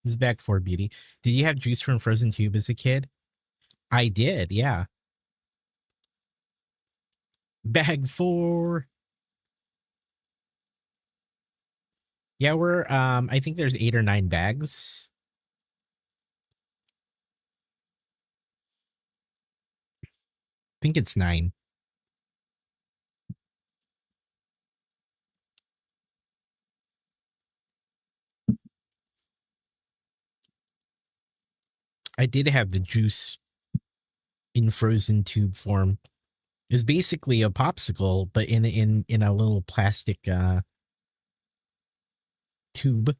This is bag 4, Beauty. Did you have juice from Frozen Tube as a kid? I did, yeah. Bag 4. Yeah, we're I think there's 8 or 9 bags. I think it's 9. I did have the juice in Frozen Tube form. It's basically a popsicle, but in a little plastic tube.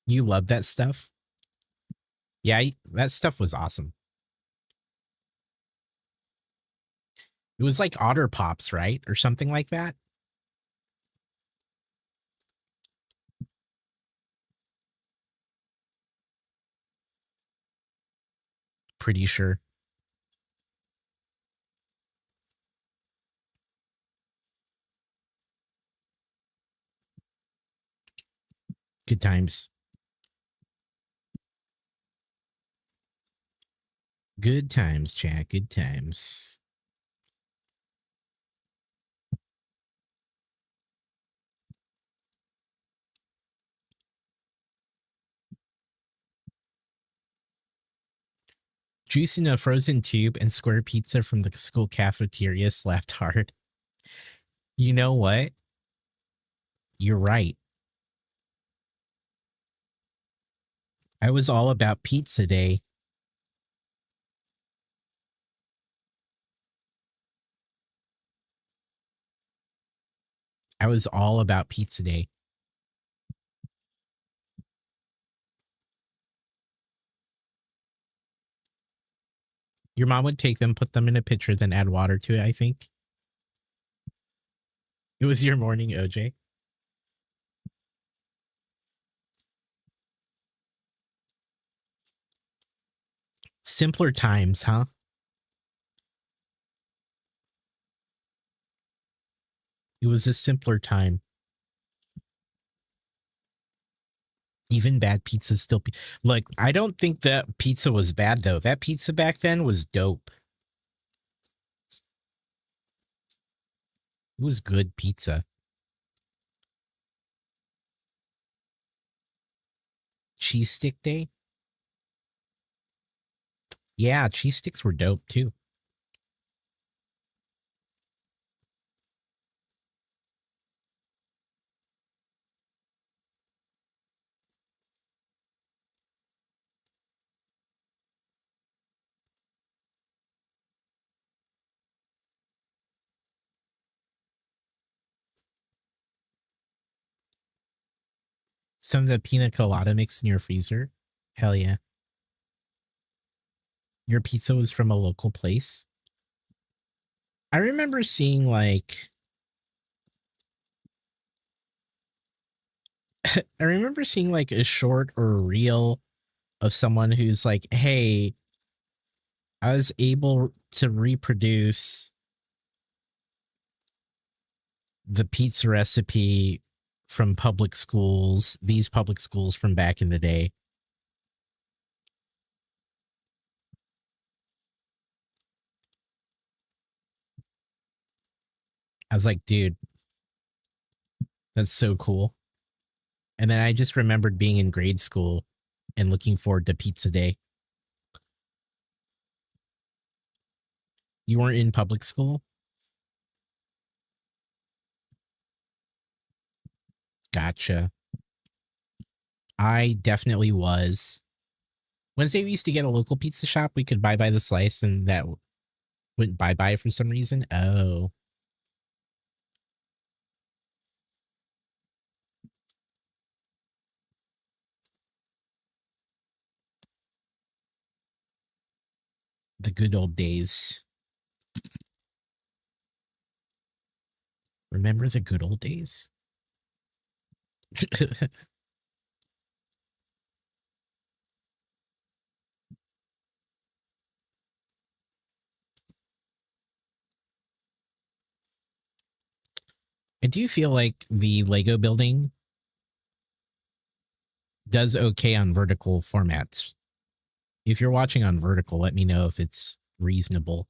You love that stuff? Yeah, that stuff was awesome. It was like Otter Pops, right? Or something like that. Pretty sure. Good times. Good times, chat. Good times. Juice in a Frozen Tube and square pizza from the school cafeteria slapped hard. You know what? You're right. I was all about pizza day. I was all about pizza day. Your mom would take them, put them in a pitcher, then add water to it, I think. It was your morning, OJ. Simpler times, huh? It was a simpler time. Even bad pizza still. Like, I don't think that pizza was bad, though. That pizza back then was dope. It was good pizza. Cheese stick day? Yeah, cheese sticks were dope, too. Some of the pina colada mix in your freezer? Hell yeah. Your pizza was from a local place? I remember seeing, like... I remember seeing, like, a short or a reel of someone who's like, hey, I was able to reproduce the pizza recipe from public schools, these public schools from back in the day. I was like, dude, that's so cool. And then I just remembered being in grade school and looking forward to pizza day. You weren't in public school? Gotcha. I definitely was. Wednesday, we used to get a local pizza shop. We could buy by the slice, and that went bye-bye for some reason. Oh. The good old days. Remember the good old days? I do feel like the Lego building does okay on vertical formats. If you're watching on vertical, let me know if it's reasonable.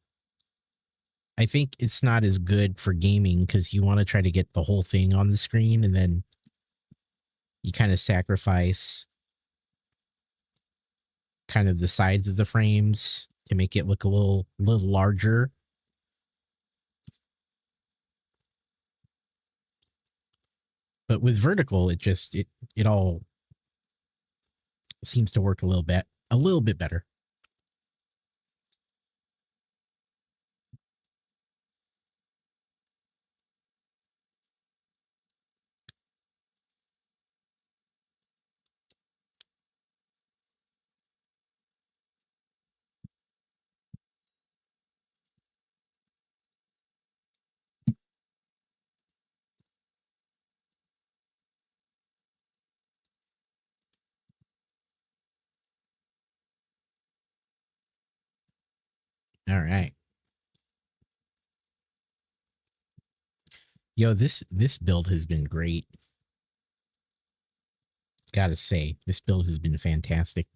I think it's not as good for gaming because you want to try to get the whole thing on the screen, and then you kind of sacrifice kind of the sides of the frames to make it look a little larger. But with vertical, it all seems to work a little bit better. All right. Yo, this build has been great. Gotta say, this build has been fantastic.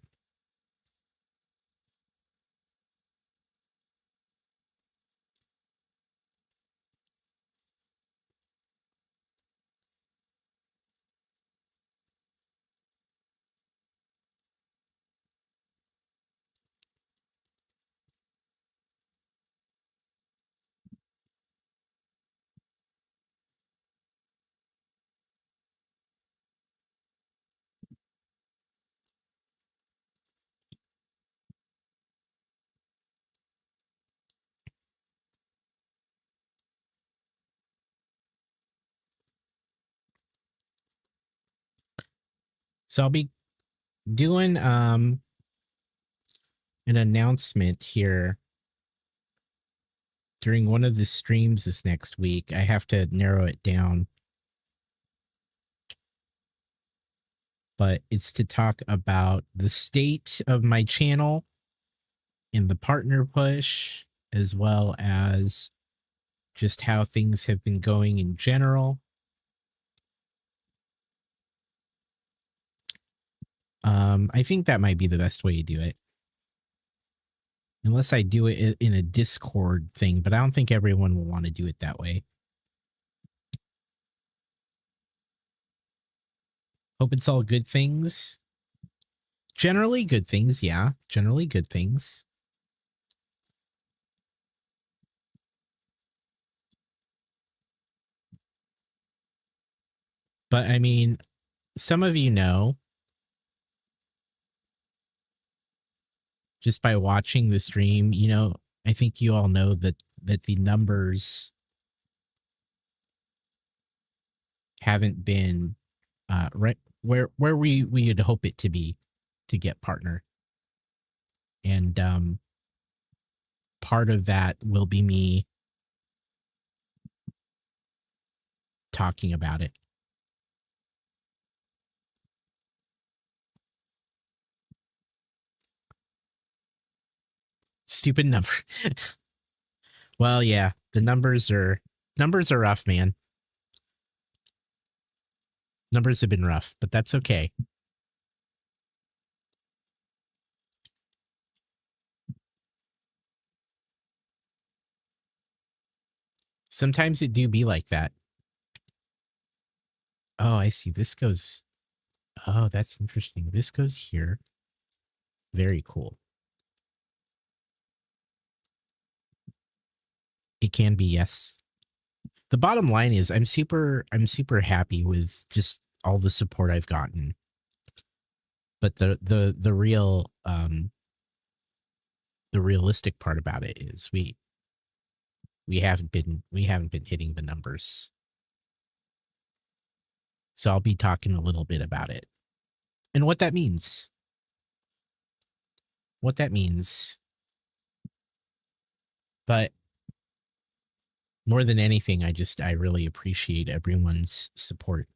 So I'll be doing an announcement here during one of the streams this next week. I have to narrow it down. But it's to talk about the state of my channel in the partner push, as well as just how things have been going in general. I think that might be the best way to do it. Unless I do it in a Discord thing, but I don't think everyone will want to do it that way. Hope it's all good things. Generally good things, yeah. Generally good things. But I mean, some of you know, just by watching the stream, you know, I think you all know that the numbers haven't been right where we would hope it to be to get partner. And part of that will be me talking about it. Stupid number. Well, yeah, the numbers are rough, man. Numbers have been rough, but that's okay. Sometimes it do be like that. Oh, I see. This goes. Oh, that's interesting. This goes here. Very cool. It can be, yes. The bottom line is I'm super happy with just all the support I've gotten. But the real the realistic part about it is we haven't been hitting the numbers. So I'll be talking a little bit about it and what that means. What that means. But more than anything, I really appreciate everyone's support.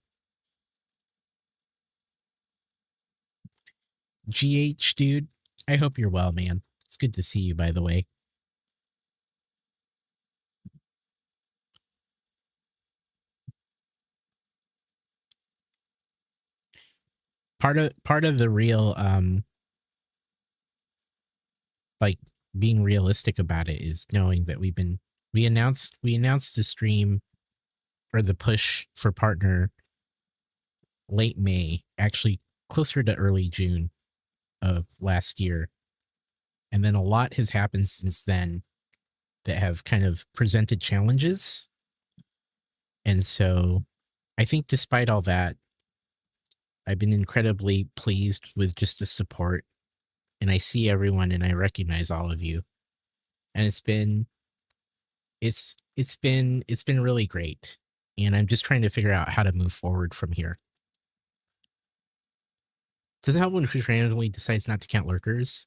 GH, dude, I hope you're well, man. It's good to see you, by the way. Part of the real like being realistic about it is knowing that we announced the stream or the push for partner late May, actually closer to early June of last year. And then a lot has happened since then that have kind of presented challenges. And so I think despite all that, I've been incredibly pleased with just the support. And I see everyone and I recognize all of you. And it's been really great. And I'm just trying to figure out how to move forward from here. Does it help when Chris randomly decides not to count lurkers?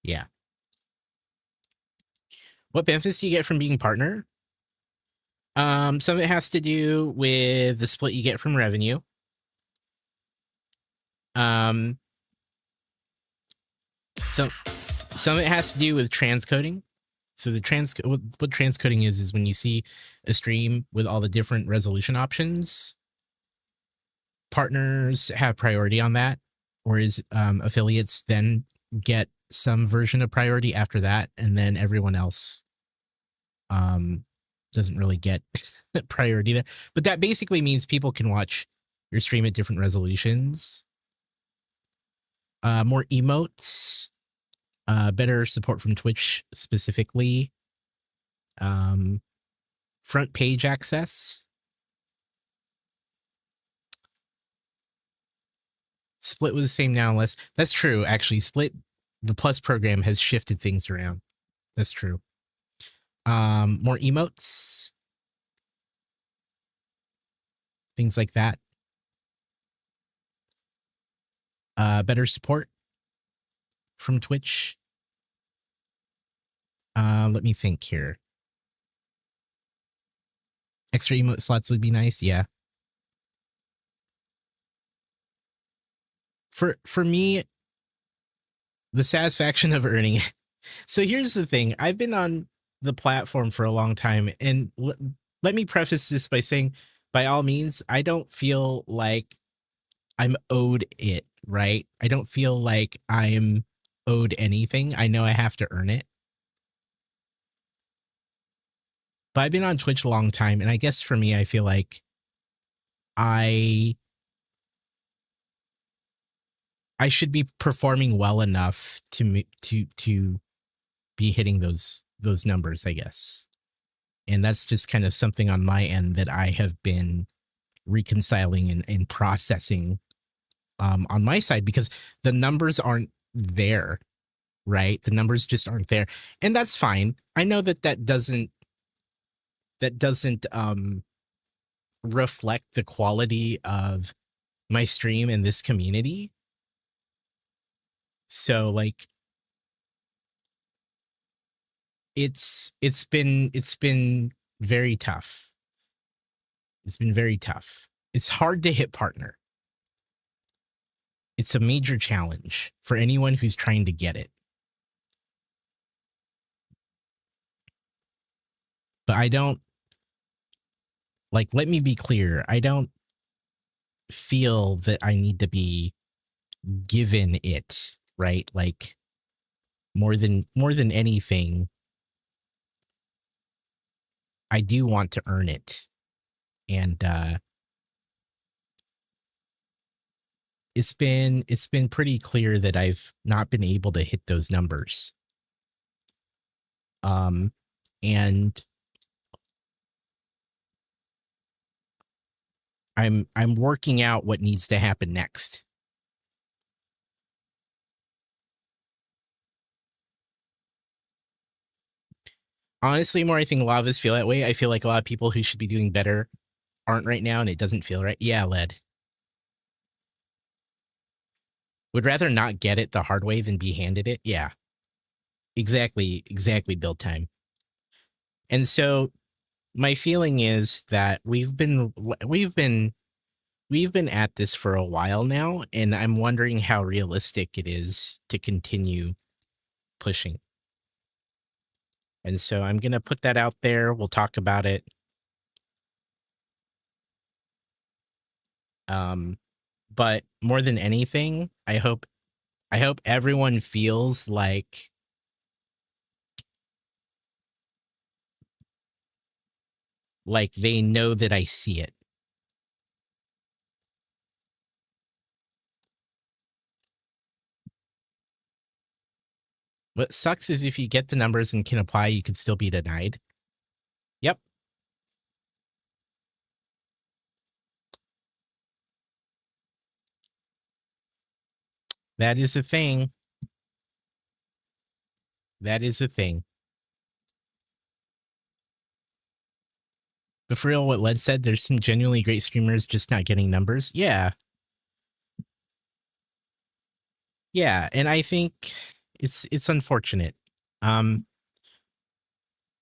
Yeah. What benefits do you get from being partner? Some of it has to do with the split you get from revenue. So some of it has to do with transcoding. So the what transcoding is when you see a stream with all the different resolution options, partners have priority on that, whereas affiliates then get some version of priority after that, and then everyone else doesn't really get priority there. But that basically means people can watch your stream at different resolutions. More emotes, better support from Twitch specifically, front page access, Split was the same now unless that's true. Actually, Split, the Plus program has shifted things around. That's true. More emotes, things like that. Better support from Twitch. Let me think here. Extra emote slots would be nice, yeah. For me, The satisfaction of earning it. So here's the thing. I've been on the platform for a long time, and let me preface this by saying, by all means, I don't feel like I'm owed it, right? I don't feel like I'm owed anything. I know I have to earn it. But I've been on Twitch a long time, and I guess for me, I feel like I should be performing well enough to be hitting those numbers, I guess. And that's just kind of something on my end that I have been reconciling and processing on my side, because the numbers aren't there, right? The numbers just aren't there. And that's fine. I know that doesn't reflect the quality of my stream and this community. So like it's been very tough. It's been very tough. It's hard to hit partner. It's a major challenge for anyone who's trying to get it. But I don't, like, let me be clear. I don't feel that I need to be given it, right? Like more than anything, I do want to earn it. And it's been pretty clear that I've not been able to hit those numbers. And I'm working out what needs to happen next. Honestly, more I think a lot of us feel that way. I feel like a lot of people who should be doing better aren't right now, and it doesn't feel right. Yeah, Led. Would rather not get it the hard way than be handed it. Yeah. Exactly build time. And so my feeling is that we've been at this for a while now, and I'm wondering how realistic it is to continue pushing. And so I'm going to put that out there. We'll talk about it. But more than anything, I hope everyone feels like they know that I see it. What sucks is if you get the numbers and can apply, you could still be denied. Yep. That is a thing. That is a thing. But for real, what Led said, there's some genuinely great streamers just not getting numbers. Yeah. Yeah, and I think it's unfortunate.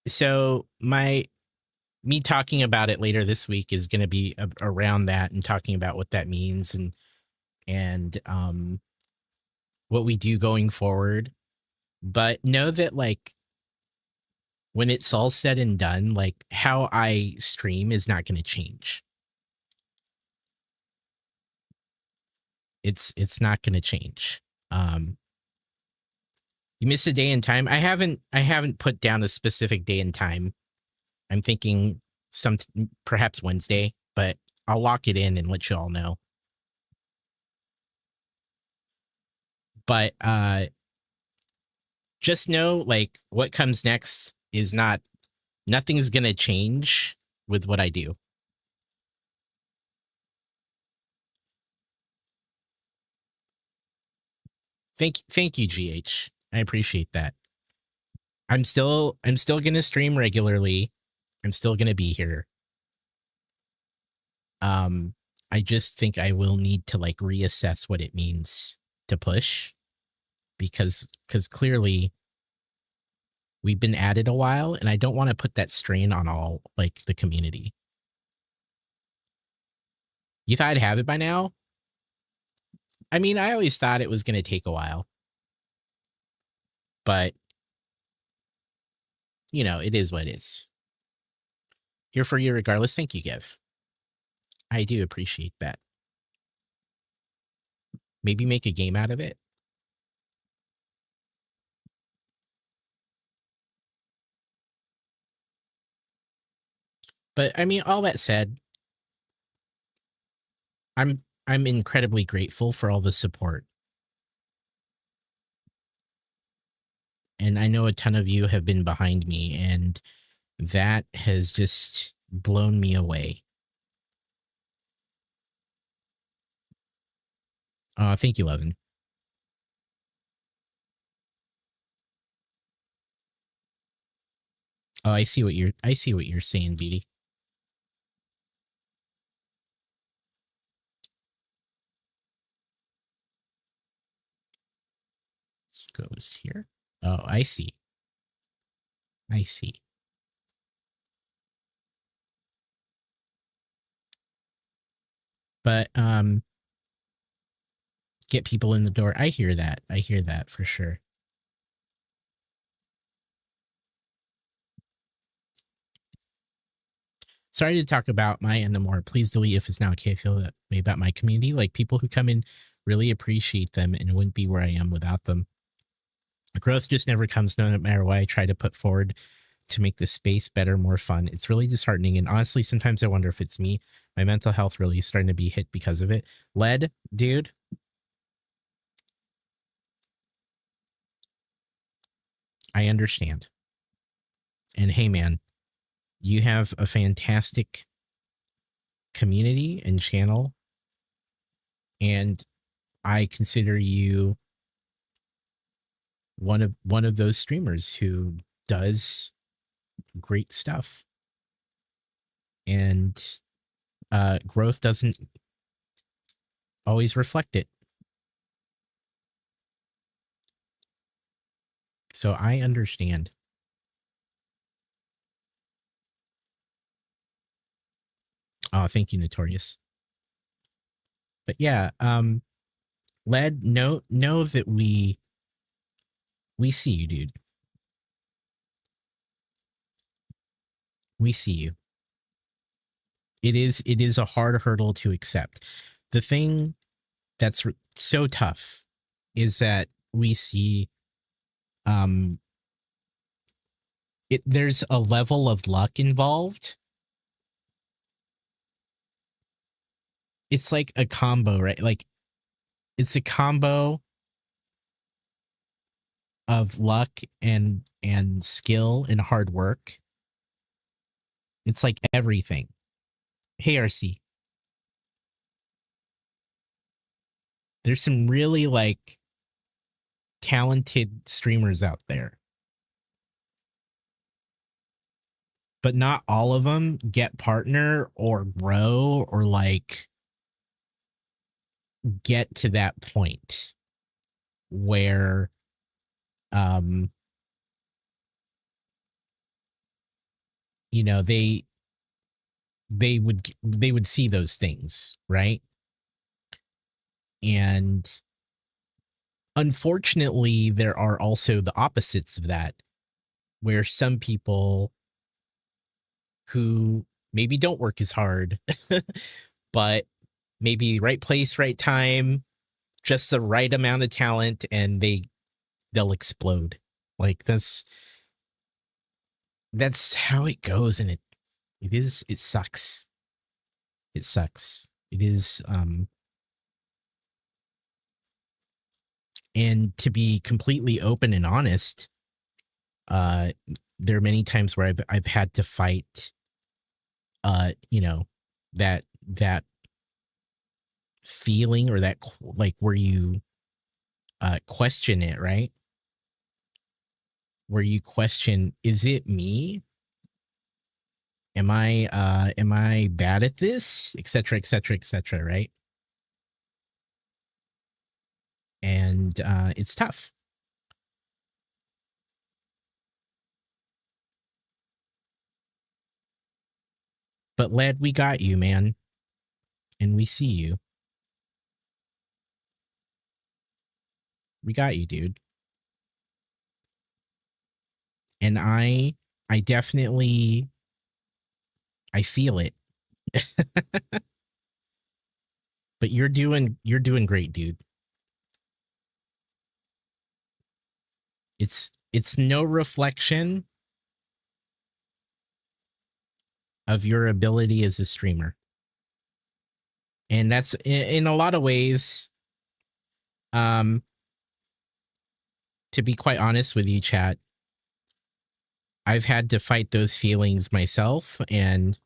So me talking about it later this week is going to be around that and talking about what that means and what we do going forward. But know that, like, when it's all said and done, like, how I stream is not going to change. It's not going to change. You miss a day and time. I haven't put down a specific day and time. I'm thinking perhaps Wednesday, but I'll lock it in and let you all know. But just know, like, what comes next is nothing's gonna change with what I do. Thank you, GH. I appreciate that. I'm still gonna stream regularly. I'm still gonna be here. I just think I will need to, like, reassess what it means to push, because clearly we've been at it a while, and I don't want to put that strain on all, like, the community. You thought I'd have it by now? I mean, I always thought it was going to take a while. But you know, it is what it is. Here for you regardless. Thank you, Giv. I do appreciate that. Maybe make a game out of it. But I mean, all that said, I'm incredibly grateful for all the support. And I know a ton of you have been behind me, and that has just blown me away. Thank you, Levin. Oh, I see what you're saying, BD. This goes here. Oh, I see. I see. But get people in the door. I hear that. I hear that for sure. Sorry to talk about my end more. Please delete if it's not okay. I feel that way about my community. Like, people who come in really appreciate them, and it wouldn't be where I am without them. Growth just never comes, no matter what I try to put forward to make the space better, more fun. It's really disheartening, and honestly, sometimes I wonder if it's me. My mental health really is starting to be hit because of it. Lead, dude. I understand. And hey, man, you have a fantastic community and channel, and I consider you one of those streamers who does great stuff. And growth doesn't always reflect it. So I understand. Oh, thank you, Notorious. But yeah, Led, know that we see you, dude. We see you. It is a hard hurdle to accept. The thing that's so tough is that we see there's a level of luck involved. It's like a combo, right? Like, it's a combo of luck and skill and hard work. It's like everything. Hey, RC. There's some really like talented streamers out there, but not all of them get partner or grow or like get to that point where you know, they would see those things, right? And unfortunately, there are also the opposites of that, where some people who maybe don't work as hard, but maybe right place, right time, just the right amount of talent, and they'll explode. Like, that's how it goes, and it sucks. It sucks. It is and to be completely open and honest, there are many times where I've had to fight you know, that feeling, or that like where you question it, right? Where you question, is it me? Am I bad at this? Etc. Etc. Etc. Right? And it's tough. But Led, we got you, man. And we see you. We got you, dude. And I definitely, I feel it. But you're doing great, dude. It's no reflection of your ability as a streamer. And that's in a lot of ways, to be quite honest with you, chat, I've had to fight those feelings myself, and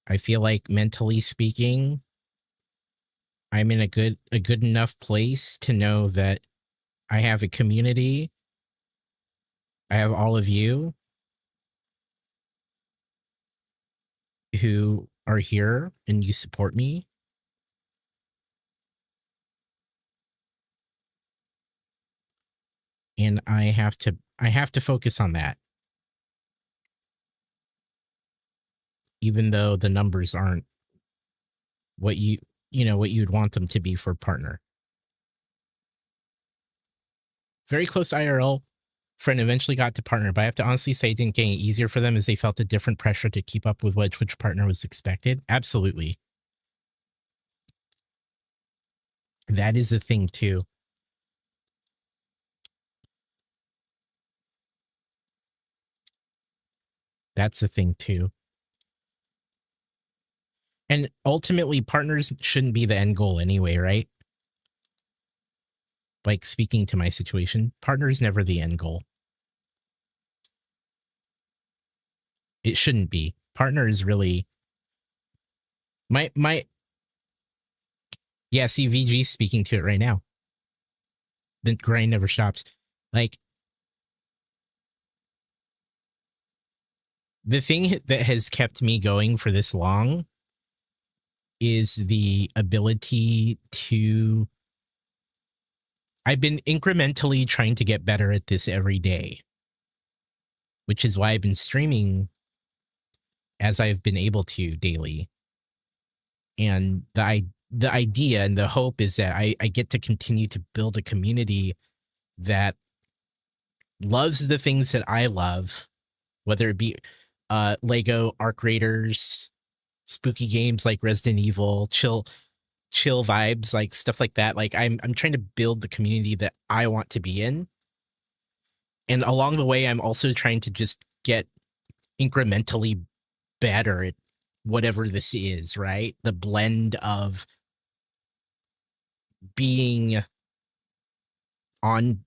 I feel like mentally speaking, I'm in a good enough place to know that I have a community. I have all of you who are here and you support me. And I have to focus on that. Even though the numbers aren't what what you'd want them to be for a partner. Very close IRL friend eventually got to partner, but I have to honestly say it didn't get any easier for them as they felt a different pressure to keep up with what Twitch partner was expected. Absolutely. That is a thing too. That's a thing too. And ultimately, partners shouldn't be the end goal anyway, right? Like, speaking to my situation, partner is never the end goal. It shouldn't be. Partner is really my yeah, see, VG speaking to it right now. The grind never stops. Like, the thing that has kept me going for this long is the ability to, I've been incrementally trying to get better at this every day, which is why I've been streaming as I've been able to daily. And the idea and the hope is that I get to continue to build a community that loves the things that I love, whether it be Lego Arc Raiders, spooky games like Resident Evil, chill vibes, like stuff like that. Like, I'm trying to build the community that I want to be in. And along the way, I'm also trying to just get incrementally better at whatever this is, right? The blend of being on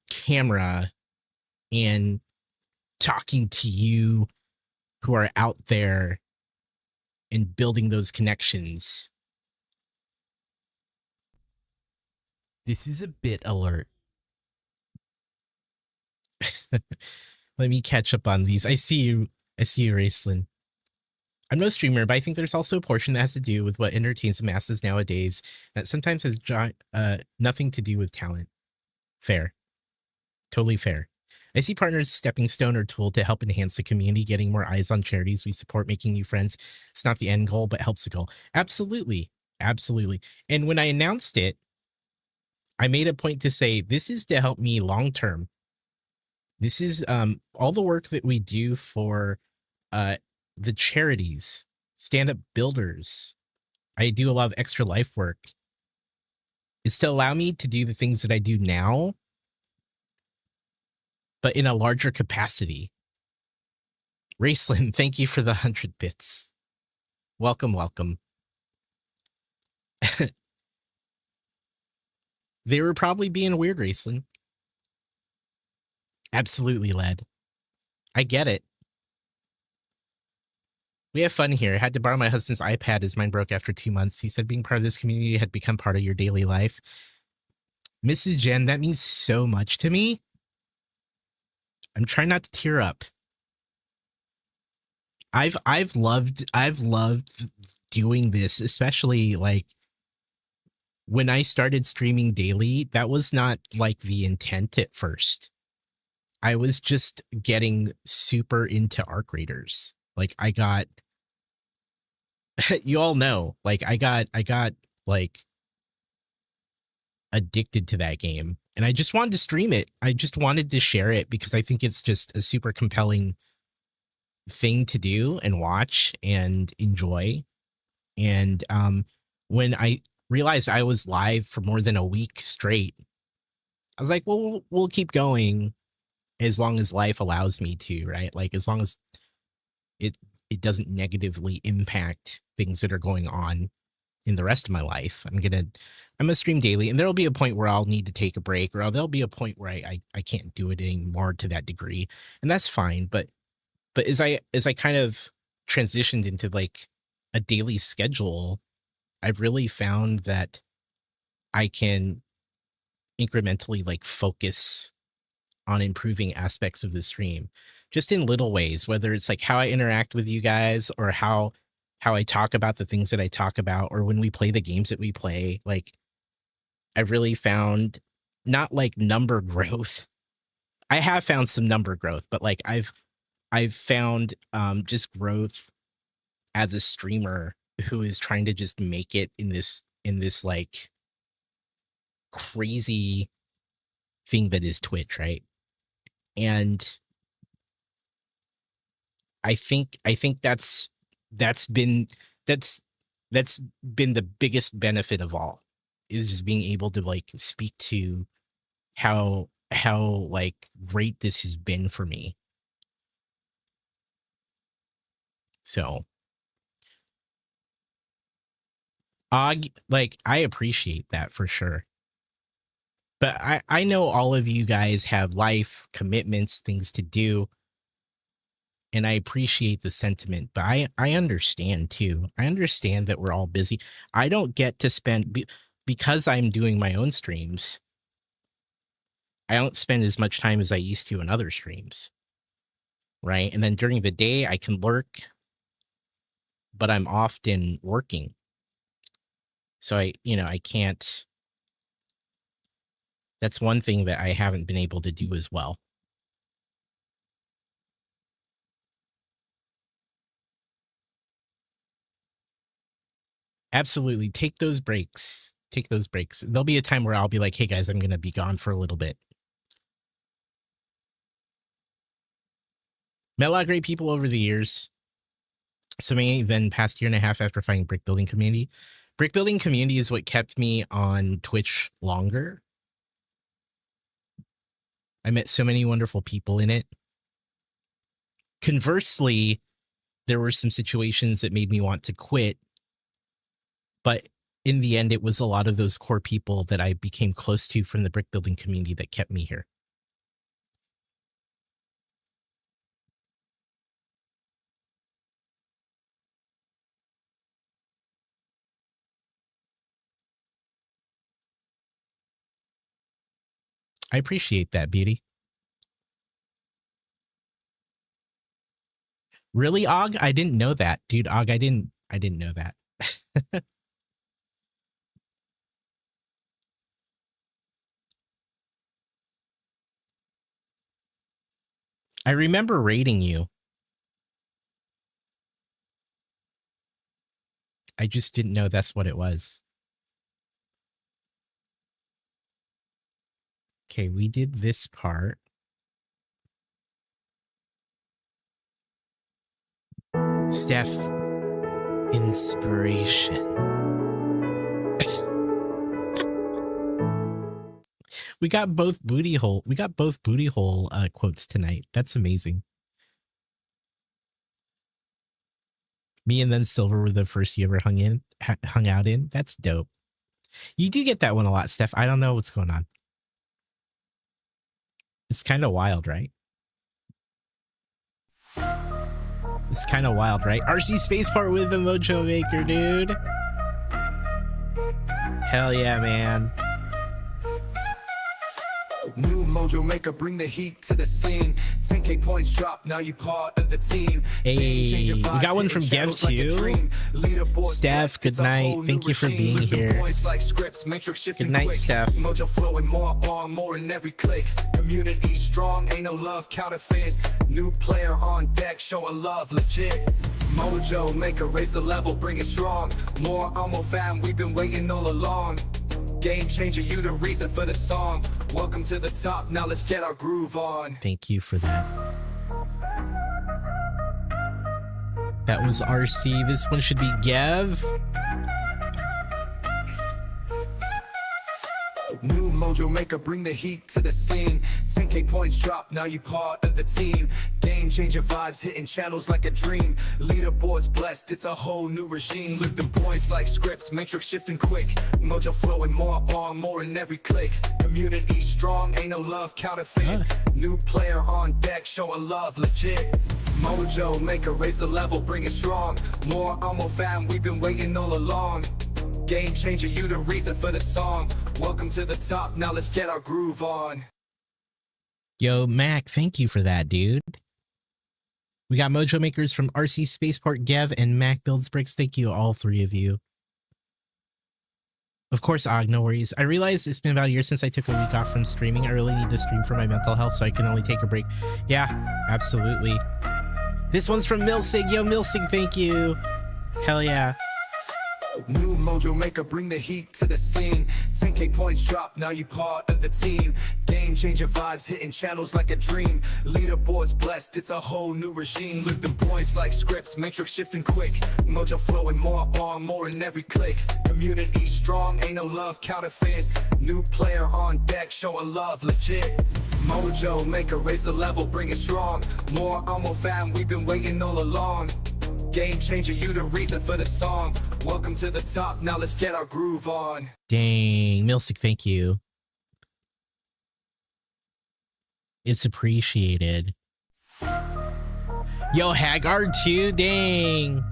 camera and talking to you who are out there and building those connections. This is a bit alert. Let me catch up on these. I see you, Raceland. I'm no streamer, but I think there's also a portion that has to do with what entertains the masses nowadays that sometimes has nothing to do with talent. Fair. Totally fair. I see partners as a stepping stone or tool to help enhance the community, getting more eyes on charities we support, making new friends. It's not the end goal, but helps the goal. Absolutely. Absolutely. And when I announced it, I made a point to say, this is to help me long term. This is all the work that we do for the charities, stand-up builders. I do a lot of extra life work. It's to allow me to do the things that I do now, but in a larger capacity. Raceland, thank you for the 100 bits. Welcome, welcome. They were probably being weird, Raceland. Absolutely, lad. I get it. We have fun here. I had to borrow my husband's iPad as mine broke after 2 months. He said being part of this community had become part of your daily life. Mrs. Jen, that means so much to me. I'm trying not to tear up. I've loved doing this, especially like when I started streaming daily. That was not like the intent at first. I was just getting super into Arc Raiders. Like, I got you all know, like I got like addicted to that game. And I just wanted to stream it. I just wanted to share it because I think it's just a super compelling thing to do and watch and enjoy. And when I realized I was live for more than a week straight, I was like, well, we'll keep going as long as life allows me to, right? Like as long as it doesn't negatively impact things that are going on in the rest of my life. I'm gonna stream daily, and there'll be a point where I'll need to take a break, or there'll be a point where I can't do it anymore to that degree, and that's fine. But as I kind of transitioned into like a daily schedule, I've really found that I can incrementally like focus on improving aspects of the stream just in little ways, whether it's like how I interact with you guys or how I talk about the things that I talk about, or when we play the games that we play. Like I've really found not like number growth. I have found some number growth, but like I've found just growth as a streamer who is trying to just make it in this like crazy thing that is Twitch, right? And I think that's been the biggest benefit of all, is just being able to like speak to how like great this has been for me. So like I appreciate that for sure. But I know all of you guys have life commitments, things to do, and I appreciate the sentiment. But I understand too. I understand that we're all busy. I don't get to spend because I'm doing my own streams. I don't spend as much time as I used to in other streams, right? And then during the day I can lurk, but I'm often working, so I can't. That's one thing that I haven't been able to do as well. Absolutely. Take those breaks. Take those breaks. There'll be a time where I'll be like, hey guys, I'm going to be gone for a little bit. Met a lot of great people over the years. So many then past year and a half after finding Brick Building Community. Brick Building Community is what kept me on Twitch longer. I met so many wonderful people in it. Conversely, there were some situations that made me want to quit. But in the end, it was a lot of those core people that I became close to from the brick building community that kept me here. I appreciate that, Beauty. Really, Og? I didn't know that. Dude, Og, I didn't know that. I remember rating you. I just didn't know that's what it was. Okay, we did this part. Steph, inspiration. We got both booty hole quotes tonight. That's amazing. Me and then Silver were the first you ever hung out in. That's dope. You do get that one a lot, Steph. I don't know what's going on. It's kind of wild, right? It's kind of wild, right? RC Spaceport with the Mojo Maker, dude. Hell yeah, man. New Mojo Maker, bring the heat to the scene. 10K points drop, now you part of the team. Hey, we got one from Gev too. Steph, good night. Thank you for being here. Good night, Steph. Mojo flowing more on, more in every click. Community strong, ain't no love counterfeit. New player on deck, showing love legit. Mojo Maker, raise the level, bring it strong. More Amo fam, we've been waiting all along. Game changer, you the reason for the song. Welcome to the top, now let's get our groove on. Thank you for that. That was RC. This one should be Gev. New mojo maker, bring the heat to the scene. 10K points drop, now you part of the team. Game changer vibes, hitting channels like a dream. Leaderboards blessed, it's a whole new regime. Flipping points like scripts, matrix shifting quick. Mojo flowing more on, more in every click. Community strong, ain't no love counterfeit. New player on deck, showing love legit. Mojo maker, raise the level, bring it strong. More Amo fam, we've been waiting all along. Game changer, you the reason for the song. Welcome to the top, now let's get our groove on. Yo, Mac, thank you for that, dude. We got Mojo Makers from RC Spaceport, Gev, and Mac Builds Bricks. Thank you, all three of you. Of course, Og, no worries. I realize it's been about a year since I took a week off from streaming. I really need to stream for my mental health, so I can only take a break. Yeah, absolutely. This one's from Milsig. Yo, Milsig, thank you. Hell yeah. New mojo maker, bring the heat to the scene. 10K points drop, now you part of the team. Game changer vibes, hitting channels like a dream. Leaderboards blessed, it's a whole new regime. Flipping points like scripts, matrix shifting quick. Mojo flowing more on, more in every click. Community strong, ain't no love counterfeit. New player on deck, showing love legit. Mojo maker, raise the level, bring it strong. More Amo fam, we've been waiting all along. Game changer, you the reason for the song. Welcome to the top, now let's get our groove on. Dang, Milsik, thank you. It's appreciated. Yo, Haggard too, dang.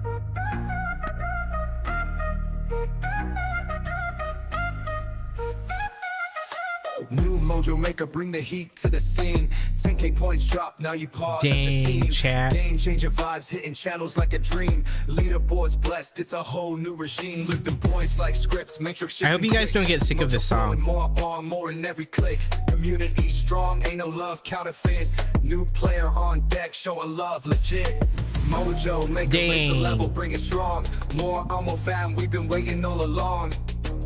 New mojo maker, bring the heat to the scene. 10K points drop, now you part of the team. Chat. Game changer vibes, hitting channels like a dream. Leaderboards blessed, it's a whole new regime. Flipping points like scripts, matrix. I hope you guys don't get sick of this song. More on, more in every click. Community strong, ain't no love counterfeit. New player on deck, showing love legit. Mojo maker, raise the level, bring it strong. More Amo fam, we've been waiting all along.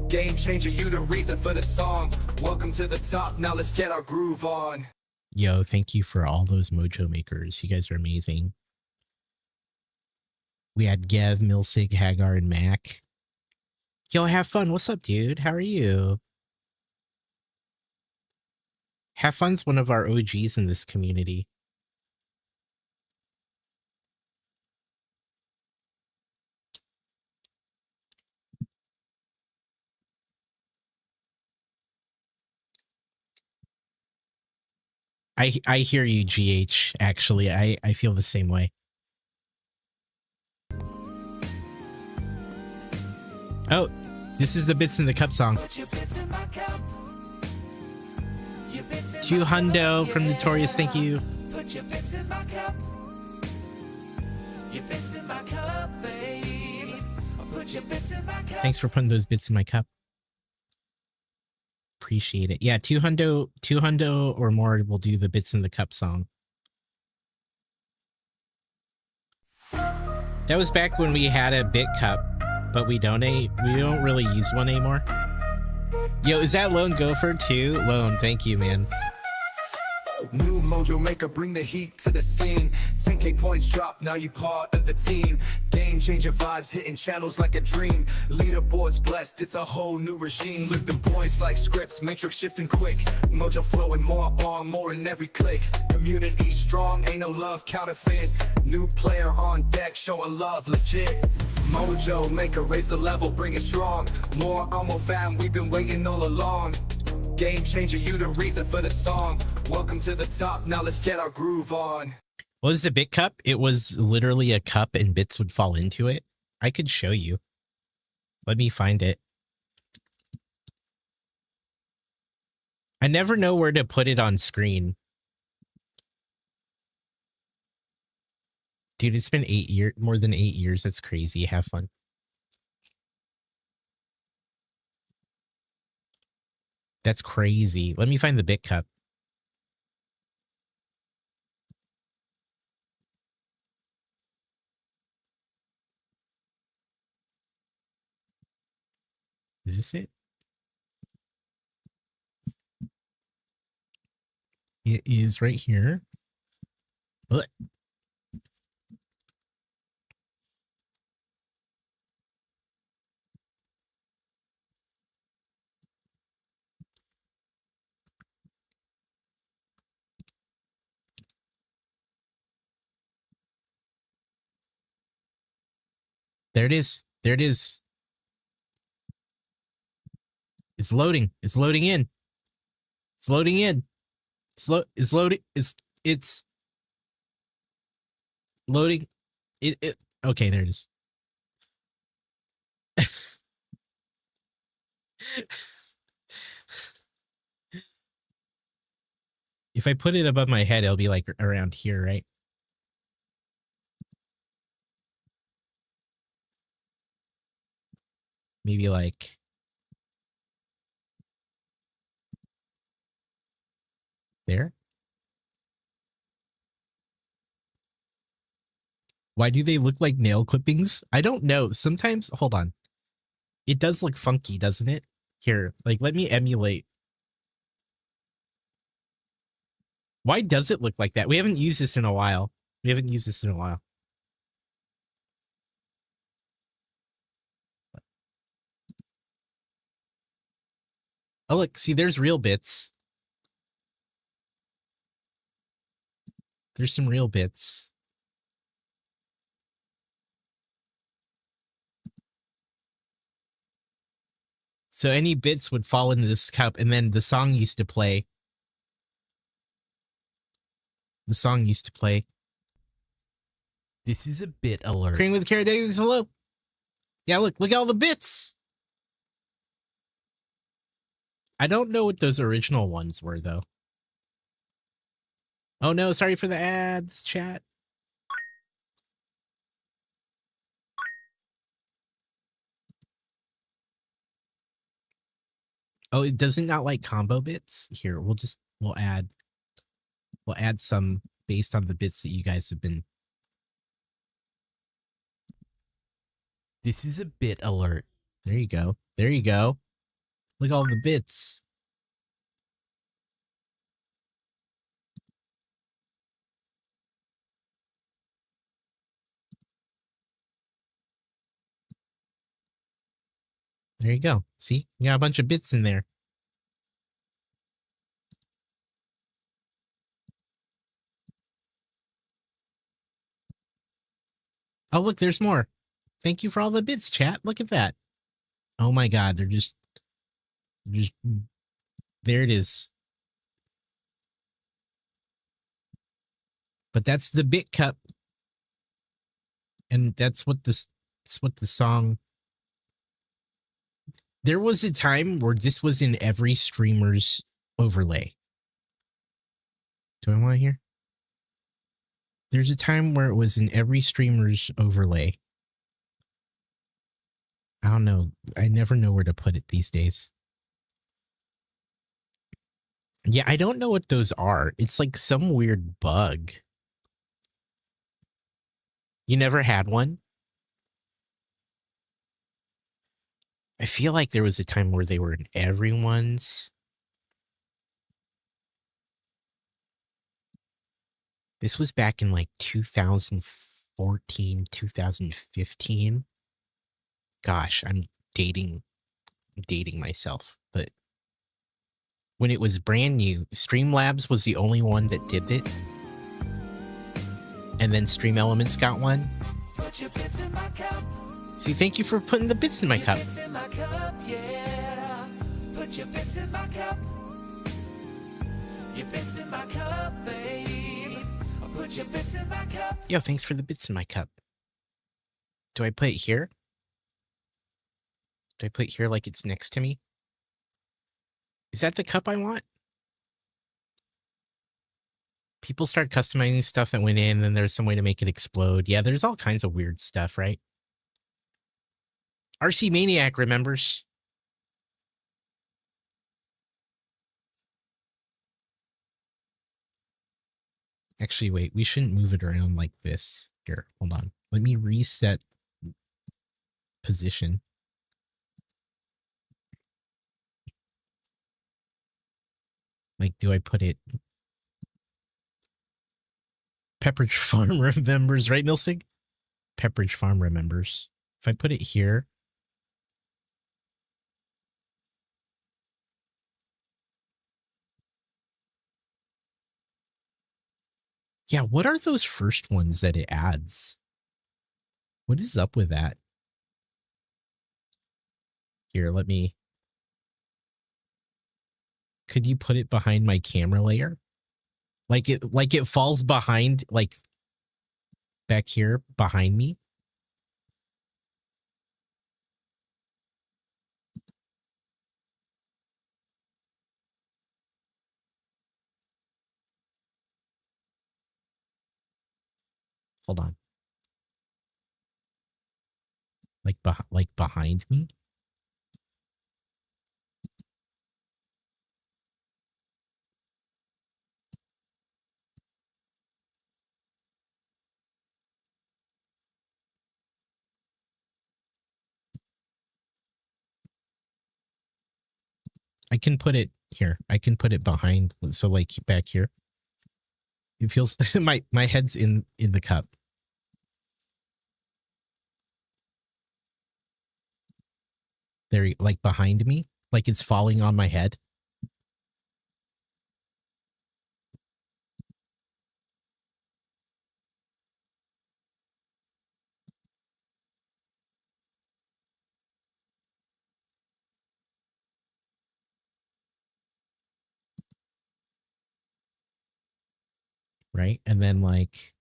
Game changer, you the reason for the song. Welcome to the top, now let's get our groove on. Yo, thank you for all those Mojo Makers. You guys are amazing. We had Gev, Milsig, Hagar, and Mac. Yo, have fun. What's up, dude? How are you? Have Fun's one of our OGs in this community. I hear you, GH. Actually, I feel the same way. Oh, this is the Bits in the Cup song. 200 from Notorious, thank you. Put your bits in my cup. Your bits in my cup, babe. Put your bits in my cup. Thanks for putting those bits in my cup. Appreciate it. Yeah, 200 or more will do the Bits in the Cup song. That was back when we had a bit cup, but we don't really use one anymore. Yo, is that Lone Gopher too? Lone, thank you, man. New mojo maker, bring the heat to the scene. 10K points drop, now you part of the team. Game changer vibes, hitting channels like a dream. Leaderboards blessed, it's a whole new regime. Flipping points like scripts, matrix shifting quick. Mojo flowing more on, more in every click. Community strong, ain't no love counterfeit. New player on deck, showing love legit. Mojo maker, raise the level, bring it strong. More Amo fam, we've been waiting all along. Game changer, you the reason for the song. Welcome to the top, now let's get our groove on. What was a bit cup? It was literally a cup and bits would fall into it. I could show you. Let me find it. I never know where to put it on screen. Dude, it's been more than 8 years. That's crazy. Have fun. That's crazy. Let me find the bit cup. Is this it? It is right here. Ugh. There it is. There it is. It's loading. It's loading in. It's loading in. It's loading. It's loading. It okay, there it is. If I put it above my head, it'll be like around here, right? Maybe like there. Why do they look like nail clippings? I don't know. Sometimes, hold on. It does look funky, doesn't it? Here, like, let me emulate. Why does it look like that? We haven't used this in a while. We haven't used this in a while. Oh, look, see, there's real bits. There's some real bits. So any bits would fall into this cup, and then the song used to play. The song used to play. This is a bit alert. Cream with Carrot Davis, hello. Yeah, look at all the bits. I don't know what those original ones were, though. Oh no, sorry for the ads, chat. Oh, it doesn't not like combo bits? Here, we'll add some based on the bits that you guys have been. This is a bit alert. There you go. There you go. Look at all the bits. There you go. See? We got a bunch of bits in there. Oh, look, there's more. Thank you for all the bits, chat. Look at that. Oh my god, they're just there it is. But that's the bit cup. And that's what the song. There was a time where this was in every streamer's overlay. Do I want to hear? There's a time where it was in every streamer's overlay. I don't know. I never know where to put it these days. Yeah, I don't know what those are. It's like some weird bug. You never had one? I feel like there was a time where they were in everyone's. This was back in like 2014, 2015. Gosh, I'm dating myself, but when it was brand new, Streamlabs was the only one that did it. And then Stream Elements got one. Put your bits in my cup. See, thank you for putting the bits in my cup. Bits in my cup, yeah. Put your bits in my cup. Your bits in my cup, babe. Put your bits in my cup. Yo, thanks for the bits in my cup. Do I put it here? Do I put it here like it's next to me? Is that the cup I want? People start customizing stuff that went in, and there's some way to make it explode. Yeah, there's all kinds of weird stuff, right? RC Maniac remembers. Actually, wait, we shouldn't move it around like this. Here, hold on. Let me reset position. Like, do I put it Pepperidge Farm remembers, right, Milsig? Pepperidge Farm remembers. If I put it here. Yeah, what are those first ones that it adds? What is up with that? Here, let me... Could you put it behind my camera layer? Like it falls behind, like back here behind me? Hold on. Like behind me? I can put it here. I can put it behind. So like back here. It feels my head's in the cup. There, like behind me, like it's falling on my head. Right? And then like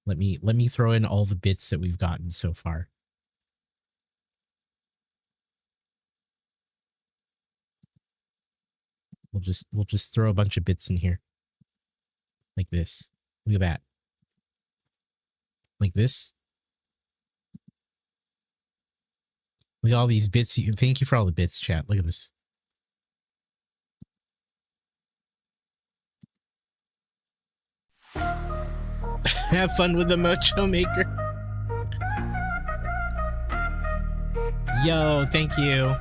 let me throw in all the bits that we've gotten so far. We'll just throw a bunch of bits in here. Like this. Look at that. Like this. Look at all these bits. Thank you for all the bits, chat. Look at this. Have fun with the Mocho Maker. Yo, thank you.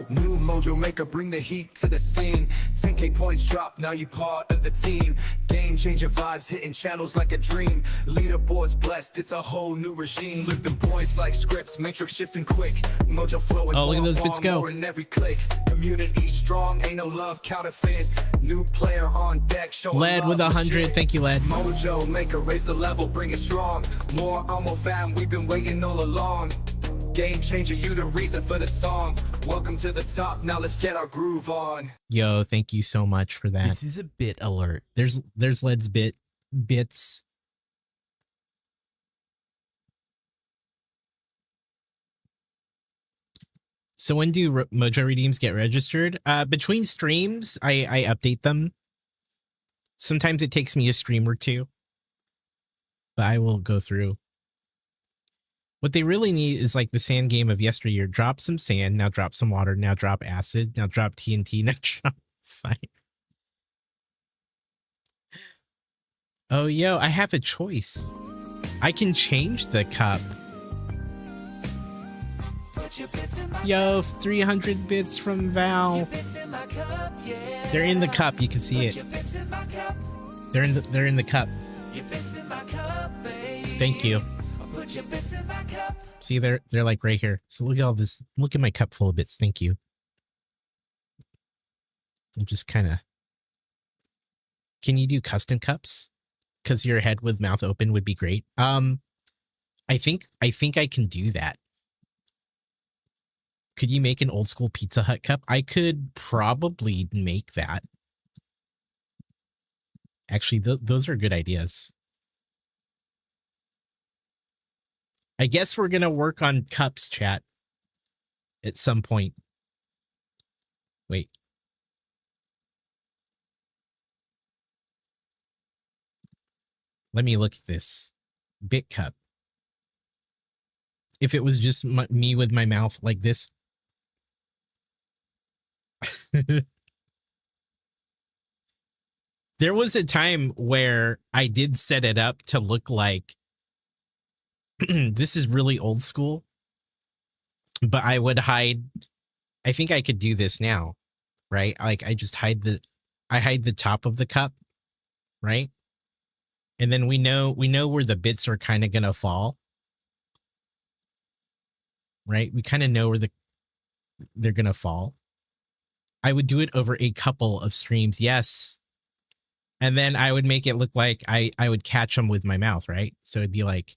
New Mojo Maker, bring the heat to the scene. 10K points drop, now you part of the team. Game changer vibes, hitting channels like a dream. Leaderboards blessed, it's a whole new regime. Flipping points like scripts, matrix shifting quick. Mojo flowing. Oh, look at those bits go. In every click. Community strong, ain't no love counterfeit. New player on deck, showing Led with 100, thank you, Led. Mojo Maker, raise the level, bring it strong. More Amo fam, we've been waiting all along. Game changer, you the reason for the song. Welcome to the top, now let's get our groove on. Yo, thank you so much for that. This is a bit alert. There's Led's bits. So when do Mojo redeems get registered? Between streams, I update them. Sometimes it takes me a stream or two, but I will go through. What they really need is like the sand game of yesteryear. Drop some sand, now drop some water, now drop acid, now drop TNT, now drop fire. Oh, yo, I have a choice. I can change the cup. Yo, 300 bits from Val. They're in the cup, you can see it. They're in the cup. Thank you. See, they're like right here. So look at all this. Look at my cup full of bits. Thank you. I'm just kind of. Can you do custom cups? Because your head with mouth open would be great. I think I can do that. Could you make an old school Pizza Hut cup? I could probably make that. Actually, those are good ideas. I guess we're going to work on cups, chat, at some point. Wait. Let me look at this. Bit cup. If it was just me with my mouth like this. There was a time where I did set it up to look like this is really old school, but I would hide. I think I could do this now. right? Like I just hide the top of the cup, right? And then we know where the bits are kind of gonna fall, right? We kind of know where they're gonna fall. I would do it over a couple of streams, yes. And then I would make it look like I would catch them with my mouth, right? So it'd be like,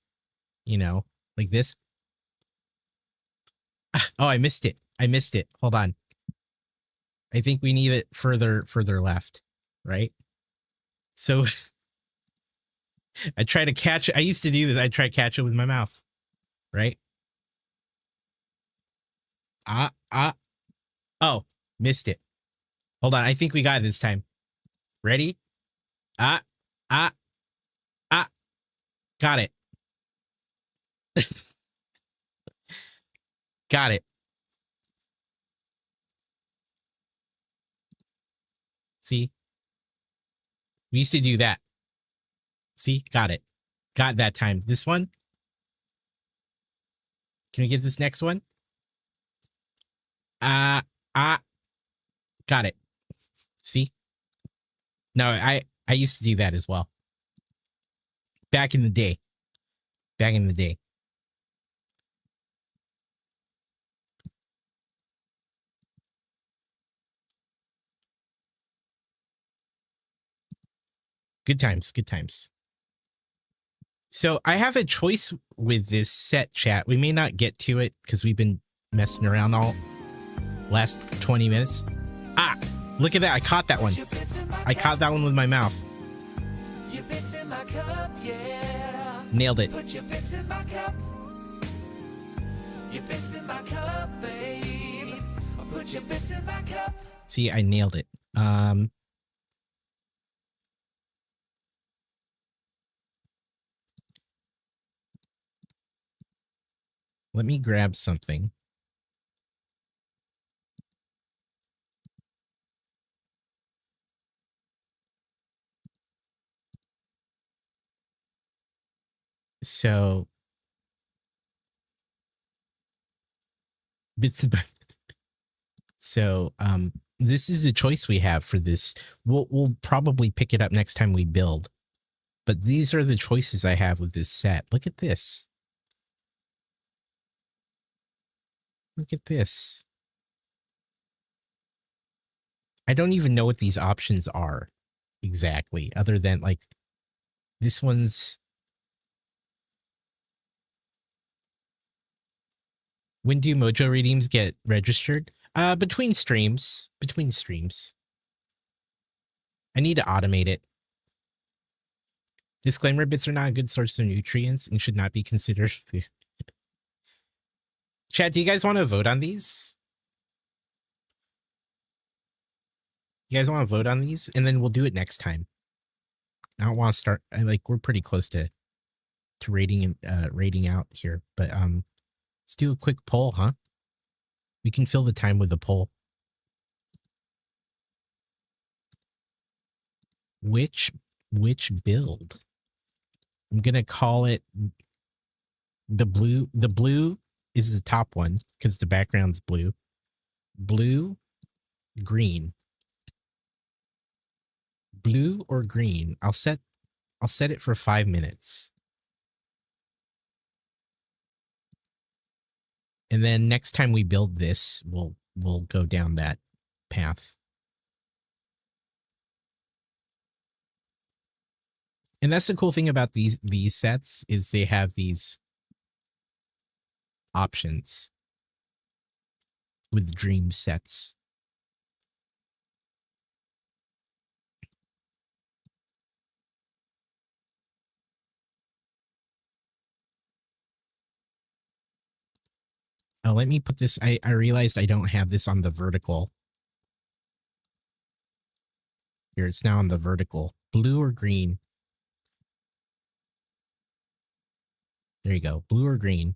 like this. Oh, I missed it. Hold on. I think we need it further left, right? So I try to catch it. I used to do this. I try to catch it with my mouth, right? Oh, missed it. Hold on. I think we got it this time. Ready? Ah, ah, ah. Got it. Got it. See? We used to do that. See? Got it. Got that time. This one? Can we get this next one? Ah, got it. See? No, I used to do that as well. Back in the day. Good times. So I have a choice with this set, chat. We may not get to it because we've been messing around all last 20 minutes. Ah, look at that. I caught that one. I caught that one with my mouth. Your bits in my cup, yeah. Nailed it. Put your bits in my cup. Your bits in my cup, babe. Put your bits in my cup. See, I nailed it. Let me grab something. So bits. So this is a choice we have for this. We'll probably pick it up next time we build. But these are the choices I have with this set. Look at this. Look at this. I don't even know what these options are exactly, other than like this one's. When do Mojo redeems get registered? Between streams. I need to automate it. Disclaimer, bits are not a good source of nutrients and should not be considered food. Chat, do you guys want to vote on these? You guys want to vote on these? And then we'll do it next time. I don't want to start. We're pretty close to rating out here. But let's do a quick poll, huh? We can fill the time with a poll. Which build? I'm gonna call it the blue. The blue is the top one because the background's blue. Blue, green. Blue or green. I'll set it for 5 minutes. And then next time we build this, we'll go down that path. And that's the cool thing about these sets is they have these options with dream sets. Oh, let me put this. I realized I don't have this on the vertical. Here, it's now on the vertical. Blue or green? There you go. Blue or green?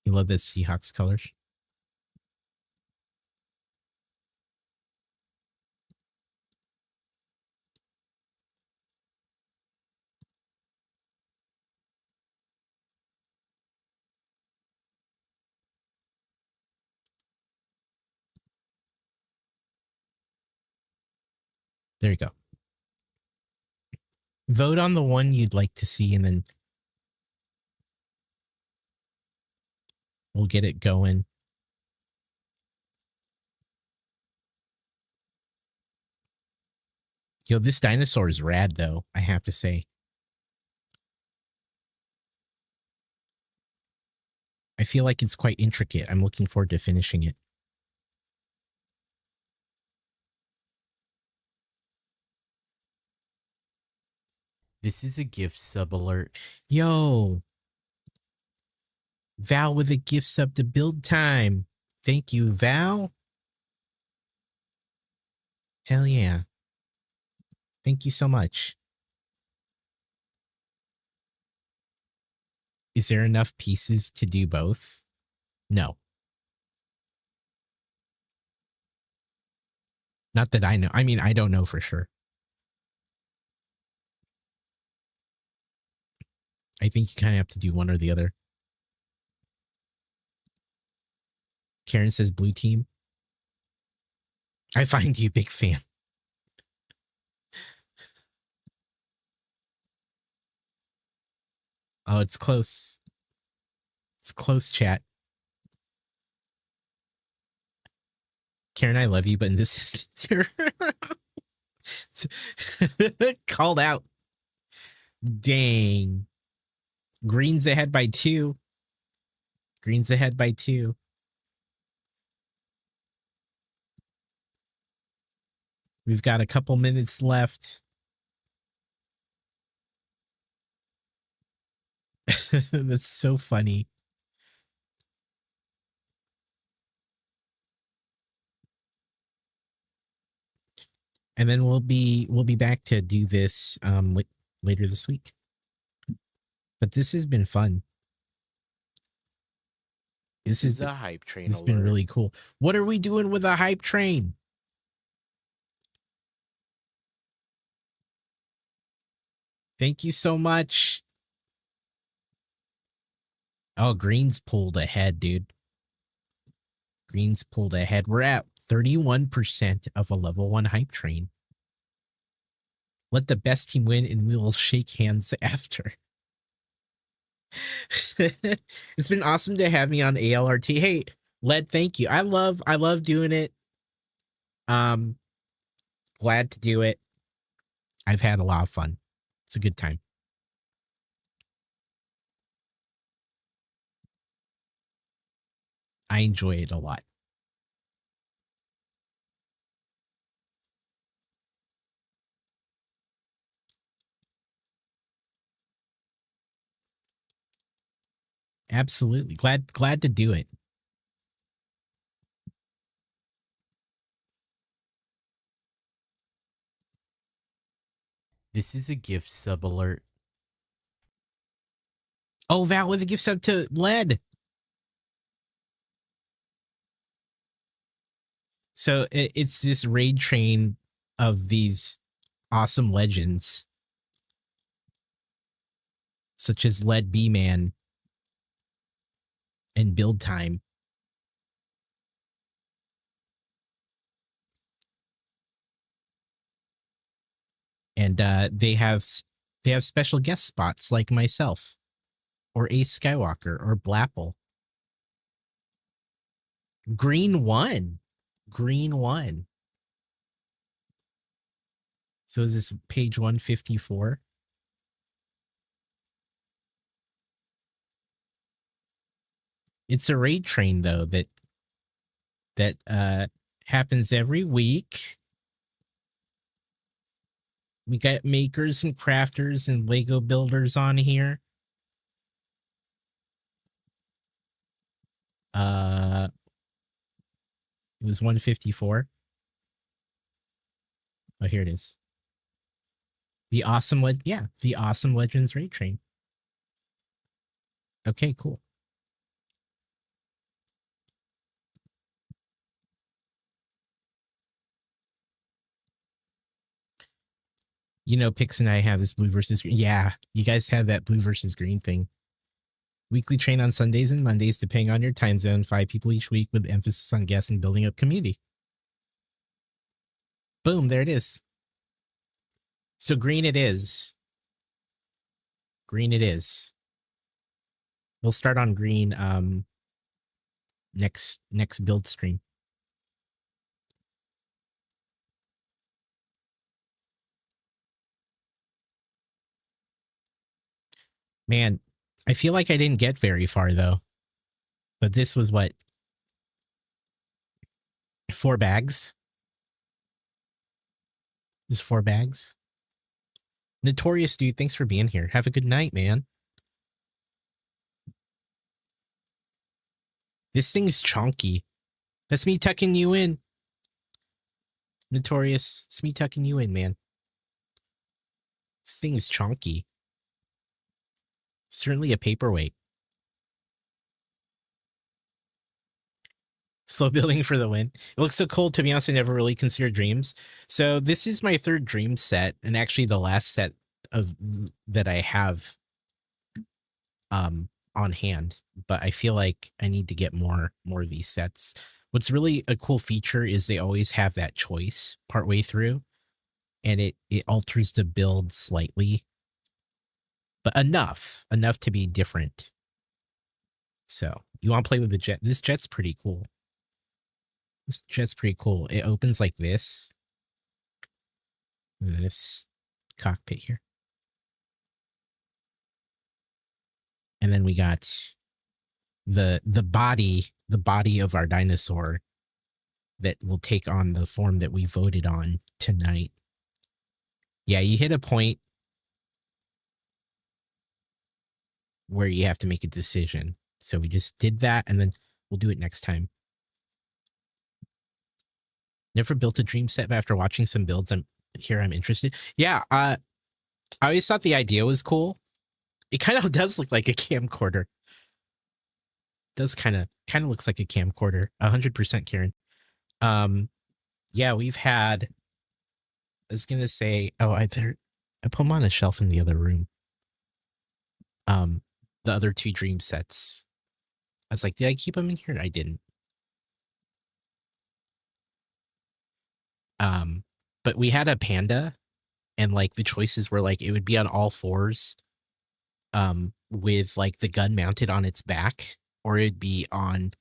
You love the Seahawks colors? There you go. Vote on the one you'd like to see, and then we'll get it going. Yo, this dinosaur is rad, though, I have to say. I feel like it's quite intricate. I'm looking forward to finishing it. This is a gift sub alert. Yo! Val with a gift sub to build time. Thank you, Val. Hell yeah. Thank you so much. Is there enough pieces to do both? No. Not that I know. I mean, I don't know for sure. I think you kind of have to do one or the other. Karen says blue team. I find you a big fan. Oh, it's close. It's close, chat. Karen, I love you, but in this is called out. Dang. Green's ahead by 2. Green's ahead by 2. We've got a couple minutes left. That's so funny. And then we'll be back to do this later this week. But this has been fun. This is a hype train. This has been really cool. What are we doing with a hype train? Thank you so much. Oh, Green's pulled ahead, dude. Green's pulled ahead. We're at 31% of a level 1 hype train. Let the best team win and we will shake hands after. It's been awesome to have me on ALRT. Hey, Led, thank you. I love doing it. Glad to do it. I've had a lot of fun. It's a good time. I enjoy it a lot. Absolutely. Glad to do it. This is a gift sub alert. Oh, Val with a gift sub to Led. So it's this raid train of these awesome legends, such as Led B-Man and Build Time. And they have special guest spots like myself, or Ace Skywalker, or Blapple. Green won. So is this page 154? It's a raid train though that happens every week. We got makers and crafters and Lego builders on here. It was 154. Oh, here it is. The Awesome Legends raid train. Okay, cool. You know, Pix and I have this blue versus green. Yeah, you guys have that blue versus green thing. Weekly train on Sundays and Mondays, depending on your time zone. 5 people each week with emphasis on guests and building up community. Boom, there it is. So green it is. Green it is. We'll start on green next build stream. Man, I feel like I didn't get very far though. But this was what? 4 bags? This is 4 bags? Notorious dude, thanks for being here. Have a good night, man. This thing's chonky. That's me tucking you in. Notorious, it's me tucking you in, man. This thing's chonky. Certainly a paperweight. Slow building for the win. It looks so cool. To be honest, I never really considered Dreamzzz. So this is my 3rd Dream set, and actually the last set of that I have on hand. But I feel like I need to get more of these sets. What's really a cool feature is they always have that choice partway through, and it alters the build slightly, but enough to be different. So you want to play with the jet? This jet's pretty cool. This jet's pretty cool. It opens like this. This cockpit here. And then we got the body of our dinosaur that will take on the form that we voted on tonight. Yeah, you hit a point where you have to make a decision. So we just did that, and then we'll do it next time. Never built a dream set, but after watching some builds, I'm interested. Yeah, I always thought the idea was cool. It kind of does look like a camcorder. Does kind of looks like a camcorder. 100%, Karen. Yeah, we've had. I was gonna say, I put them on a shelf in the other room. The other 2 dream sets. I was like, did I keep them in here? I didn't. But we had a panda, and like the choices were like it would be on all 4s, with like the gun mounted on its back, or it'd be on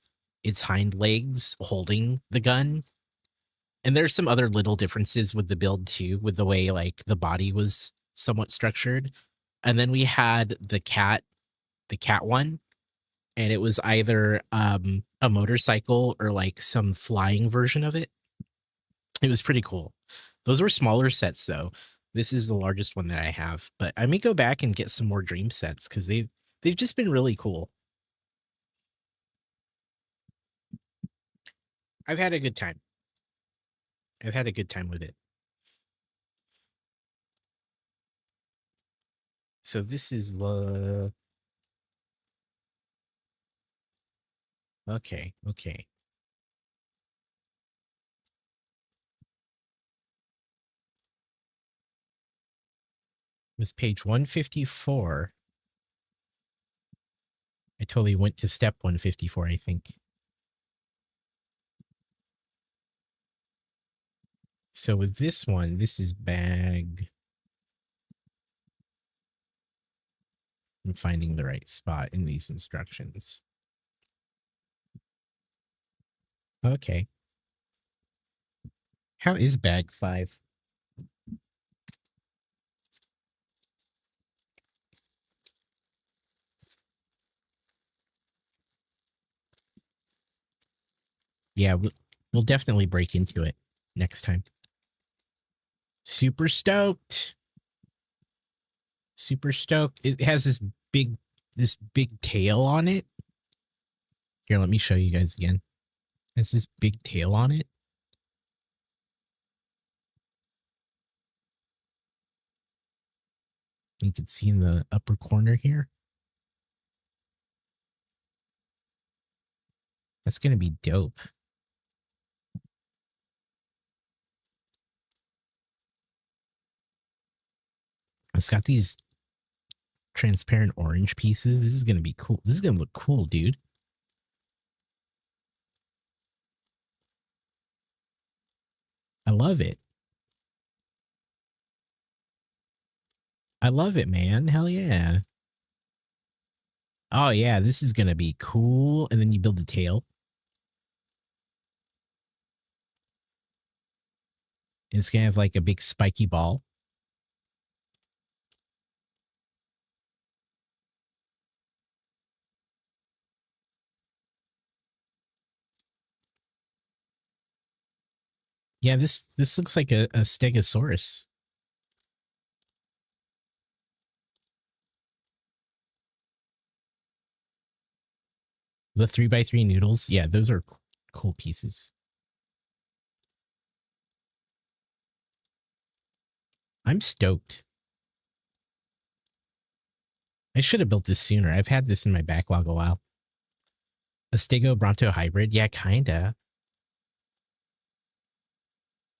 its hind legs holding the gun. And there's some other little differences with the build too, with the way like the body was somewhat structured. And then we had the cat one, and it was either a motorcycle or like some flying version of it. It was pretty cool. Those were smaller sets though. This is the largest one that I have, but I may go back and get some more dream sets because they've just been really cool. I've had a good time. I've had a good time with it. So this is the... Okay. It was page 154. I totally went to step 154, I think. So with this one, this is bag... I'm finding the right spot in these instructions. Okay. How is bag 5? Yeah, we'll definitely break into it next time. Super stoked. Super stoked. It has this big tail on it. Here, let me show you guys again. It has this big tail on it. You can see in the upper corner here. That's going to be dope. It's got these transparent orange pieces. This is going to be cool. This is going to look cool, dude. I love it. I love it, man. Hell yeah. Oh yeah, this is gonna be cool. And then you build the tail. And it's gonna have like a big spiky ball. Yeah, this looks like a stegosaurus. The 3x3 noodles. Yeah, those are cool pieces. I'm stoked. I should have built this sooner. I've had this in my backlog a while. A Stego Bronto hybrid? Yeah, kinda.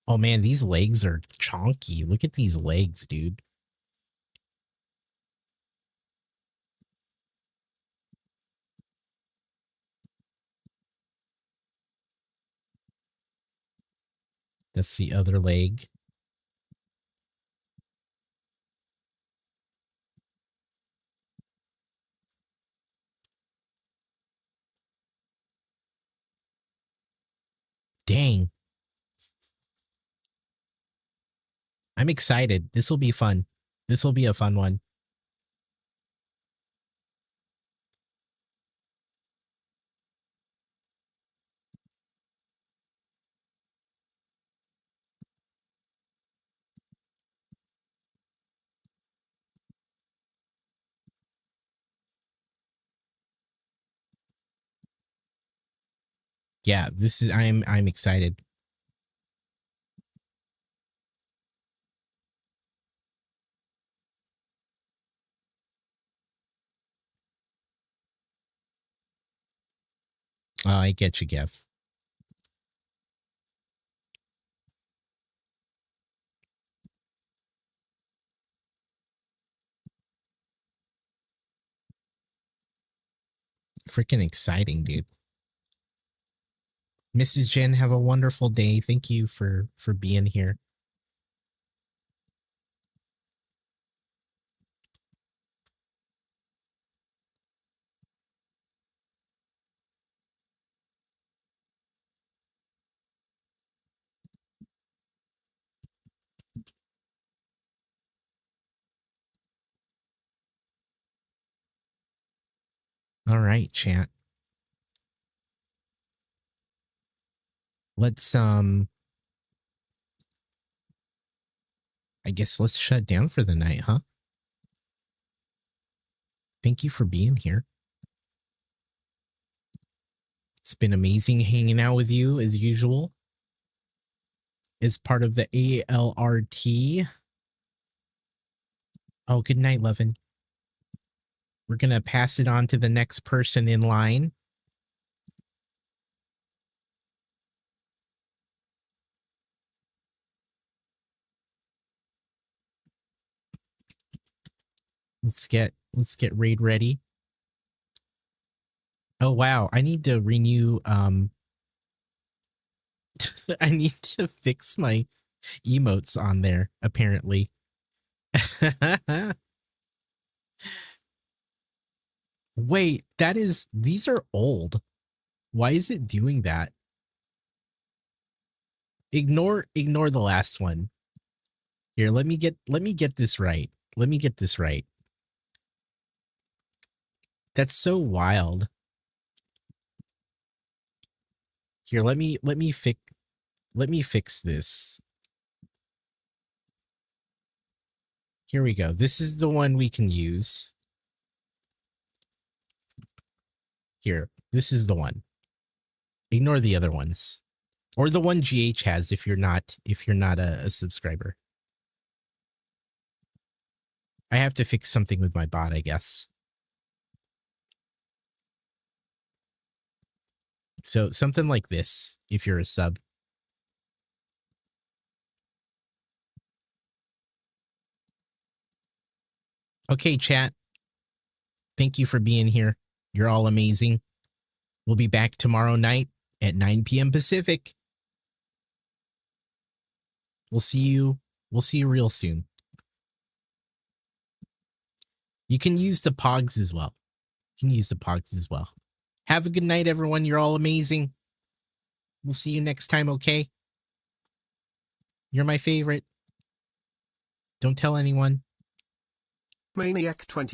Oh man, these legs are chonky. Look at these legs, dude. That's the other leg. Dang. I'm excited. This will be fun. This will be a fun one. Yeah, this is I'm excited. I get you, Gev. Freaking exciting, dude. Mrs. Jen, have a wonderful day. Thank you for being here. All right, chat. Let's I guess let's shut down for the night, huh? Thank you for being here. It's been amazing hanging out with you as usual. As part of the ALRT. Oh, good night, Levin. We're gonna pass it on to the next person in line. Let's get raid ready. Oh wow, I need to renew I need to fix my emotes on there, apparently. Wait, these are old. Why is it doing that? Ignore the last one. Here, let me get this right. Let me get this right. That's so wild. Here, let me fix this. Here we go. This is the one we can use. Here, this is the one. Ignore the other ones. Or the one GH has if you're not a subscriber. I have to fix something with my bot, I guess. So something like this, if you're a sub. Okay, chat. Thank you for being here. You're all amazing. We'll be back tomorrow night at 9 p.m. Pacific. We'll see you real soon. You can use the pogs as well. Have a good night, everyone. You're all amazing. We'll see you next time, okay? You're my favorite. Don't tell anyone. Maniac 20